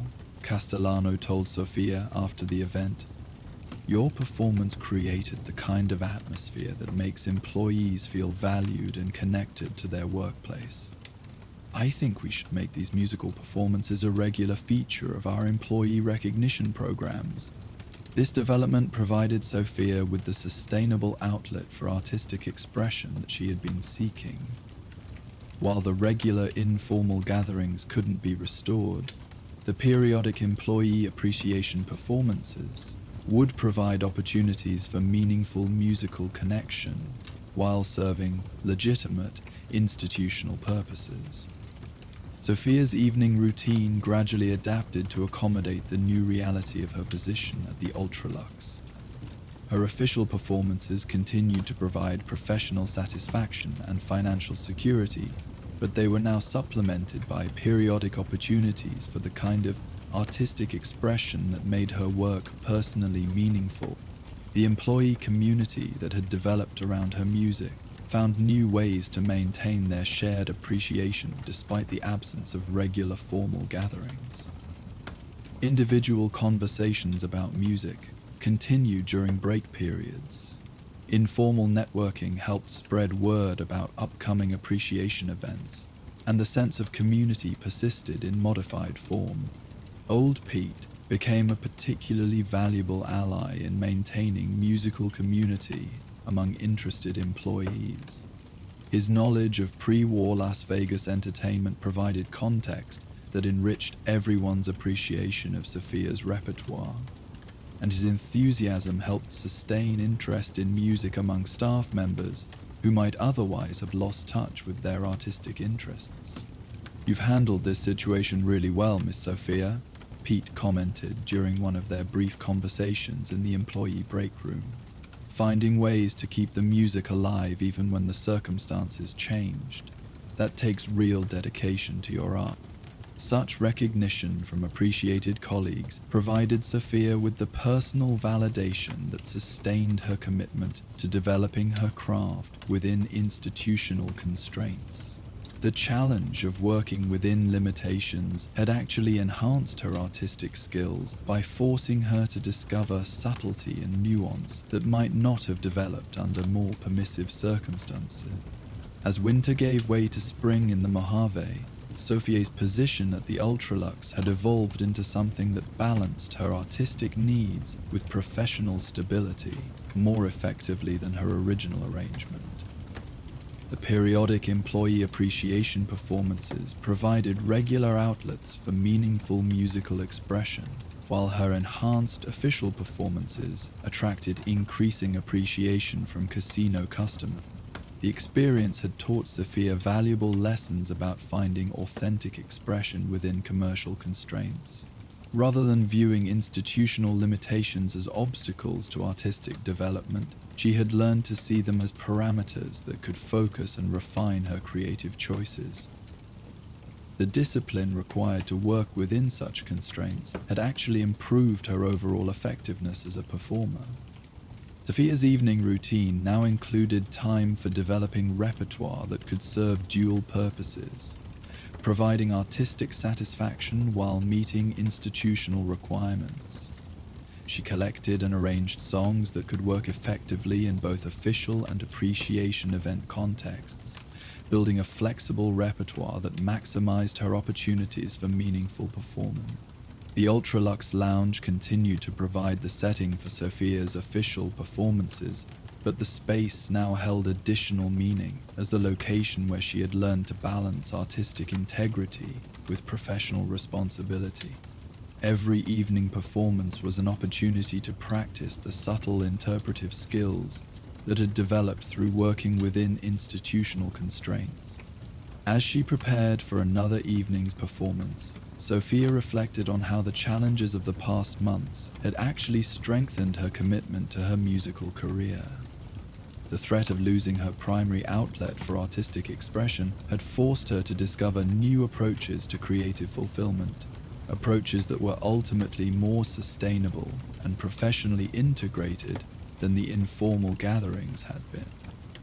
Castellano told Sophia after the event. Your performance created the kind of atmosphere that makes employees feel valued and connected to their workplace. I think we should make these musical performances a regular feature of our employee recognition programs. This development provided Sophia with the sustainable outlet for artistic expression that she had been seeking. While the regular informal gatherings couldn't be restored, the periodic employee appreciation performances would provide opportunities for meaningful musical connection while serving legitimate institutional purposes. Sophia's evening routine gradually adapted to accommodate the new reality of her position at the Ultralux. Her official performances continued to provide professional satisfaction and financial security, but they were now supplemented by periodic opportunities for the kind of artistic expression that made her work personally meaningful. The employee community that had developed around her music found new ways to maintain their shared appreciation despite the absence of regular formal gatherings. Individual conversations about music continued during break periods. Informal networking helped spread word about upcoming appreciation events, and the sense of community persisted in modified form. Old Pete became a particularly valuable ally in maintaining musical community among interested employees. His knowledge of pre-war Las Vegas entertainment provided context that enriched everyone's appreciation of Sophia's repertoire, and his enthusiasm helped sustain interest in music among staff members who might otherwise have lost touch with their artistic interests. "You've handled this situation really well, Miss Sophia," Pete commented during one of their brief conversations in the employee break room. "Finding ways to keep the music alive even when the circumstances changed. That takes real dedication to your art." Such recognition from appreciated colleagues provided Sophia with the personal validation that sustained her commitment to developing her craft within institutional constraints. The challenge of working within limitations had actually enhanced her artistic skills by forcing her to discover subtlety and nuance that might not have developed under more permissive circumstances. As winter gave way to spring in the Mojave, Sophia's position at the Ultralux had evolved into something that balanced her artistic needs with professional stability more effectively than her original arrangement. The periodic employee appreciation performances provided regular outlets for meaningful musical expression, while her enhanced official performances attracted increasing appreciation from casino customers. The experience had taught Sophia valuable lessons about finding authentic expression within commercial constraints. Rather than viewing institutional limitations as obstacles to artistic development, she had learned to see them as parameters that could focus and refine her creative choices. The discipline required to work within such constraints had actually improved her overall effectiveness as a performer. Sophia's evening routine now included time for developing repertoire that could serve dual purposes, providing artistic satisfaction while meeting institutional requirements. She collected and arranged songs that could work effectively in both official and appreciation event contexts, building a flexible repertoire that maximized her opportunities for meaningful performance. The Ultralux Lounge continued to provide the setting for Sophia's official performances, but the space now held additional meaning as the location where she had learned to balance artistic integrity with professional responsibility. Every evening performance was an opportunity to practice the subtle interpretive skills that had developed through working within institutional constraints. As she prepared for another evening's performance, Sophia reflected on how the challenges of the past months had actually strengthened her commitment to her musical career. The threat of losing her primary outlet for artistic expression had forced her to discover new approaches to creative fulfillment, approaches that were ultimately more sustainable and professionally integrated than the informal gatherings had been.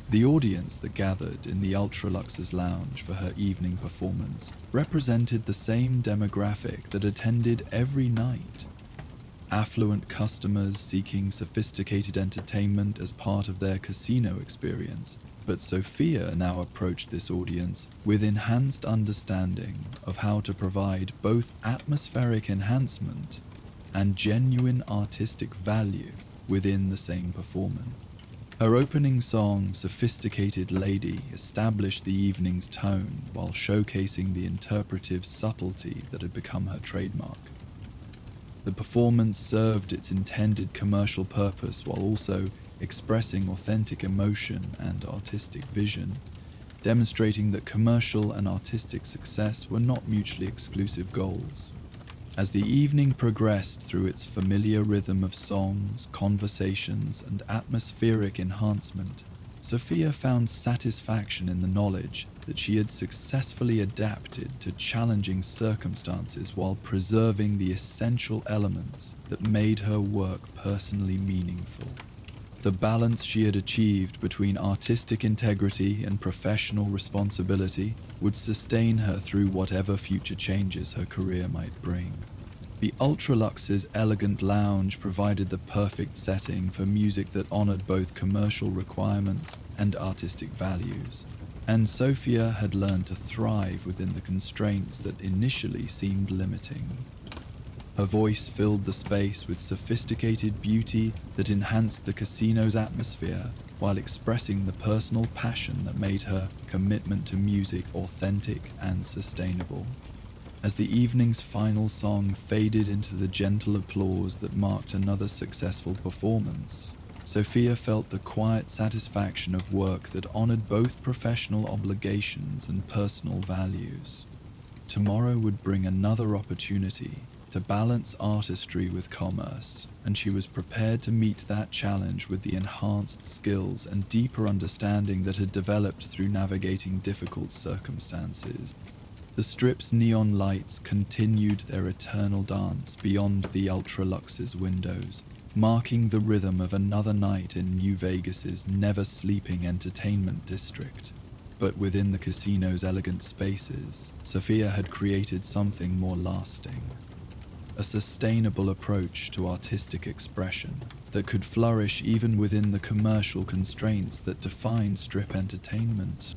The audience that gathered in the Ultralux's lounge for her evening performance represented the same demographic that attended every night. Affluent customers seeking sophisticated entertainment as part of their casino experience, but Sophia now approached this audience with enhanced understanding of how to provide both atmospheric enhancement and genuine artistic value within the same performance. Her opening song, Sophisticated Lady, established the evening's tone while showcasing the interpretive subtlety that had become her trademark. The performance served its intended commercial purpose while also expressing authentic emotion and artistic vision, demonstrating that commercial and artistic success were not mutually exclusive goals. As the evening progressed through its familiar rhythm of songs, conversations, and atmospheric enhancement, Sophia found satisfaction in the knowledge that she had successfully adapted to challenging circumstances while preserving the essential elements that made her work personally meaningful. The balance she had achieved between artistic integrity and professional responsibility would sustain her through whatever future changes her career might bring. The Ultralux's elegant lounge provided the perfect setting for music that honored both commercial requirements and artistic values, and Sophia had learned to thrive within the constraints that initially seemed limiting. Her voice filled the space with sophisticated beauty that enhanced the casino's atmosphere while expressing the personal passion that made her commitment to music authentic and sustainable. As the evening's final song faded into the gentle applause that marked another successful performance, Sophia felt the quiet satisfaction of work that honored both professional obligations and personal values. Tomorrow would bring another opportunity to balance artistry with commerce, and she was prepared to meet that challenge with the enhanced skills and deeper understanding that had developed through navigating difficult circumstances. The Strip's neon lights continued their eternal dance beyond the Ultralux's windows, marking the rhythm of another night in New Vegas's never-sleeping entertainment district. But within the casino's elegant spaces, Sophia had created something more lasting. A sustainable approach to artistic expression that could flourish even within the commercial constraints that define Strip entertainment.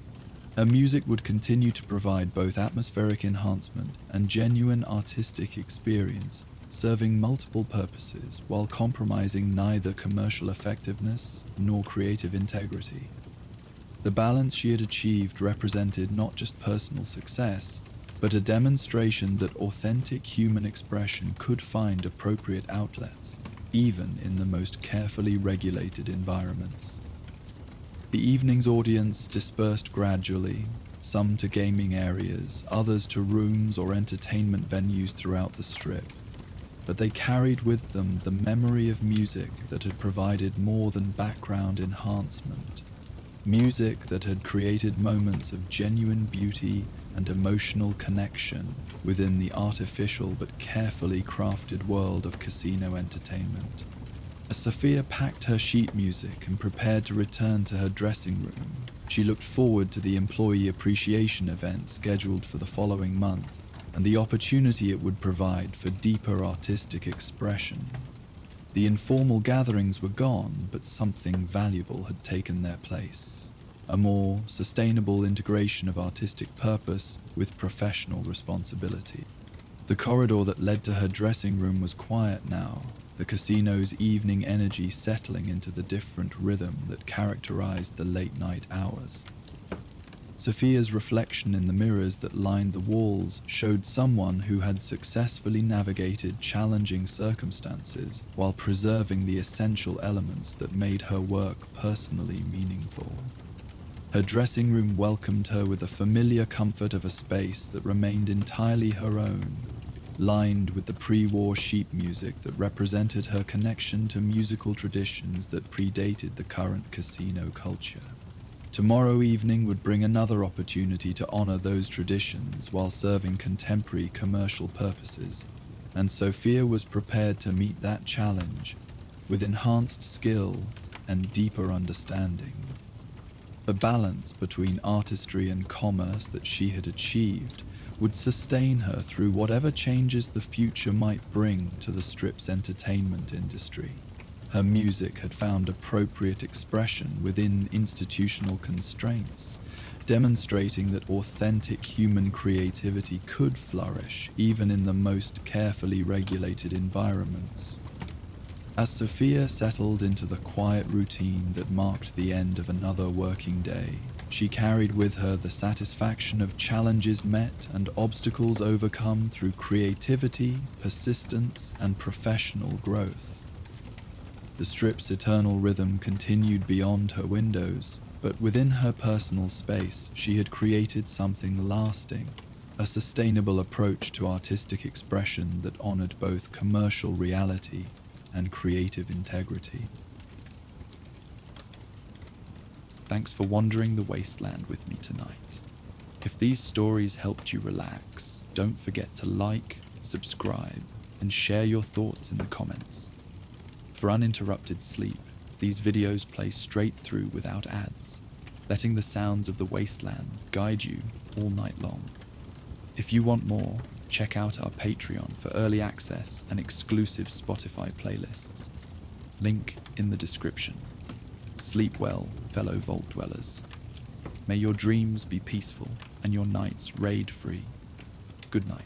Her music would continue to provide both atmospheric enhancement and genuine artistic experience, serving multiple purposes while compromising neither commercial effectiveness nor creative integrity. The balance she had achieved represented not just personal success, but a demonstration that authentic human expression could find appropriate outlets, even in the most carefully regulated environments. The evening's audience dispersed gradually, some to gaming areas, others to rooms or entertainment venues throughout the Strip, but they carried with them the memory of music that had provided more than background enhancement, music that had created moments of genuine beauty and emotional connection within the artificial but carefully crafted world of casino entertainment. As Sophia packed her sheet music and prepared to return to her dressing room, she looked forward to the employee appreciation event scheduled for the following month and the opportunity it would provide for deeper artistic expression. The informal gatherings were gone, but something valuable had taken their place. A more sustainable integration of artistic purpose with professional responsibility. The corridor that led to her dressing room was quiet now, the casino's evening energy settling into the different rhythm that characterized the late-night hours. Sophia's reflection in the mirrors that lined the walls showed someone who had successfully navigated challenging circumstances while preserving the essential elements that made her work personally meaningful. Her dressing room welcomed her with the familiar comfort of a space that remained entirely her own, lined with the pre-war sheet music that represented her connection to musical traditions that predated the current casino culture. Tomorrow evening would bring another opportunity to honor those traditions while serving contemporary commercial purposes, and Sophia was prepared to meet that challenge with enhanced skill and deeper understanding. The balance between artistry and commerce that she had achieved would sustain her through whatever changes the future might bring to the Strip's entertainment industry. Her music had found appropriate expression within institutional constraints, demonstrating that authentic human creativity could flourish even in the most carefully regulated environments. As Sophia settled into the quiet routine that marked the end of another working day, she carried with her the satisfaction of challenges met and obstacles overcome through creativity, persistence, and professional growth. The Strip's eternal rhythm continued beyond her windows, but within her personal space she had created something lasting, a sustainable approach to artistic expression that honored both commercial reality and creative integrity. Thanks for wandering the wasteland with me tonight. If these stories helped you relax, don't forget to like, subscribe, and share your thoughts in the comments. For uninterrupted sleep, these videos play straight through without ads, letting the sounds of the wasteland guide you all night long. If you want more, check out our Patreon for early access and exclusive Spotify playlists. Link in the description. Sleep well, fellow vault dwellers. May your dreams be peaceful and your nights raid-free. Good night.